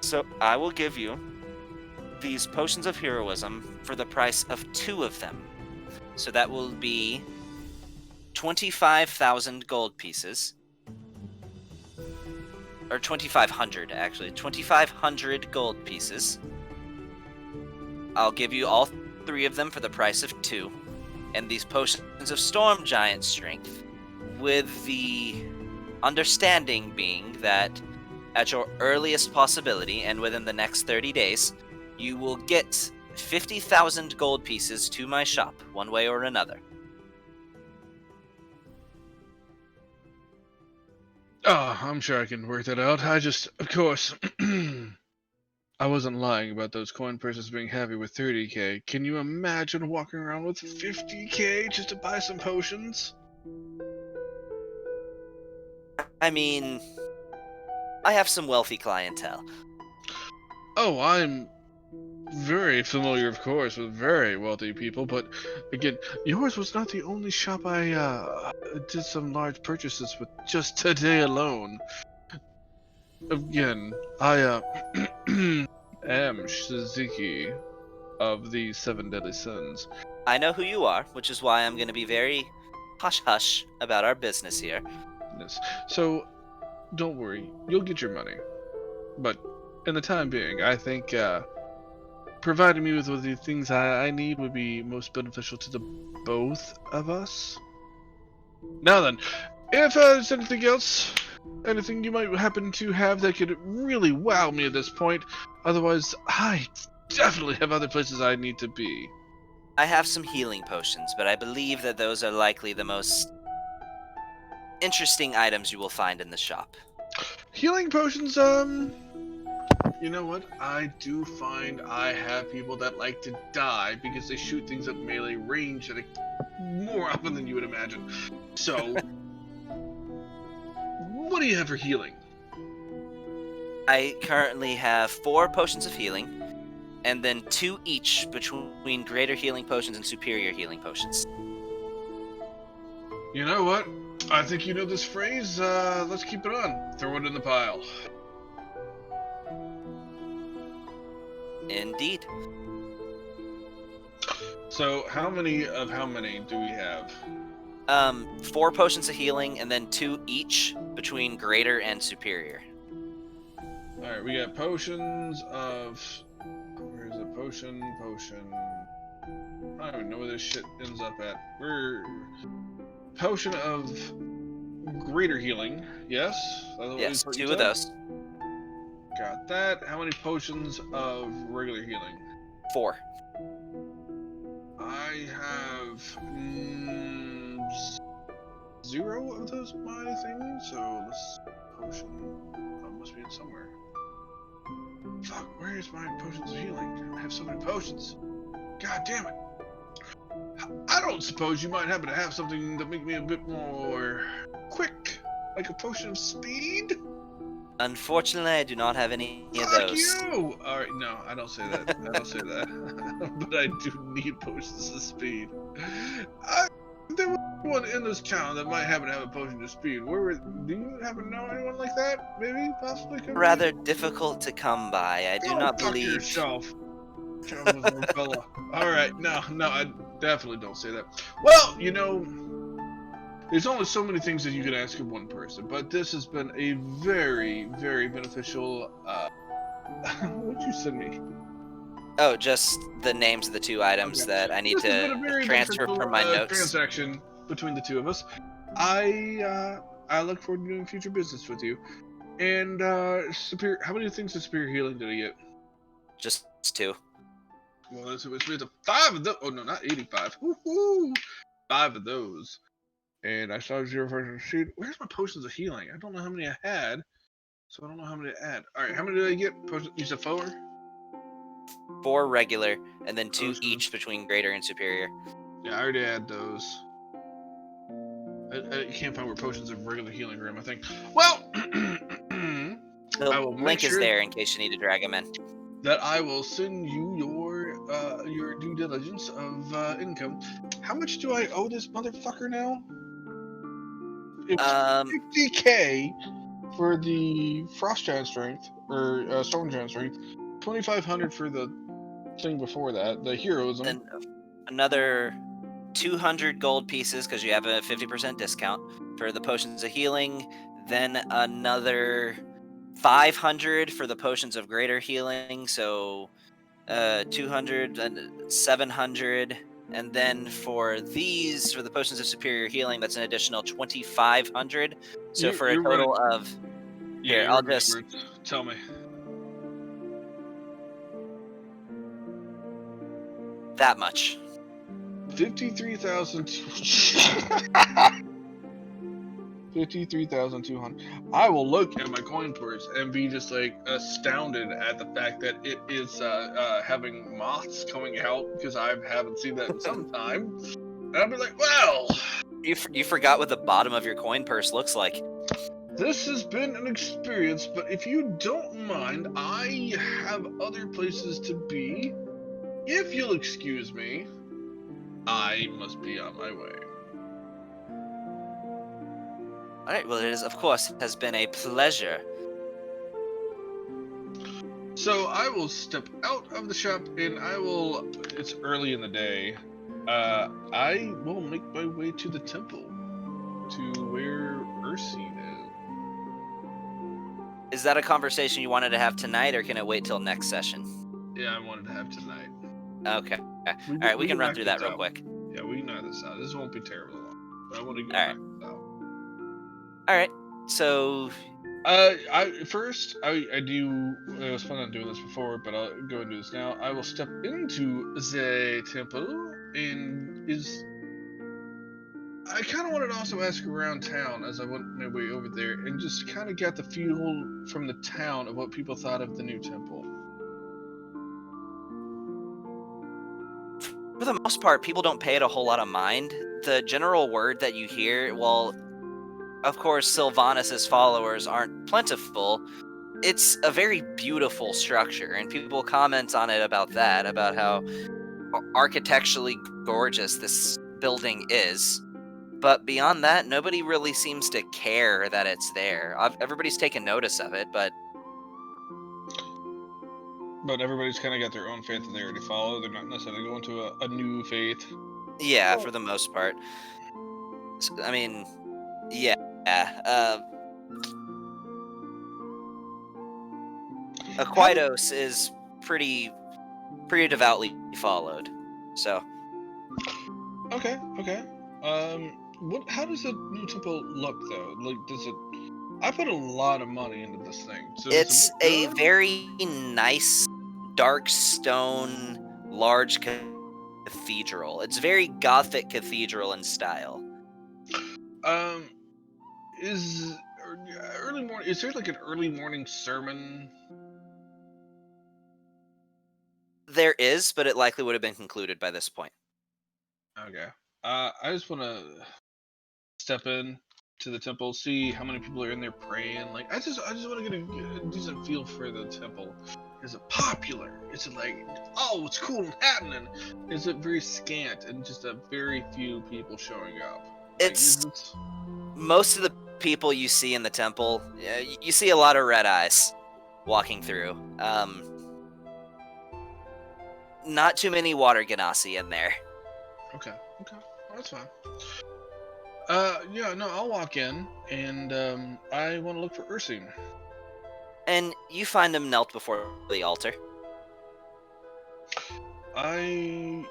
So I will give you these potions of heroism for the price of 2 of them. So that will be 25,000 gold pieces. Or 2,500, actually. 2,500 gold pieces. I'll give you all 3 of them for the price of 2. And these potions of Storm Giant Strength, with the understanding being that at your earliest possibility, and within the next 30 days, you will get 50,000 gold pieces to my shop, one way or another. Oh, I'm sure I can work that out. Of course, I wasn't lying about those coin purses being heavy with 30k. Can you imagine walking around with 50k just to buy some potions? I mean, I have some wealthy clientele. Oh, I'm very familiar, of course, with very wealthy people, but again, yours was not the only shop I did some large purchases with just today alone. Again, I am Shiziki of the Seven Deadly Sins. I know who you are, which is why I'm going to be very hush-hush about our business here. Yes. So, don't worry, you'll get your money. But, in the time being, I think providing me with the things I need would be most beneficial to the both of us. Now then, if there's anything else, anything you might happen to have that could really wow me at this point, otherwise I definitely have other places I need to be. I have some healing potions, but I believe that those are likely the most interesting items you will find in the shop. Healing potions, you know what? I do find I have people that like to die because they shoot things at melee range at more often than you would imagine. So, what do you have for healing? I currently have 4 potions of healing, and then 2 each between greater healing potions and superior healing potions. You know what? I think you know this phrase. Let's keep it on. Throw it in the pile. Indeed. So, how many do we have? 4 potions of healing, and then 2 each between greater and superior. Alright, we got potions of... Where's it? Potion. I don't even know where this shit ends up at. Potion of greater healing. Yes? Yes, 2 of those. Got that. How many potions of regular healing? 4. I have 0 of those my thing, so let's potion. Oh, must be in somewhere. Fuck, where is my potions of healing? I have so many potions. God damn it. I don't suppose you might happen to have something that make me a bit more quick, like a potion of speed? Unfortunately, I do not have any of Fuck those. you! Alright, no, I don't say that. I don't say that. But I do need potions of speed. There was one in this town that might happen to have a potion of speed. Do you happen to know anyone like that? Maybe, possibly? Rather difficult to come by. I do not fuck believe. yourself. Alright, no, I definitely don't say that. Well, you know, there's only so many things that you can ask of one person, but this has been a very, very beneficial, what'd you send me? Oh, just the names of the 2 items Okay. that I need This has been a to very transfer beneficial from my notes. transaction between the 2 of us. I look forward to doing future business with you. And Superior, how many things of Superior Healing did I get? Just 2. Well, it's with 5 of those. Oh no, not 85. Woohoo! 5 of those. And I saw 0 version sheet. Where's my potions of healing? I don't know how many I had, so I don't know how many to add. All right, how many did I get? You said 4. 4 regular, and then 2 Potions. each between greater and superior. Yeah, I already had those. I can't find where potions of regular healing room, I think. Well, The I will make link sure is there in case you need to drag them in. that I will send you your due diligence of income. How much do I owe this motherfucker now? It's 50K for the frost giant strength or storm giant strength. 2,500 for the thing before that, the heroism. Then another 200 gold pieces because you have a 50% discount for the potions of healing. Then another 500 for the potions of greater healing. So 200 and 700. And then for the potions of superior healing, that's an additional 2,500. So for a total of. Here, I'll just. Tell me. That much. 53,000. 53,200. I will look at my coin purse and be just like astounded at the fact that it is having moths coming out because I haven't seen that in some time. And I'll be like, well, you forgot what the bottom of your coin purse looks like. This has been an experience, but if you don't mind, I have other places to be. If you'll excuse me, I must be on my way. Alright, well, of course, has been a pleasure. So I will step out of the shop and it's early in the day. I will make my way to the temple, to where Ursine is. Is that a conversation you wanted to have tonight, or can it wait till next session? Yeah, I wanted to have tonight. Okay. Alright, we can run through that real quick. Yeah, we can knock this out. This won't be terribly long, but I want to get knock this out. Alright, so... I was planning on doing this before, but I'll go and do this now. I will step into the temple, and I kind of wanted to also ask around town as I went my way over there, and just kind of got the feel from the town of what people thought of the new temple. For the most part, people don't pay it a whole lot of mind. The general word that you hear, well, of course, Sylvanus' followers aren't plentiful. It's a very beautiful structure, and people comment on it about how architecturally gorgeous this building is. But beyond that, nobody really seems to care that it's there. Everybody's taken notice of it, but everybody's kind of got their own faith that they already follow. They're not necessarily going to a new faith. Yeah, for the most part. I mean, yeah. Aquitos is pretty devoutly followed. So. Okay. How does the new temple look though? Like, I put a lot of money into this thing. So It's a very nice, dark stone, large cathedral. It's very Gothic cathedral in style. Is early morning? Is there like an early morning sermon? There is, but it likely would have been concluded by this point. Okay. I just want to step in to the temple, see how many people are in there praying. Like, I just want to get a decent feel for the temple. Is it popular? Is it like, oh, what's cool and happening? Is it very scant and just a very few people showing up? It's most of the people you see in the temple. You see a lot of red eyes walking through. Not too many water ganassi in there. Okay, well, that's fine. Yeah, no, I'll walk in, and I want to look for Ursine. And you find him knelt before the altar. I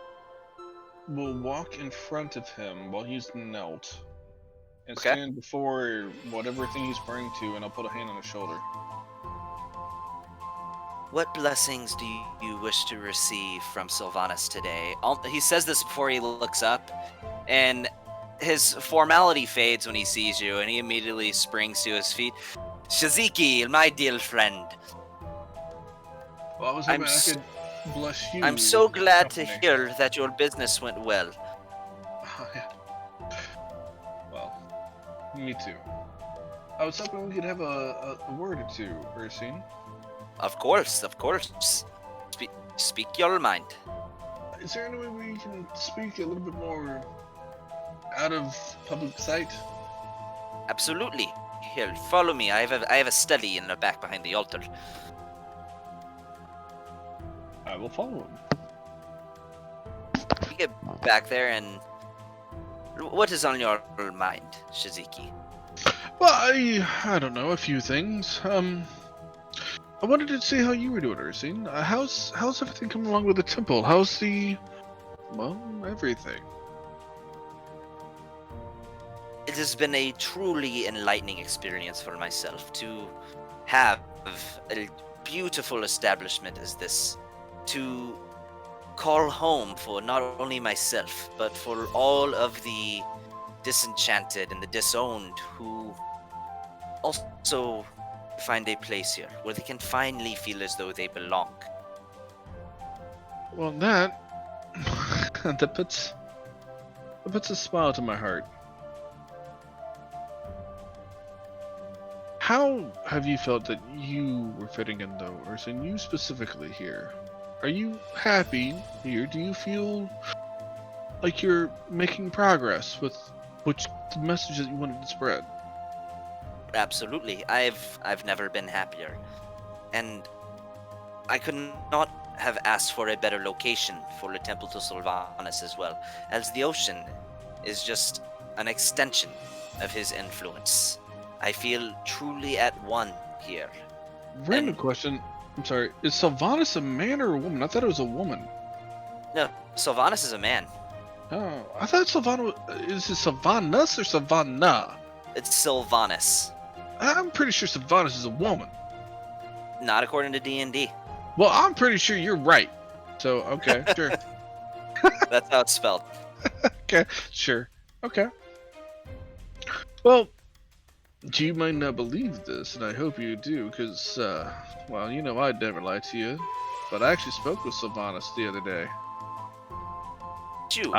will walk in front of him while he's knelt and Okay. stand before whatever thing he's praying to, and I'll put a hand on his shoulder. What blessings do you wish to receive from Sylvanas today? He says this before he looks up, and his formality fades when he sees you, and he immediately springs to his feet. Shaziki, my dear friend, Well, I was I'm hoping I could bless you. I'm so with your glad to company. hear that your business went well. Well, me too. I was hoping we could have a word or two, Ursine. Of course. Speak your mind. Is there any way we can speak a little bit more out of public sight? Absolutely. Here, follow me. I have a study in the back behind the altar. I will follow him. You get back there, and what is on your mind, Shiziki? Well, I don't know, a few things. I wanted to see how you were doing, Ursine. How's everything coming along with the temple? How's everything? It has been a truly enlightening experience for myself to have a beautiful establishment as this, to call home for not only myself, but for all of the disenchanted and the disowned who also find a place here where they can finally feel as though they belong. Well, that puts a smile to my heart. How have you felt that you were fitting in, though, Ursine? You specifically here. Are you happy here? Do you feel like you're making progress with the message that you wanted to spread? Absolutely. I've never been happier. And I could not have asked for a better location for the Temple to Sylvanas as well, as the ocean is just an extension of his influence. I feel truly at one here. Random question. I'm sorry. Is Sylvanas a man or a woman? I thought it was a woman. No, Sylvanas is a man. Oh, I thought is it Sylvanas or Sylvana? It's Sylvanas. I'm pretty sure Sylvanas is a woman. Not according to D&D. Well, I'm pretty sure you're right. So, okay, sure. That's how it's spelled. Okay, sure. Okay. Well, you might not believe this, and I hope you do, because, well, you know I'd never lie to you. But I actually spoke with Sylvanas the other day. You.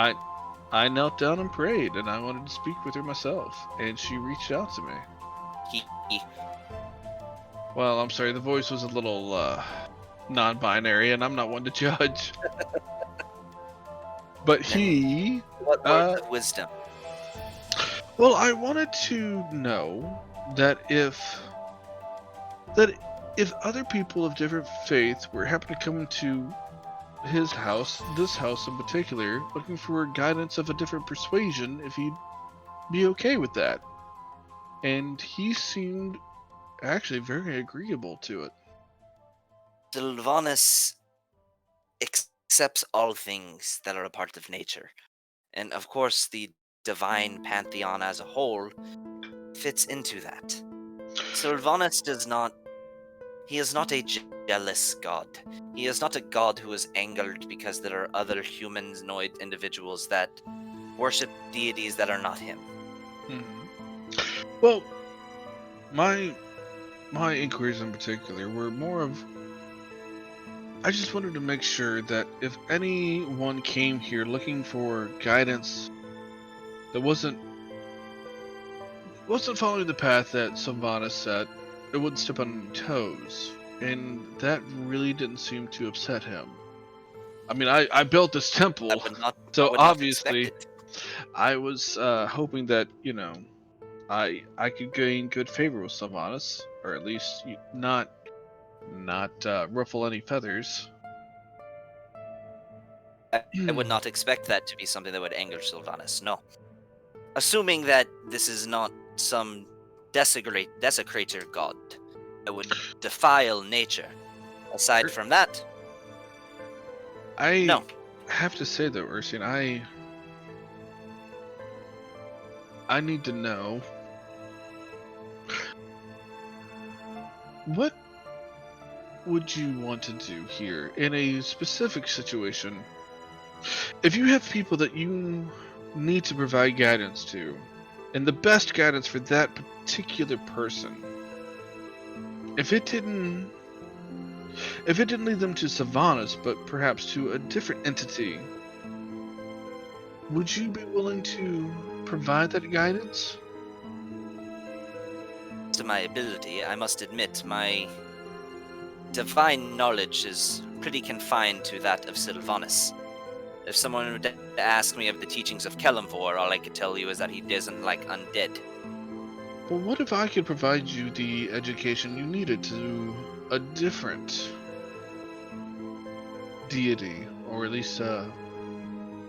I knelt down and prayed, and I wanted to speak with her myself, and she reached out to me. He. Well, I'm sorry, the voice was a little, non-binary, and I'm not one to judge. But he... What words of wisdom? Well, I wanted to know that if other people of different faiths were happen to come to his house, this house in particular, looking for guidance of a different persuasion, if he'd be okay with that. And he seemed actually very agreeable to it. Sylvanas accepts all things that are a part of nature. And of course, the divine pantheon as a whole fits into that. Sylvanas he is not a jealous god. He is not a god who is angered because there are other humanoid individuals that worship deities that are not him. Well, my inquiries in particular were more of, I just wanted to make sure that if anyone came here looking for guidance that wasn't following the path that Sylvanas set, it wouldn't step on any toes, and that really didn't seem to upset him. I mean, I built this temple, so obviously I was hoping that, you know, I could gain good favor with Sylvanas, or at least not ruffle any feathers. I would not expect that to be something that would anger Sylvanas, no. Assuming that this is not some desecrator god that would defile nature. Aside from that, I No. have to say though, Ursine, I need to know what would you want to do here in a specific situation? If you have people that you need to provide guidance to, and the best guidance for that particular person, if it didn't lead them to Sylvanas, but perhaps to a different entity, would you be willing to provide that guidance? To my ability, I must admit my divine knowledge is pretty confined to that of Sylvanas. If someone were to ask me of the teachings of Kelemvor, all I could tell you is that he doesn't like undead. But what if I could provide you the education you needed to a different deity, or at least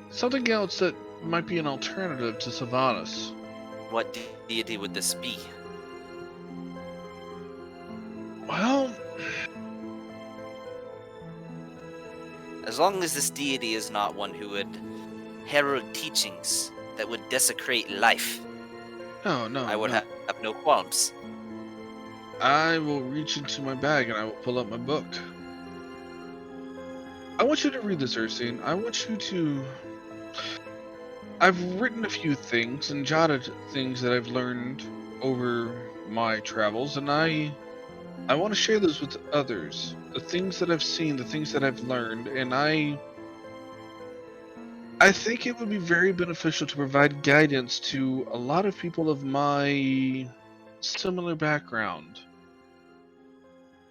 something else that might be an alternative to Sylvanas? What deity would this be? Well, As long as this deity is not one who would herald teachings that would desecrate life, no, I would no. have no qualms. I will reach into my bag and I will pull up my book. I want you to read this, Ursine. I want you to... I've written a few things and jotted things that I've learned over my travels, and I want to share those with others. The things that I've seen, the things that I've learned, and I think it would be very beneficial to provide guidance to a lot of people of my similar background.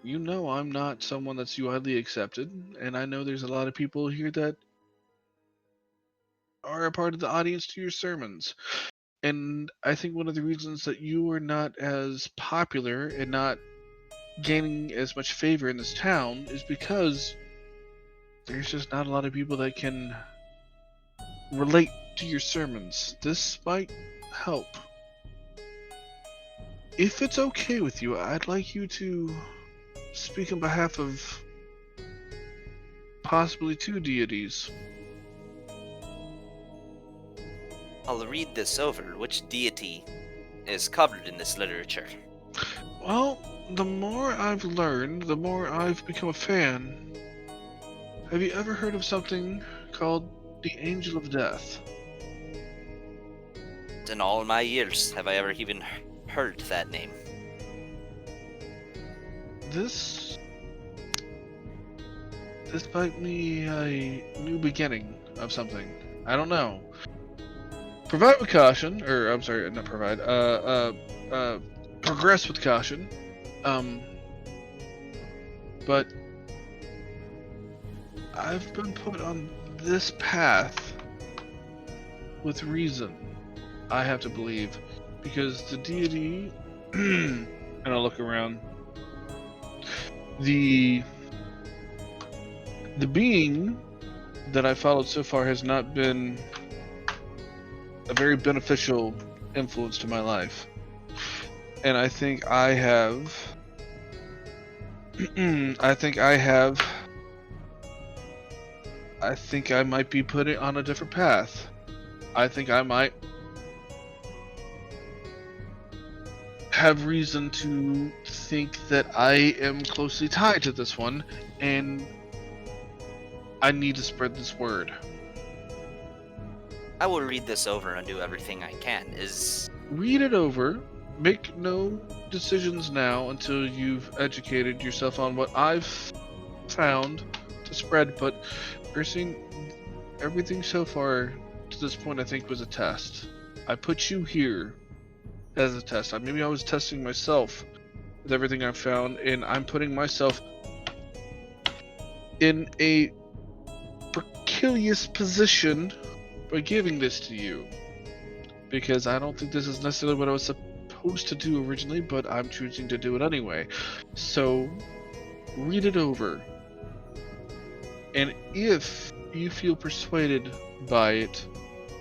You know I'm not someone that's widely accepted, and I know there's a lot of people here that are a part of the audience to your sermons. And I think one of the reasons that you are not as popular and not gaining as much favor in this town is because there's just not a lot of people that can relate to your sermons. This might help. If it's okay with you, I'd like you to speak on behalf of possibly 2 deities. I'll read this over. Which deity is covered in this literature? Well, the more I've learned, the more I've become a fan. Have you ever heard of something called the Angel of Death? In all my years, have I ever even heard that name? This might be a new beginning of something. I don't know. Provide with caution, or I'm sorry, not provide. Progress with caution. But I've been put on this path with reason, I have to believe, because the deity, and I'll look around, the being that I followed so far has not been a very beneficial influence to my life. And I think I have I think I might be put it on a different path. I think I might have reason to think that I am closely tied to this one, and I need to spread this word. I will read this over and do everything I can. Read it over. Make no decisions now until you've educated yourself on what I've found to spread. But Ursine, everything so far to this point I think was a test. I put you here as a test. Maybe I was testing myself with everything I found, and I'm putting myself in a precarious position by giving this to you, because I don't think this is necessarily what I was supposed to do originally, but I'm choosing to do it anyway. So read it over, and if you feel persuaded by it,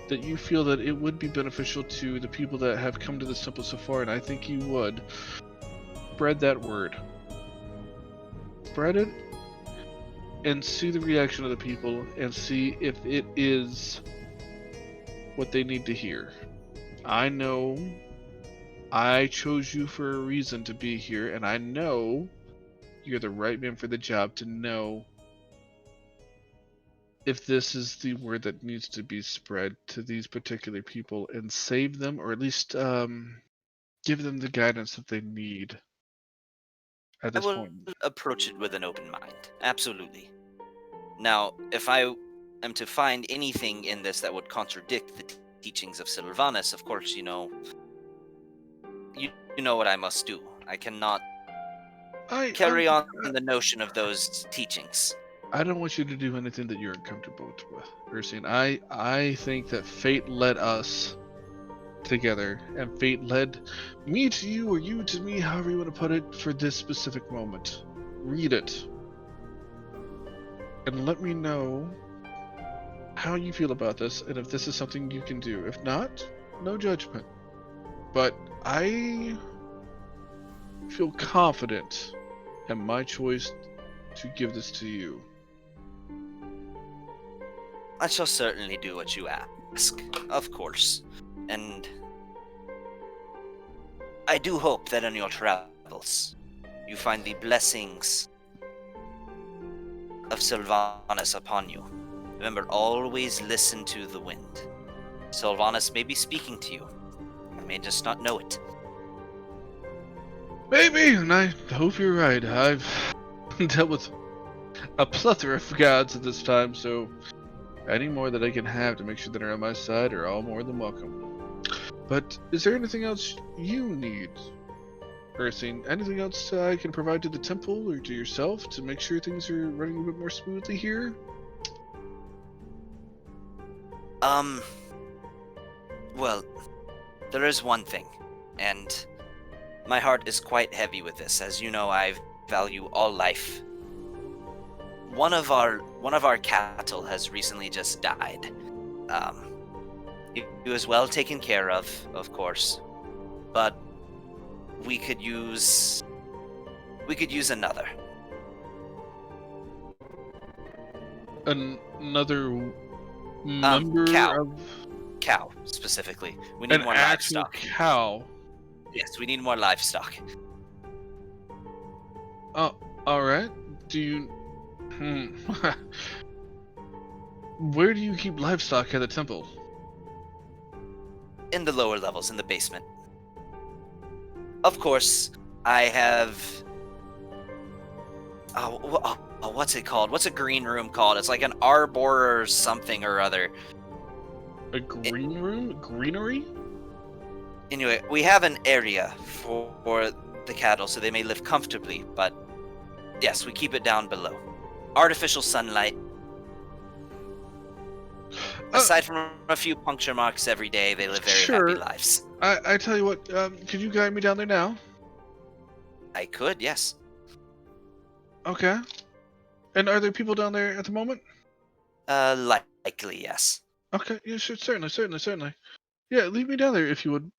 that you feel that it would be beneficial to the people that have come to this temple so far, and I think you would, spread that word. Spread it, and see the reaction of the people and see if it is what they need to hear. I know I chose you for a reason to be here, and I know you're the right man for the job to know if this is the word that needs to be spread to these particular people and save them, or at least give them the guidance that they need at I this will point. approach it with an open mind. Absolutely. Now, if I am to find anything in this that would contradict the teachings of Sylvanus, of course, you know what I must do. I cannot carry on the notion of those teachings. I don't want you to do anything that you're uncomfortable with, Ursine. I think that fate led us together, and fate led me to you, or you to me, however you want to put it, for this specific moment. Read it. And let me know how you feel about this, and if this is something you can do. If not, no judgment. But I feel confident in my choice to give this to you. I shall certainly do what you ask, of course. And I do hope that on your travels, you find the blessings of Sylvanus upon you. Remember, always listen to the wind. Sylvanus may be speaking to you. You may just not know it. Maybe, and I hope you're right. I've dealt with a plethora of gods at this time, so any more that I can have to make sure that are on my side are all more than welcome. But is there anything else you need, Ursine? Anything else I can provide to the temple or to yourself to make sure things are running a bit more smoothly here? Well, there is one thing, and my heart is quite heavy with this. As you know, I value all life. One of our cattle has recently just died. He was well taken care of course, but we could use another. Another member cow specifically. We need an more actual livestock. cow. Yes, we need more livestock. Oh, all right. Do you? Where do you keep livestock at the temple? In the lower levels, in the basement. Of course, I have. What's it called? What's a green room called? It's like an arbor or something or other. A green room? Greenery? Anyway, we have an area for the cattle so they may live comfortably, but yes, we keep it down below. Artificial sunlight. Aside from a few puncture marks every day, they live very happy lives. I tell you what, could you guide me down there now? I could, yes. Okay. And are there people down there at the moment? Likely, yes. Okay, yeah, sure, certainly. Yeah, lead me down there if you would.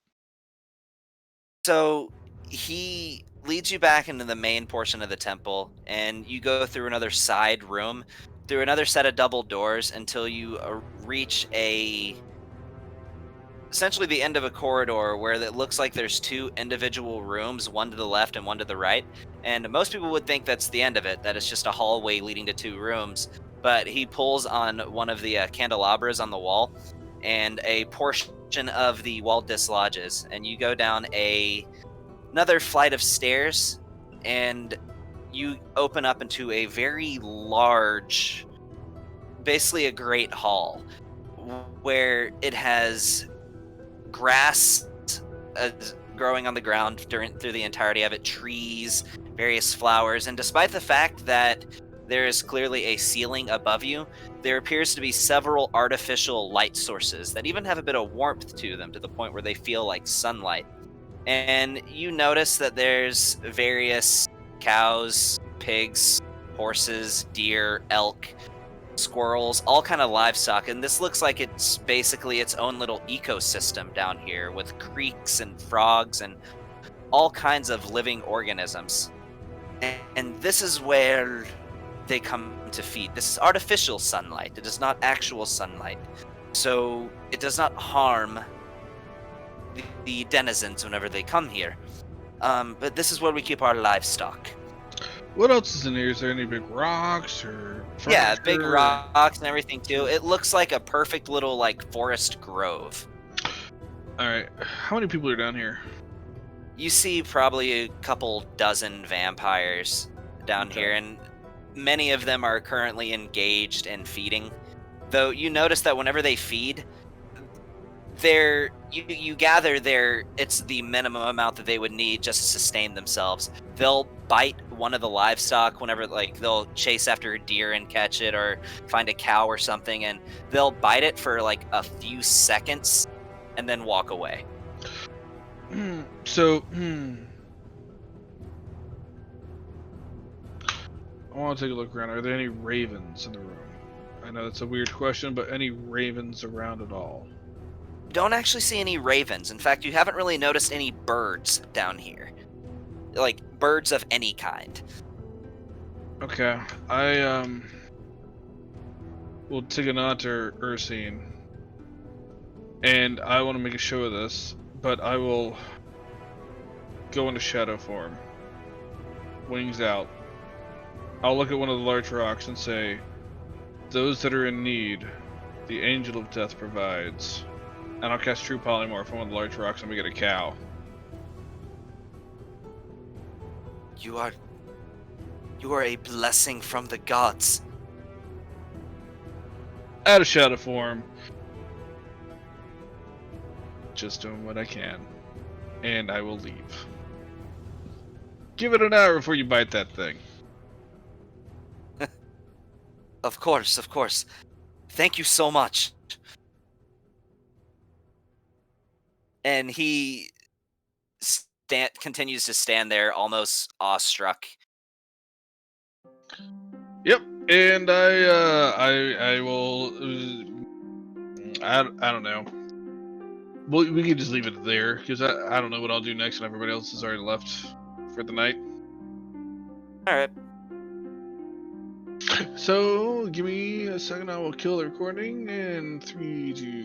So, he leads you back into the main portion of the temple, and you go through another side room, through another set of double doors, until you reach essentially the end of a corridor where it looks like there's two individual rooms, one to the left and one to the right. And most people would think that's the end of it, that it's just a hallway leading to two rooms. But he pulls on one of the candelabras on the wall, and a portion of the wall dislodges, and you go down another flight of stairs, and you open up into a very large, basically a great hall, where it has grass growing on the ground through the entirety of it, trees, various flowers, and despite the fact that there is clearly a ceiling above you, there appears to be several artificial light sources that even have a bit of warmth to them, to the point where they feel like sunlight. And you notice that there's various cows, pigs, horses, deer, elk, squirrels, all kind of livestock, and this looks like it's basically its own little ecosystem down here, with creeks and frogs and all kinds of living organisms. And this is where they come to feed. This is artificial sunlight. It is not actual sunlight. So it does not harm the denizens whenever they come here. But this is where we keep our livestock. What else is in here? Is there any big rocks or Yeah, big furniture? rocks and everything too. It looks like a perfect little like forest grove. All right. How many people are down here? You see probably a couple dozen vampires down Okay. here, and many of them are currently engaged in feeding. Though you notice that whenever they feed, you gather it's the minimum amount that they would need just to sustain themselves. They'll bite one of the livestock whenever, like, they'll chase after a deer and catch it, or find a cow or something, and they'll bite it for like a few seconds and then walk away. So, I want to take a look around. Are there any ravens in the room? I know that's a weird question, but any ravens around at all? Don't actually see any ravens. In fact, you haven't really noticed any birds down here. Like, birds of any kind. Okay. I will take a nod to Ursine. And I want to make a show of this, but I will go into shadow form. Wings out. I'll look at one of the large rocks and say, "Those that are in need, the angel of death provides." And I'll cast True Polymorph on one of the large rocks and we get a cow. You are a blessing from the gods. Out of shadow form. Just doing what I can. And I will leave. Give it an hour before you bite that thing. Of course, of course. Thank you so much. And he continues to stand there, almost awestruck. Yep, and I will. I don't know. Well, we can just leave it there because I don't know what I'll do next, and everybody else has already left for the night. All right. So give me a second. I will kill the recording in 3, 2.